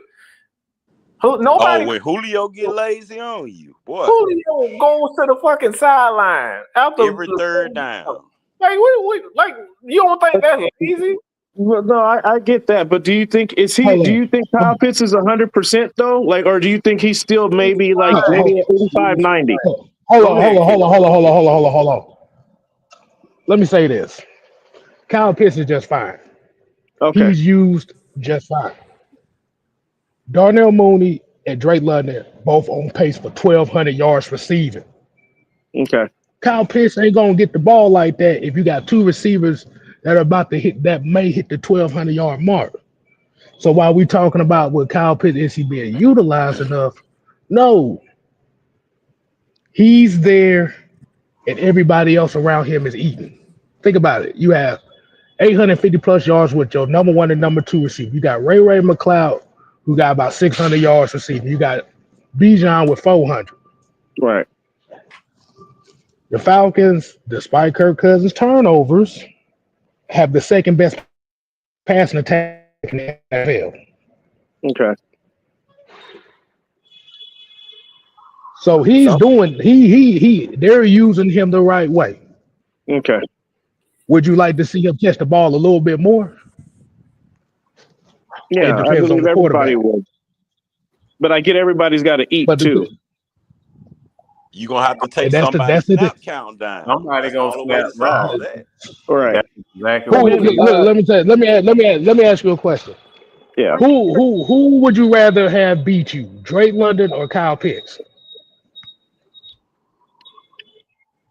Speaker 7: Nobody.
Speaker 12: When Julio get lazy on you, boy.
Speaker 7: Julio goes to the fucking sideline after
Speaker 12: every third down.
Speaker 7: Like, you don't think that's easy?
Speaker 13: Well, no, I get that, but do you think do you think Kyle Pitts is 100% though? Like, or do you think he's still maybe 85, 90?
Speaker 6: Hold on. Let me say this.
Speaker 14: Kyle Pitts is just fine.
Speaker 13: Okay.
Speaker 14: He's used just fine. Darnell Mooney and Drake London both on pace for 1,200 yards receiving.
Speaker 13: Okay.
Speaker 14: Kyle Pitts ain't gonna get the ball like that if you got two receivers that are about to hit that may hit the 1,200 yard mark. So while we talking about what Kyle Pitts is he being utilized enough, no, he's there, and everybody else around him is eating. Think about it. You have 850 plus yards with your number one and number two receiver. You got Ray McLeod, who got about 600 yards receiving. You got Bijan with 400.
Speaker 13: Right.
Speaker 14: The Falcons, despite Kirk Cousins' turnovers, have the second best passing attack in the NFL.
Speaker 13: Okay.
Speaker 14: So he's doing they're using him the right way.
Speaker 13: Okay.
Speaker 14: Would you like to see him catch the ball a little bit more?
Speaker 13: Yeah, I believe everybody would. But I get everybody's got to eat too.
Speaker 12: You're gonna have to take somebody's snap count down.
Speaker 7: Somebody gonna snap
Speaker 12: that.
Speaker 13: All right.
Speaker 7: Exactly.
Speaker 14: Let me ask you a question.
Speaker 13: Yeah.
Speaker 14: Who would you rather have beat you, Drake London or Kyle Pitts?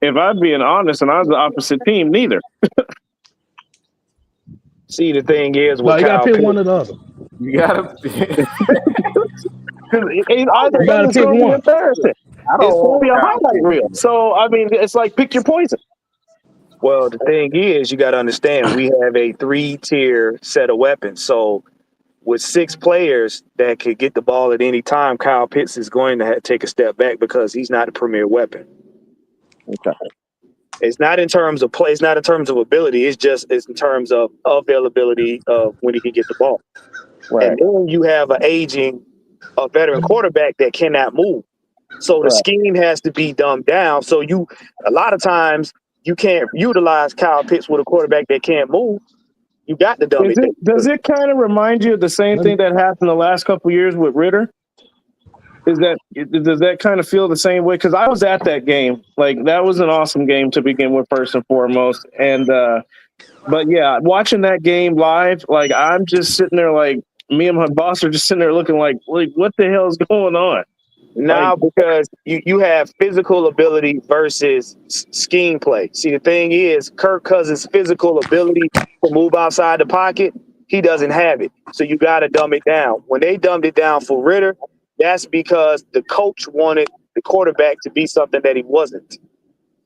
Speaker 13: If I'm being honest, and I was the opposite team, neither.
Speaker 10: See, the thing is,
Speaker 14: you gotta pick one or the other.
Speaker 7: You gotta.
Speaker 13: Either
Speaker 14: gotta pick one.
Speaker 13: Embarrassing. It's going to be a highlight reel. So I mean, it's like pick your poison.
Speaker 10: Well, the thing is, you got to understand, we have a 3-tier set of weapons. So with 6 players that could get the ball at any time, Kyle Pitts is going to take a step back because he's not a premier weapon.
Speaker 13: Okay.
Speaker 10: It's not in terms of play. It's not in terms of ability. It's in terms of availability of when he can get the ball.
Speaker 13: Right.
Speaker 10: And then you have a veteran quarterback that cannot move. So the scheme has to be dumbed down. So a lot of times you can't utilize Kyle Pitts with a quarterback that can't move. You got to dumb it down.
Speaker 13: Does it kind of remind you of the same thing that happened the last couple of years with Ritter? Does that kind of feel the same way? Because I was at that game. Like, that was an awesome game to begin with, first and foremost. And but yeah, watching that game live, like, I'm just sitting there, like, me and my boss are just sitting there looking like what the hell is going on?
Speaker 10: Now, because you have physical ability versus scheme play. See, the thing is, Kirk Cousins' physical ability to move outside the pocket, he doesn't have it. So you got to dumb it down. When they dumbed it down for Ritter, that's because the coach wanted the quarterback to be something that he wasn't.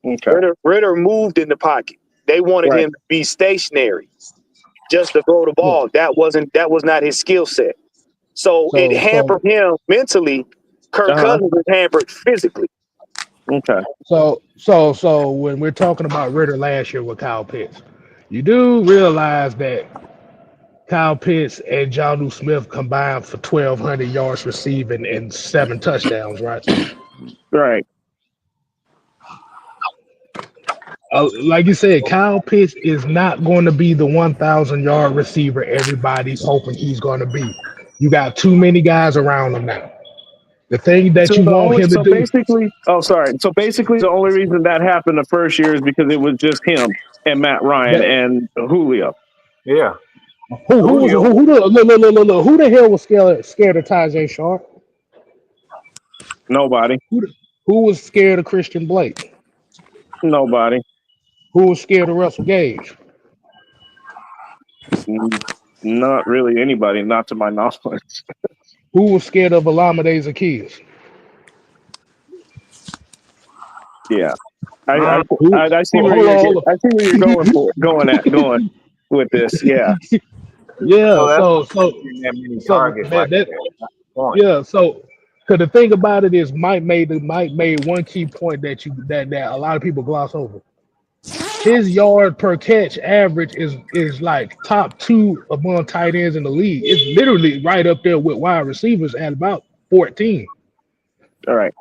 Speaker 13: Okay.
Speaker 10: Ritter moved in the pocket. They wanted him to be stationary, just to throw the ball. That was not his skill set. So it hampered him mentally. Kirk Cousins was hampered physically.
Speaker 13: Okay.
Speaker 14: So when we're talking about Ritter last year with Kyle Pitts, you do realize that Kyle Pitts and Jonnu Smith combined for 1,200 yards receiving and 7 touchdowns, right?
Speaker 13: Right.
Speaker 14: Like you said, Kyle Pitts is not going to be the 1,000-yard receiver everybody's hoping he's going to be. You got too many guys around him now. The thing that you want him to do.
Speaker 13: So basically, the only reason that happened the first year is because it was just him and Matt Ryan and Julio.
Speaker 7: Yeah.
Speaker 14: Who the hell was scared of Tajay Sharp?
Speaker 13: Nobody.
Speaker 14: Who was scared of Christian Blake?
Speaker 13: Nobody.
Speaker 14: Who was scared of Russell Gage?
Speaker 13: Not really anybody, not to my knowledge.
Speaker 14: Who was scared of Olamide Zaccheaus?
Speaker 13: Yeah. I see where you're going with this. Yeah.
Speaker 14: Yeah. So because the thing about it is Mike made one key point that a lot of people gloss over. His yard per catch average is like top 2 among tight ends in the league. It's literally right up there with wide receivers at about 14.
Speaker 13: All right.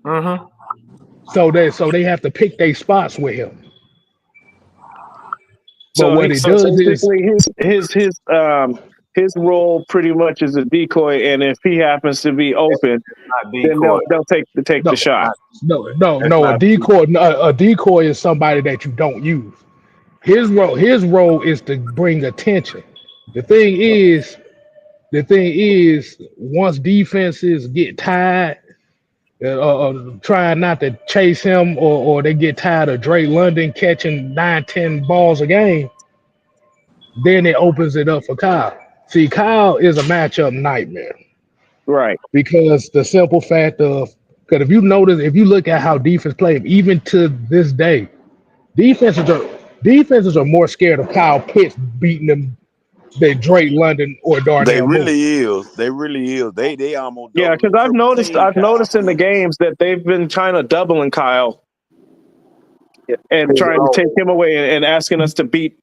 Speaker 7: Mm-hmm.
Speaker 14: So they have to pick their spots with him.
Speaker 13: So what he does is his role pretty much is a decoy, and if he happens to be open, then they'll take the shot.
Speaker 14: No. A decoy is somebody that you don't use. His role is to bring attention. The thing is, once defenses get tired, trying not to chase him, or they get tired of Drake London catching 9-10 balls a game, then it opens it up for Kyle. See, Kyle is a matchup nightmare.
Speaker 13: Right.
Speaker 14: Because the simple fact of, because if you look at how defense play, even to this day, defenses are more scared of Kyle Pitts beating them than Drake London or
Speaker 12: They
Speaker 14: Darnell Mooney.
Speaker 12: really is. They really is. They almost
Speaker 13: Yeah,
Speaker 12: double
Speaker 13: because
Speaker 12: and
Speaker 13: I've
Speaker 12: triple team
Speaker 13: noticed
Speaker 12: Kyle
Speaker 13: in the
Speaker 12: Pitts.
Speaker 13: games that they've been trying to doubling Kyle and trying to take him away and asking us to beat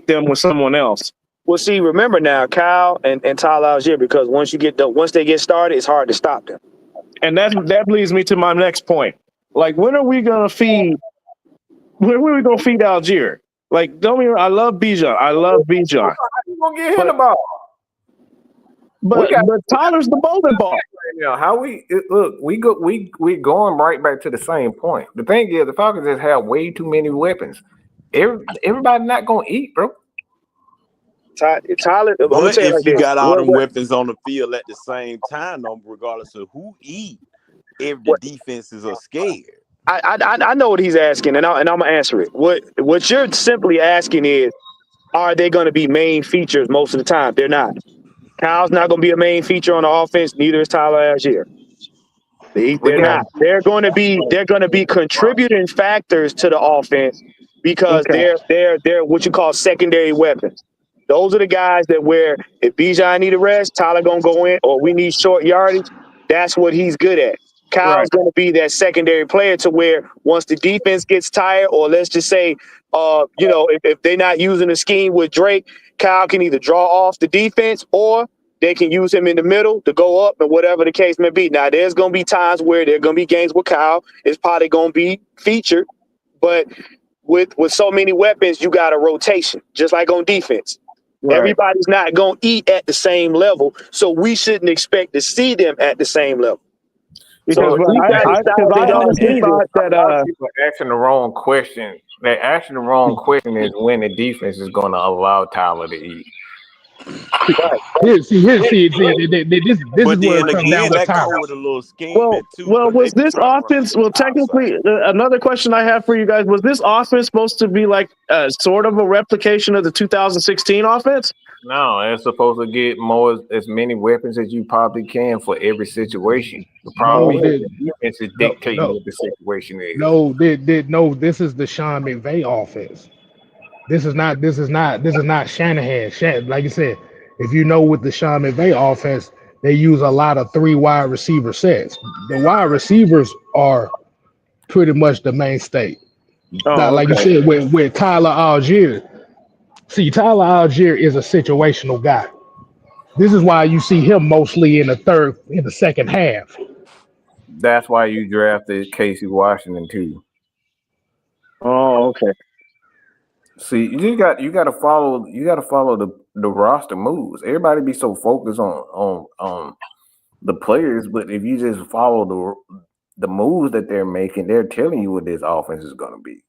Speaker 13: them with someone else.
Speaker 10: Well, see, remember now, Kyle and Tyler Algier, because once they get started, it's hard to stop them.
Speaker 13: And that leads me to my next point. Like, when are we gonna feed? When are we gonna feed Algier? Like, don't me. I love Bijan. I love Bijan.
Speaker 7: You gonna get him the ball?
Speaker 13: But Tyler's the bowling ball.
Speaker 7: Yeah, how we look? We going right back to the same point. The thing is, the Falcons just have way too many weapons. Everybody not gonna eat, bro.
Speaker 10: Tyler,
Speaker 12: but if you got all them weapons on the field at the same time, though, regardless of who eat, if the defenses are scared.
Speaker 10: I know what he's asking, and I'm gonna answer it. What you're simply asking is, are they going to be main features most of the time? They're not. Kyle's not going to be a main feature on the offense. Neither is Tyler Algier. They're not. They're going to be contributing factors to the offense because they're what you call secondary weapons. Those are the guys that where if Bijan need a rest, Tyler gonna go in, or we need short yardage. That's what he's good at. Kyle's going to be that secondary player to where once the defense gets tired, or let's just say, if they're not using a scheme with Drake, Kyle can either draw off the defense or they can use him in the middle to go up and whatever the case may be. Now, there's going to be times where there are going to be games where Kyle is probably going to be featured, but with so many weapons, you got a rotation, just like on defense. Right. Everybody's not going to eat at the same level, so we shouldn't expect to see them at the same level.
Speaker 13: Because I honestly thought that
Speaker 7: people are asking the wrong question. They're asking the wrong question is when the defense is going to allow Tyler to eat.
Speaker 14: This is where it comes down with Tyler.
Speaker 13: Well, was this offense? Well, technically, another question I have for you guys: was this offense supposed to be like sort of a replication of the 2016 offense?
Speaker 7: No, it's supposed to get as many weapons as you probably can for every situation. The problem is the defense is dictating what the situation is.
Speaker 14: No, this is the Sean McVay offense. This is not Shanahan. Like you said, if you know with the Sean McVay offense, they use a lot of 3 wide receiver sets. The wide receivers are pretty much the mainstay. Like you said, with Tyler Algier. See, Tyler Algier is a situational guy. This is why you see him mostly in the second half.
Speaker 7: That's why you drafted Casey Washington too.
Speaker 13: Oh, okay.
Speaker 7: See, you got to follow the roster moves. Everybody be so focused on the players, but if you just follow the moves that they're making, they're telling you what this offense is going to be.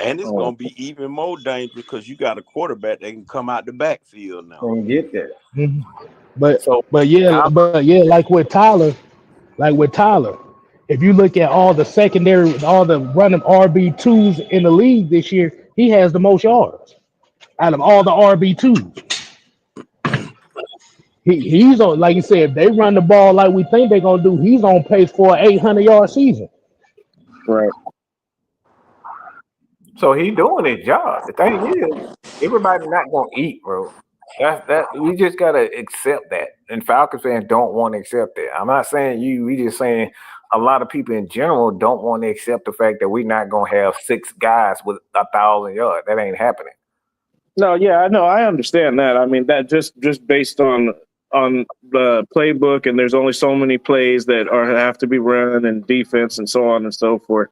Speaker 12: And it's going to be even more dangerous because you got a quarterback that can come out the backfield now.
Speaker 7: And get that.
Speaker 14: Mm-hmm. But yeah, like with Tyler, if you look at all the secondary, all the running RB2s in the league this year, he has the most yards out of all the RB2s. He's on, like you said, if they run the ball like we think they're gonna do, he's on pace for an 800-yard season.
Speaker 13: Right.
Speaker 7: So he's doing his job. The thing is, everybody not gonna eat, bro. That we just gotta accept that. And Falcons fans don't want to accept that. I'm not saying you. We just saying a lot of people in general don't want to accept the fact that we're not gonna have 6 guys with 1,000 yards. That ain't happening.
Speaker 13: No, yeah, I know. I understand that. I mean, that just based on the playbook, and there's only so many plays that have to be run and defense and so on and so forth.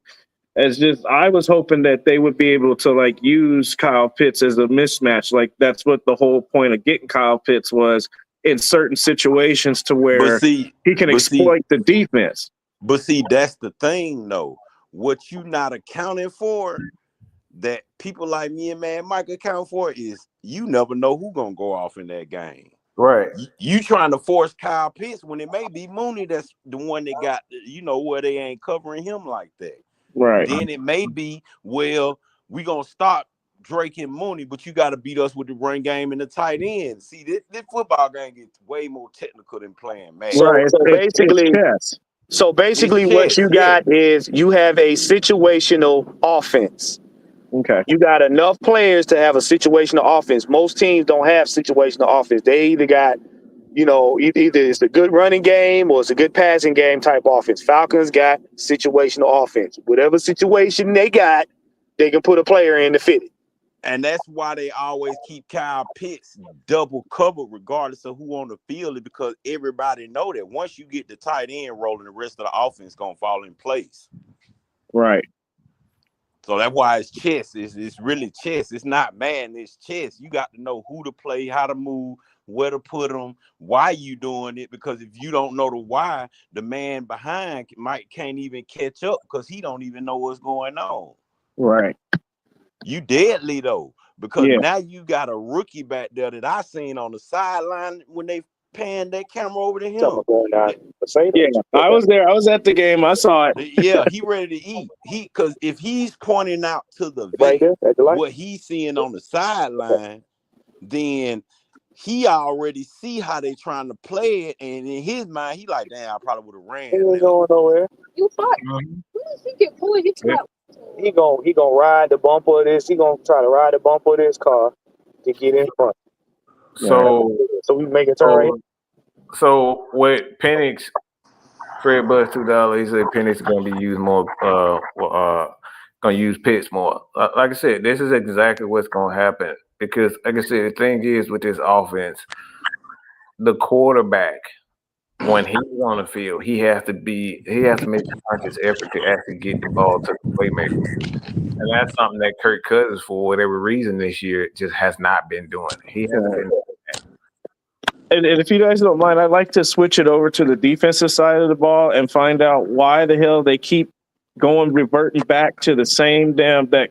Speaker 13: It's just I was hoping that they would be able to like use Kyle Pitts as a mismatch. Like that's what the whole point of getting Kyle Pitts was in certain situations to where he can exploit the defense.
Speaker 12: But see, that's the thing though. What you not accounting for that people like me and man Mike account for is you never know who's gonna go off in that game.
Speaker 7: Right.
Speaker 12: You trying to force Kyle Pitts when it may be Mooney that's the one that got, where they ain't covering him like that.
Speaker 13: Right.
Speaker 12: Then it may be, well, we gonna stop Drake and Mooney, but you got to beat us with the run game and the tight end. See, this football game gets way more technical than playing man.
Speaker 10: So,
Speaker 13: Right.
Speaker 10: so basically,
Speaker 13: chess.
Speaker 10: so basically,
Speaker 12: It's
Speaker 10: what
Speaker 12: chess,
Speaker 10: you got is you have a situational offense.
Speaker 13: Okay.
Speaker 10: You got enough players to have a situational offense. Most teams don't have situational offense. They either got, either it's a good running game or it's a good passing game type offense. Falcons got situational offense. Whatever situation they got, they can put a player in to fit it.
Speaker 12: And that's why they always keep Kyle Pitts double covered regardless of who on the field, is because everybody know that once you get the tight end rolling, the rest of the offense gonna fall in place.
Speaker 13: Right.
Speaker 12: So that's why it's chess. It's really chess. It's not man, it's chess. You got to know who to play, how to move, where to put them, why you doing it. Because if you don't know the why, the man behind can't even catch up because he don't even know what's going on.
Speaker 13: Right.
Speaker 12: You deadly though, because now you got a rookie back there that I seen on the sideline when they panned that camera over to him.
Speaker 13: I was there. I was at the game. I saw it.
Speaker 12: Yeah, he ready to eat. Because if he's pointing out to the vet what he's seeing on the sideline, then he already see how they trying to play it, and in his mind, he like, damn, I probably would have ran.
Speaker 10: He ain't going nowhere.
Speaker 15: You thought
Speaker 10: He gonna ride the bumper of this. He gonna try to ride the bumper of this car to get in front.
Speaker 7: So
Speaker 10: we make a turn right.
Speaker 7: So with Penix, Fred Buzz $2, he said Penix is gonna be used more. Gonna use Pitts more. Like I said, this is exactly what's gonna happen because, like I said, the thing is with this offense, the quarterback, when he's on the field, he has to make a conscious effort to actually get the ball to the playmaker. And that's something that Kirk Cousins, for whatever reason this year, just has not been doing. He hasn't been doing that.
Speaker 13: And if you guys don't mind, I'd like to switch it over to the defensive side of the ball and find out why the hell they keep reverting back to the same damn that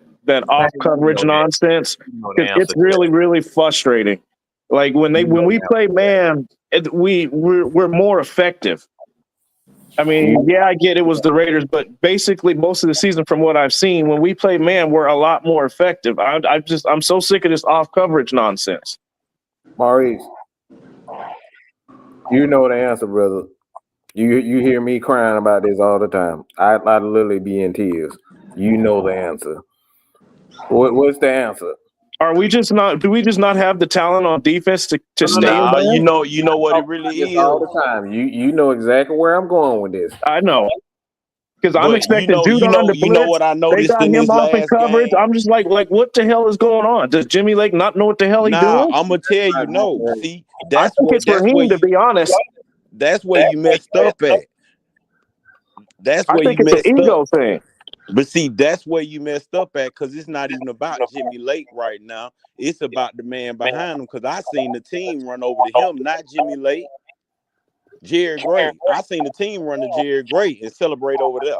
Speaker 13: off coverage nonsense. It's really, really frustrating. Like when we play man, we're more effective. I mean, yeah, I get it was the Raiders, but basically most of the season, from what I've seen, when we play man, we're a lot more effective. I'm so sick of this off coverage nonsense.
Speaker 11: Maurice, you know the answer, brother. You hear me crying about this all the time. I literally be in tears. You know the answer. What's the answer?
Speaker 13: Are we just not? Do we just not have the talent on defense to stay in there?
Speaker 12: You know what it really is
Speaker 11: all the time. You know exactly where I'm going with this.
Speaker 13: I know. Because I'm expecting Judon to blitz.
Speaker 12: What I noticed
Speaker 13: they got
Speaker 12: in
Speaker 13: him
Speaker 12: this
Speaker 13: off in
Speaker 12: last
Speaker 13: coverage.
Speaker 12: game.
Speaker 13: I'm just like, what the hell is going on? Does Jimmy Lake not know what the hell he's doing?
Speaker 12: I'm gonna tell you, no. See,
Speaker 13: I think it's Raheem, to be honest.
Speaker 12: That's where you messed up at. That's where
Speaker 13: I think
Speaker 12: you
Speaker 13: it's
Speaker 12: messed
Speaker 13: an ego
Speaker 12: up.
Speaker 13: thing.
Speaker 12: But see, that's where you messed up at, because it's not even about Jimmy Lake right now. It's about the man behind him, because I seen the team run over to him, not Jimmy Lake. Jared Gray. I seen the team run to Jared Gray and celebrate over there.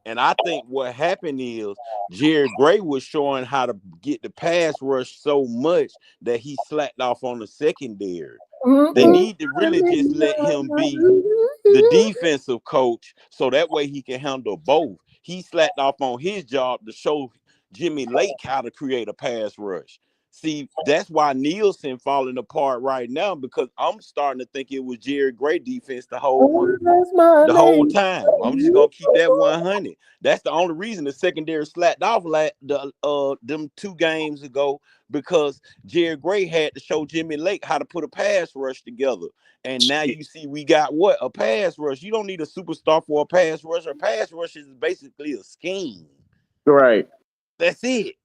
Speaker 12: And I think what happened is Jared Gray was showing how to get the pass rush so much that he slacked off on the secondary. They need to really just let him be the defensive coach so that way he can handle both. He slacked off on his job to show Jimmy Lake how to create a pass rush. See, that's why Nielsen falling apart right now, because I'm starting to think it was Jared Gray defense the whole time. I'm just gonna keep that 100. That's the only reason the secondary slacked off them 2 games ago, because Jared Gray had to show Jimmy Lake how to put a pass rush together. And now you see we got what? A pass rush. You don't need a superstar for a pass rush. A pass rush is basically a scheme.
Speaker 13: Right.
Speaker 12: That's it.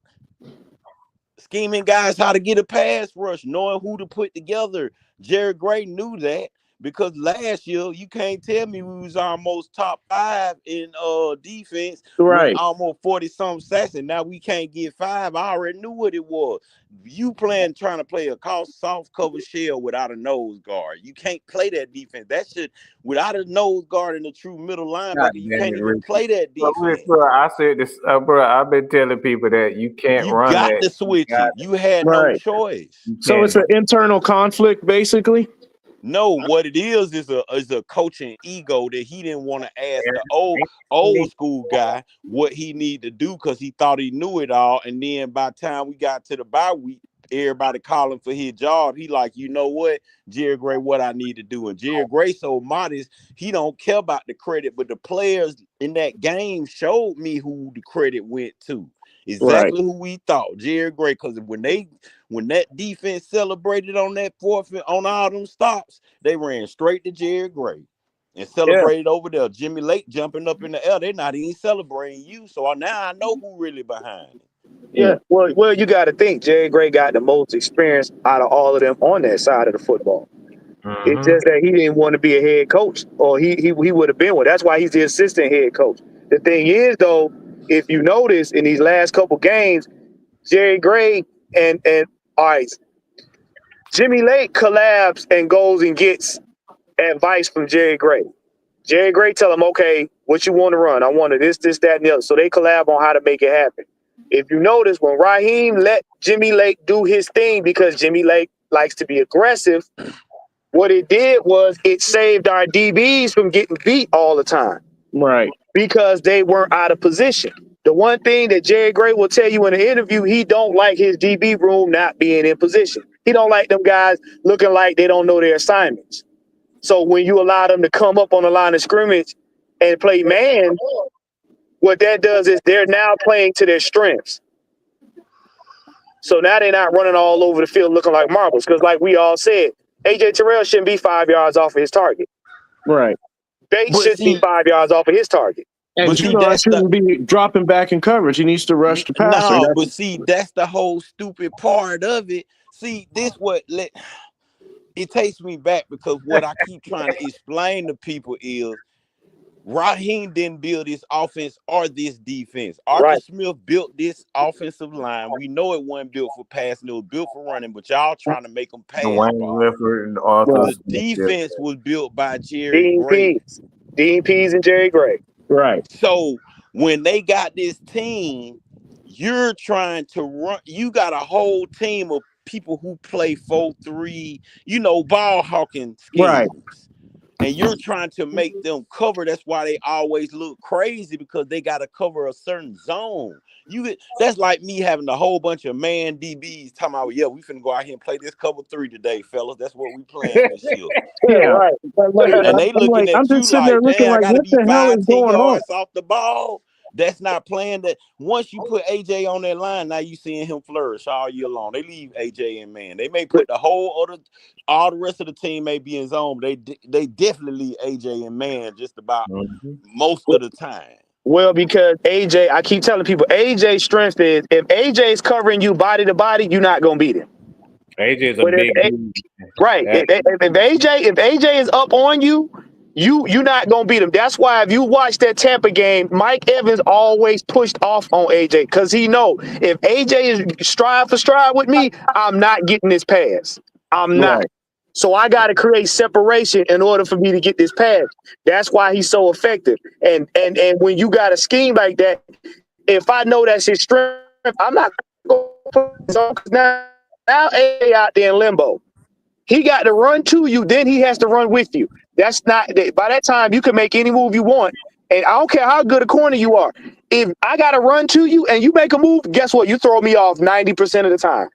Speaker 12: Scheming guys how to get a pass rush, knowing who to put together. Jared Gray knew that, Because last year you can't tell me we was almost top 5 in defense with almost 40-something sacks, and now we can't get 5. I already knew what it was. You trying to play a soft cover shell without a nose guard. You can't play that defense. That shit without a nose guard and a true middle linebacker, you can't even play that defense.
Speaker 11: Bro, I said this, bro. I've been telling people that you can't
Speaker 12: You
Speaker 11: run
Speaker 12: got
Speaker 11: that.
Speaker 12: to switch it. You had no choice.
Speaker 13: So it's an internal conflict, basically.
Speaker 12: No, what it is a coaching ego that he didn't want to ask the old school guy what he needed to do because he thought he knew it all. And then by the time we got to the bye week, everybody calling for his job. He like, you know what, Jerry Gray, what I need to do. And Jerry Gray so modest, he don't care about the credit, but the players in that game showed me who the credit went to. Exactly who we thought, Jerry Gray. Because when that defense celebrated on that fourth on all them stops, they ran straight to Jerry Gray and celebrated over there. Jimmy Lake jumping up in the air. They're not even celebrating you. So now I know who really behind it.
Speaker 10: Yeah, well, you got to think Jerry Gray got the most experience out of all of them on that side of the football. It's just that he didn't want to be a head coach, or he would have been one. That's why he's the assistant head coach. The thing is, though, if you notice in these last couple games, Jerry Gray and all right, Jimmy Lake collabs and goes and gets advice from Jerry Gray. Jerry Gray tell him, okay, what you want to run? I want to this, that, and the other. So they collab on how to make it happen. If you notice, when Raheem let Jimmy Lake do his thing because Jimmy Lake likes to be aggressive, what it did was it saved our DBs from getting beat all the time.
Speaker 13: Right.
Speaker 10: Because they weren't out of position. The one thing that Jerry Gray will tell you in an interview, he don't like his DB room not being in position. He don't like them guys looking like they don't know their assignments. So when you allow them to come up on the line of scrimmage and play man, what that does is they're now playing to their strengths. So now they're not running all over the field looking like marbles. Because like we all said, A.J. Terrell shouldn't be 5 yards off of his target.
Speaker 13: Right.
Speaker 10: Bates should be 5 yards off of his target.
Speaker 13: And Judon shouldn't be dropping back in coverage. He needs to rush the passer.
Speaker 12: No, but see, that's the whole stupid part of it. See, this it takes me back because what I keep trying to explain to people is Raheem didn't build this offense or this defense. Arthur Smith built this offensive line. We know it wasn't built for passing, it was built for running, but y'all trying to make them pass. The defense was built by Jerry Gray.
Speaker 10: Dean Pease and Jerry Gray.
Speaker 13: Right.
Speaker 12: So when they got this team, you're trying to run. You got a whole team of people who play 4-3, ball hawking schemes.
Speaker 13: Right.
Speaker 12: And you're trying to make them cover. That's why they always look crazy because they got to cover a certain zone. That's like me having a whole bunch of man DBs talking about, yeah, we finna go out here and play this cover 3 today, fellas. That's what we playing this year.
Speaker 10: Right.
Speaker 12: And they looking at you like, damn, I gotta be 5-10 yards off the ball. That's not playing that. Once you put AJ on that line, now you seeing him flourish all year long. They leave AJ in man. They may put all the rest of the team may be in zone, but they definitely leave AJ in man just about most of the time.
Speaker 10: Well, because AJ, I keep telling people, AJ's strength is if AJ's covering you body to body, you're not gonna beat him.
Speaker 11: AJ's a big dude.
Speaker 10: Right. If AJ is up on you, you're not gonna beat him. That's why if you watch that Tampa game, Mike Evans always pushed off on AJ because he know if AJ is stride for stride with me, I'm not getting this pass. I'm not.
Speaker 13: Right.
Speaker 10: So I got to create separation in order for me to get this pass. That's why he's so effective. And when you got a scheme like that, if I know that's his strength, I'm not going to put his on because now AJ out there in limbo. He got to run to you, then he has to run with you. That's not by that time you can make any move you want. And I don't care how good a corner you are. If I got to run to you and you make a move, guess what? You throw me off 90% of the time.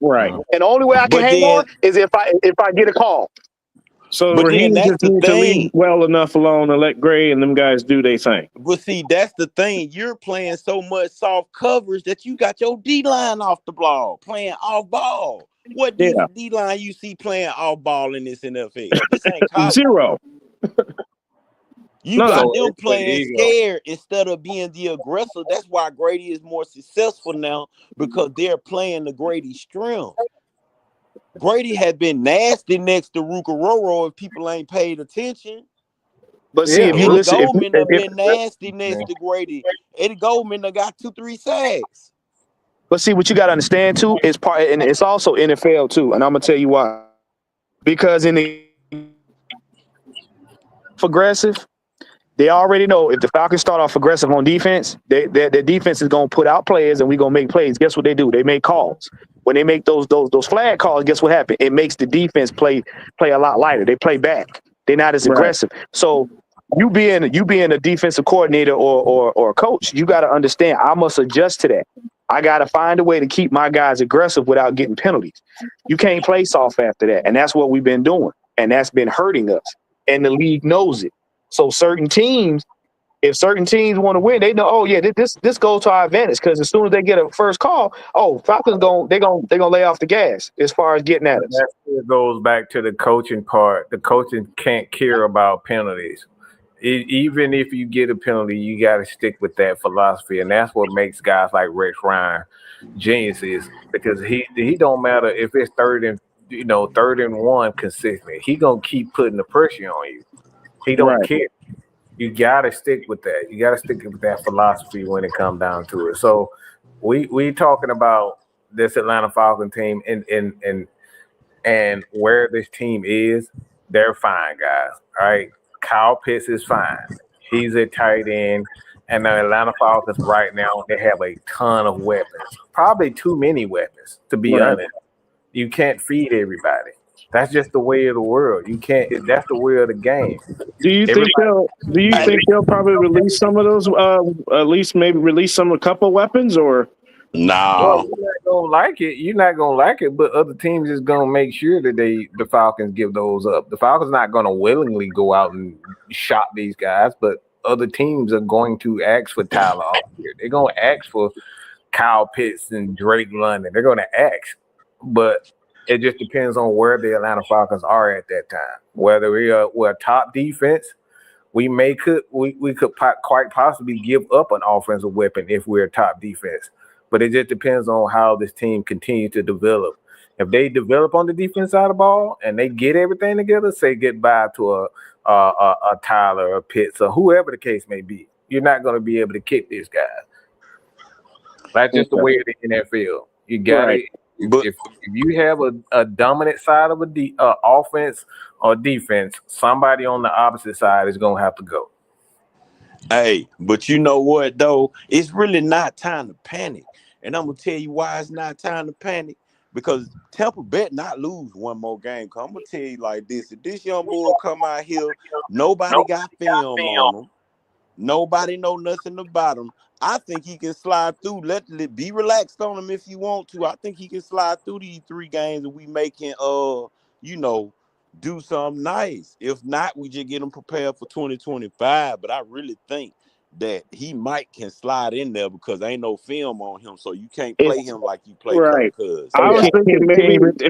Speaker 13: Right.
Speaker 10: And the only way I can hang on is if I get a call.
Speaker 13: So Raheem just needs to leave well enough alone and let Gray and them guys do their thing.
Speaker 12: But see, that's the thing. You're playing so much soft coverage that you got your D-line off the ball, playing off ball. What D-line you see playing off ball in this NFL? This ain't college.
Speaker 13: Zero.
Speaker 12: You got them playing scared instead of being the aggressor. That's why Grady is more successful now because they're playing the Grady strength. Grady had been nasty next to Rukaroro if people ain't paid attention.
Speaker 10: But see, if you
Speaker 12: Eddie
Speaker 10: listen,
Speaker 12: Goldman have
Speaker 10: if
Speaker 12: been nasty next to Grady. Eddie Goldman done got 2-3 sacks.
Speaker 10: but see what you got to understand too is part, and it's also NFL too, and I'm gonna tell you why. Because in the aggressive, they already know if the Falcons start off aggressive on defense, their defense is gonna put out players, and we gonna make plays. Guess what they do? They make calls. When they make those flag calls, guess what happens? It makes the defense play a lot lighter. They play back. They're not as aggressive. So you being a defensive coordinator or a coach, you got to understand I must adjust to that. I got to find a way to keep my guys aggressive without getting penalties. You can't play soft after that, and that's what we've been doing, and that's been hurting us. And the league knows it. So certain teams, if certain teams want to win, they know. Oh yeah, this goes to our advantage because as soon as they get a first call, Falcons they're gonna lay off the gas as far as getting at us.
Speaker 7: That still goes back to the coaching part. The coaching can't care about penalties. Even if you get a penalty, you got to stick with that philosophy, and that's what makes guys like Rex Ryan geniuses because he don't matter if it's third and 1 consistently. He gonna keep putting the pressure on you. He don't care. You gotta stick with that. You gotta stick with that philosophy when it comes down to it. So we talking about this Atlanta Falcons team and where this team is. They're fine, guys. All right. Kyle Pitts is fine. He's a tight end. And the Atlanta Falcons right now, they have a ton of weapons. Probably too many weapons, to be honest. You can't feed everybody. That's just the way of the world. You can't. That's the way of the game.
Speaker 13: Do you think they'll probably release some of those? At least maybe release a couple weapons, or
Speaker 12: no?
Speaker 7: Well, you're not gonna like it. You're not gonna like it, but other teams is gonna make sure that the Falcons give those up. The Falcons not gonna willingly go out and shop these guys, but other teams are going to ask for Tyler Allgeier. They're gonna ask for Kyle Pitts and Drake London. They're gonna ask, but it just depends on where the Atlanta Falcons are at that time. Whether we're a top defense, we could quite possibly give up an offensive weapon if we're a top defense. But it just depends on how this team continues to develop. If they develop on the defense side of the ball and they get everything together, say goodbye to a Tyler, a Pitts, or whoever the case may be, you're not going to be able to kick these guys. That's just the way of the NFL. You got it. But if you have a dominant side of a offense or defense, somebody on the opposite side is going to have to go.
Speaker 12: Hey, but you know what, though? It's really not time to panic. And I'm going to tell you why it's not time to panic. Because Tampa bet not lose one more game. I'm going to tell you like this. If this young boy come out here, nobody got film on him. Nobody know nothing about him. I think he can slide through. Be relaxed on him if you want to. I think he can slide through these 3 games and we making do something nice. If not, we just get him prepared for 2025. But I really think that he can slide in there because ain't no film on him, so you can't play him like you play Kirk Cousins.
Speaker 13: I was thinking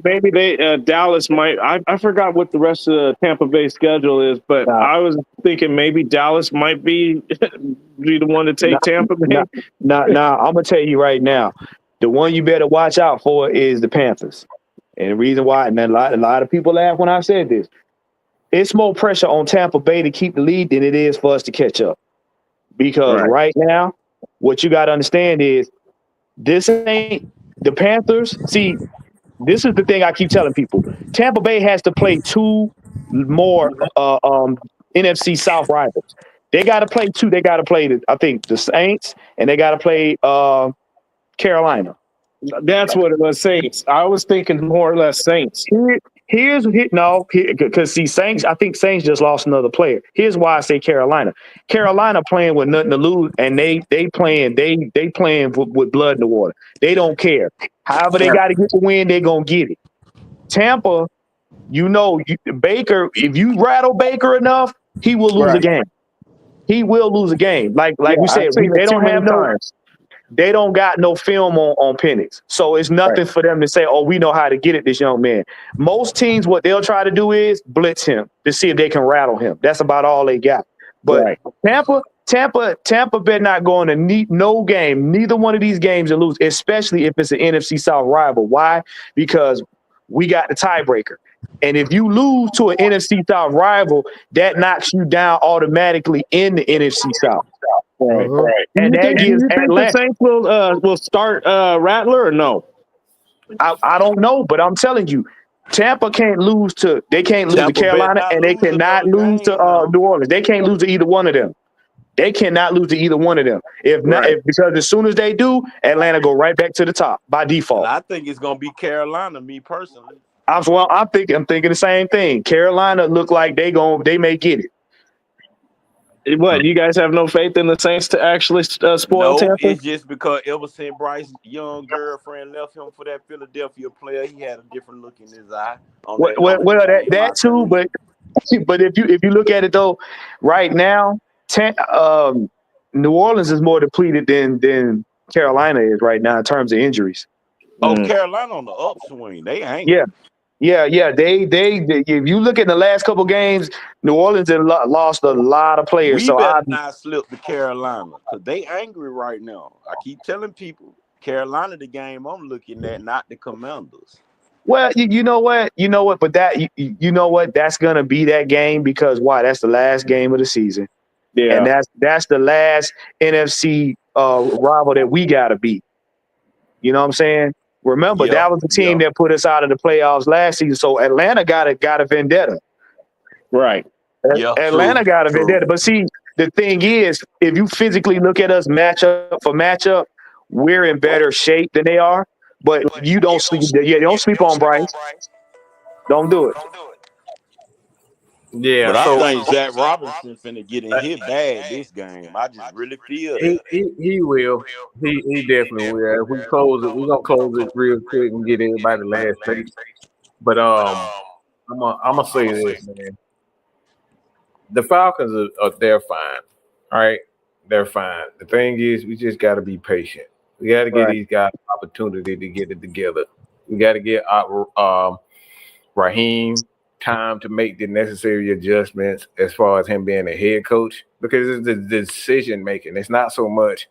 Speaker 13: maybe they Dallas might. I forgot what the rest of the Tampa Bay schedule is, but I was thinking maybe Dallas might be the one to take Tampa Bay.
Speaker 10: Nah, I'm gonna tell you right now, the one you better watch out for is the Panthers. And the reason why, and a lot of people laugh when I said this, it's more pressure on Tampa Bay to keep the lead than it is for us to catch up. Because right now, what you got to understand is this ain't the Panthers. See, this is the thing I keep telling people. Tampa Bay has to play 2 more NFC South rivals. They got to play 2. They got to play, the Saints, and they got to play Carolina.
Speaker 13: That's what it was, Saints. I was thinking more or less Saints.
Speaker 10: Because see, Saints. I think Saints just lost another player. Here's why I say Carolina. Carolina playing with nothing to lose, and they playing with blood in the water. They don't care. However, they got to get the win. They're gonna get it. Tampa, Baker. If you rattle Baker enough, he will lose a game. He will lose a game. Like we said, they don't have no. They don't got no film on Penix. So it's nothing for them to say, oh, we know how to get at this young man. Most teams, what they'll try to do is blitz him to see if they can rattle him. That's about all they got. But Tampa better not go on no game, neither one of these games, and lose, especially if it's an NFC South rival. Why? Because we got the tiebreaker. And if you lose to an NFC South rival, that knocks you down automatically in the NFC South.
Speaker 13: Right.
Speaker 10: And that
Speaker 13: Do
Speaker 10: gives
Speaker 13: you think the
Speaker 10: Atlanta.
Speaker 13: Saints will start Rattler or no?
Speaker 10: I don't know, but I'm telling you, Tampa can't lose to
Speaker 12: Tampa better
Speaker 10: Carolina,
Speaker 12: not
Speaker 10: and they
Speaker 12: lose
Speaker 10: cannot
Speaker 12: another
Speaker 10: lose to
Speaker 12: game now.
Speaker 10: New Orleans. They can't lose to either one of them. They cannot lose to either one of them. Because as soon as they do, Atlanta go right back to the top by default.
Speaker 12: And I think it's gonna be Carolina, me personally.
Speaker 10: I'm thinking the same thing. Carolina look like they may get it.
Speaker 13: What, you guys have no faith in the Saints to actually spoil
Speaker 12: No,
Speaker 13: Tampa?
Speaker 12: it's just because ever since Bryce's young girlfriend left him for that Philadelphia player, he had a different look in his eye.
Speaker 10: That too, but if you look at it though, right now, New Orleans is more depleted than Carolina is right now in terms of injuries.
Speaker 12: Carolina on the upswing, they ain't.
Speaker 10: Yeah. They if you look at the last couple games, New Orleans has lost a lot of players.
Speaker 12: We better not slip to Carolina because they angry right now. I keep telling people, Carolina the game I'm looking at, not the Commanders.
Speaker 10: Well, you know what, but you know what, that's gonna be that game because why? That's the last game of the season, and that's the last NFC rival that we gotta beat. You know what I'm saying? Remember, that was the team that put us out of the playoffs last season. So Atlanta got a vendetta.
Speaker 13: Right.
Speaker 10: Atlanta got a vendetta. But see, the thing is, if you physically look at us matchup for matchup, we're in better shape than they are. But you don't sleep. Don't sleep on Bryce. Don't do it.
Speaker 12: Yeah, but I think Zach Robinson finna get in his bag this game. I just really feel that.
Speaker 11: He will. He definitely will. If we close it, we're gonna close it real quick and get everybody the last take. But I'm gonna say this, man. The Falcons they're fine. All right, they're fine. The thing is, we just got to be patient. We got to give these guys an opportunity to get it together. We got to get Raheem time to make the necessary adjustments as far as him being a head coach, because it's the decision making. It's not so much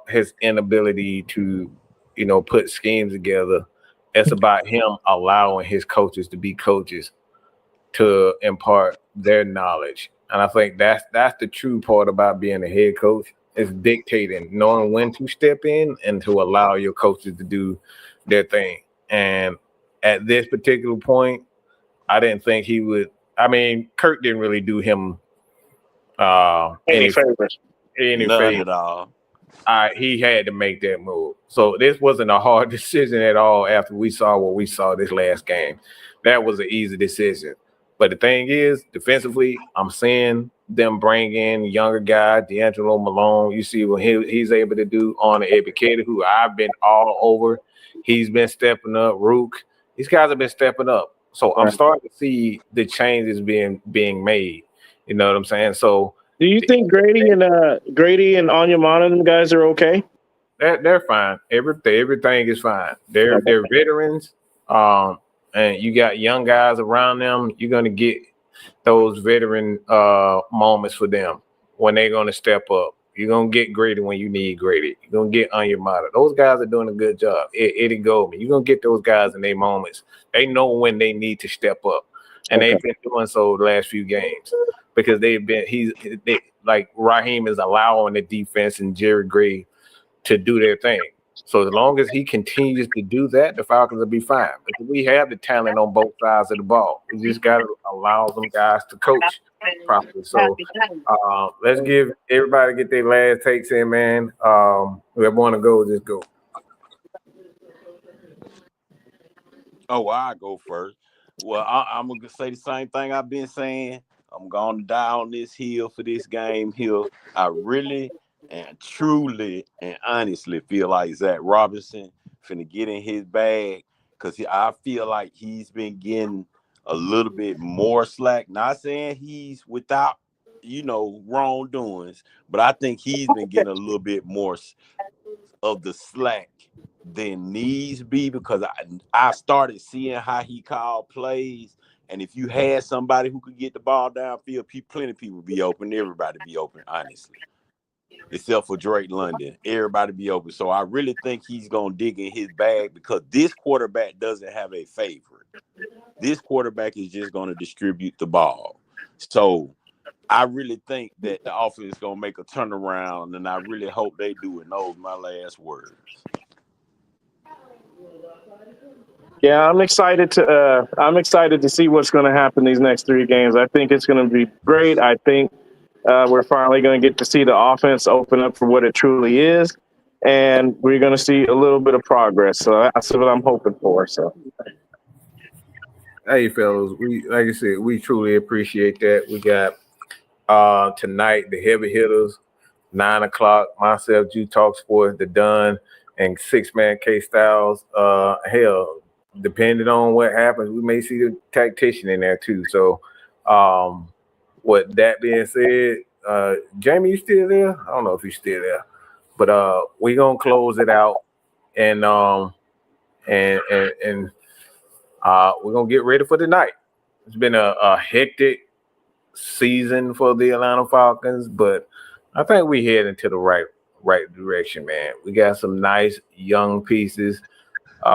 Speaker 11: his inability to, put schemes together. It's about him allowing his coaches to be coaches, to impart their knowledge. And I think that's the true part about being a head coach, is dictating, knowing when to step in and to allow your coaches to do their thing. And at this particular point, I didn't think he would. I mean, Kirk didn't really do him any favors.
Speaker 12: None at all.
Speaker 11: He had to make that move. So this wasn't a hard decision at all after we saw what we saw this last game. That was an easy decision. But the thing is, defensively, I'm seeing them bring in younger guy, D'Angelo Malone. You see what he's able to do on the educator, who I've been all over. He's been stepping up. Rook. These guys have been stepping up. So I'm starting to see the changes being made. You know what I'm saying? So
Speaker 13: do you think Grady and Onyemata, them guys are okay?
Speaker 11: They're fine. Everything is fine. They're veterans. And you got young guys around them. You're gonna get those veteran moments for them when they're gonna step up. You're gonna get Grady when you need Grady. You're gonna get Onyemata. Those guys are doing a good job. Eddie Goldman. You're gonna get those guys in their moments. They know when they need to step up, and they've been doing so the last few games because like Raheem is allowing the defense and Jerry Gray to do their thing. So as long as he continues to do that, the Falcons will be fine. Because we have the talent on both sides of the ball. We just got to allow them guys to coach properly. So let's give everybody get their last takes in, man. Whoever want to go, just go.
Speaker 12: Oh, I go first. Well, I'm going to say the same thing I've been saying. I'm going to die on this hill for this game here. I really and truly and honestly feel like Zach Robinson finna get in his bag, because I feel like he's been getting a little bit more slack. Not saying he's without, wrongdoings, but I think he's been getting a little bit more of the slack than needs be, because I started seeing how he called plays. And if you had somebody who could get the ball downfield, plenty of people be open. Everybody be open, honestly. except for Drake London. Everybody be open. So I really think he's gonna dig in his bag because this quarterback doesn't have a favorite. This quarterback is just gonna distribute the ball. So I really think that the offense is gonna make a turnaround, and I really hope they do. And those are my last words.
Speaker 13: Yeah, I'm excited to see what's going to happen these next 3 games. I think it's going to be great. I think we're finally going to get to see the offense open up for what it truly is, and we're going to see a little bit of progress. So that's what I'm hoping for. So,
Speaker 11: hey, fellas, like I said, we truly appreciate that. We got tonight the heavy hitters, 9 o'clock. Myself, Jew Talk Sports, the Dunn, and 6-man K Styles. Hell, depending on what happens, we may see the tactician in there too. So, with that being said, Jamie, you still there? I don't know if you're still there, but we're gonna close it out, and we're gonna get ready for tonight. It's been a hectic season for the Atlanta Falcons, but I think we head into the right direction, man. We got some nice young pieces. We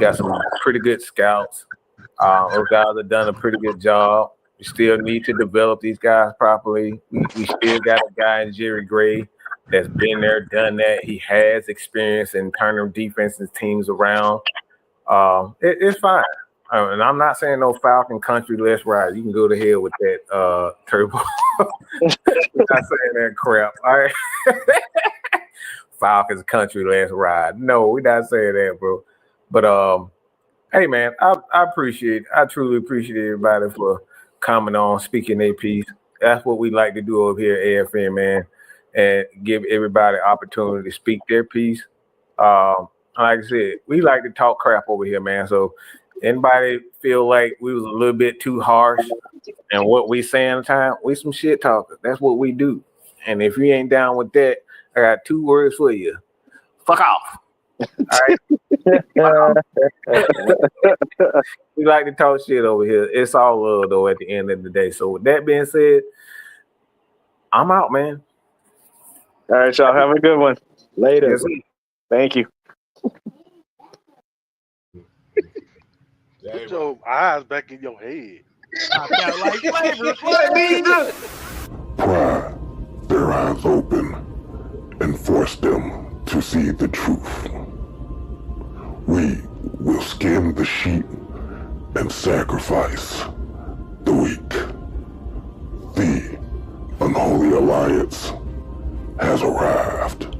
Speaker 11: got some pretty good scouts. Those guys have done a pretty good job. We still need to develop these guys properly. We still got a guy in Jerry Gray that's been there, done that. He has experience in turning defenses teams around. It's fine. And I'm not saying no Falcon country, let's ride. You can go to hell with that turbo. I'm not saying that crap. All right. Falcons country, let's ride. No, we're not saying that, bro. But hey, man, I truly appreciate everybody for coming on, speaking their piece. That's what we like to do over here at AFN, man, and give everybody opportunity to speak their piece. Like I said, we like to talk crap over here, man. So anybody feel like we was a little bit too harsh and what we saying at the time, we some shit talkers. That's what we do. And if you ain't down with that, I got 2 words for you. Fuck off. All right. We like to talk shit over here. It's all love though at the end of the day. So with that being said, I'm out, man.
Speaker 13: All right, y'all have a good one. Later.
Speaker 11: Yes,
Speaker 13: thank you.
Speaker 1: Put your eyes back in your head.
Speaker 3: Pry their eyes open and force them to see the truth. We will skin the sheep and sacrifice the weak. The unholy alliance has arrived.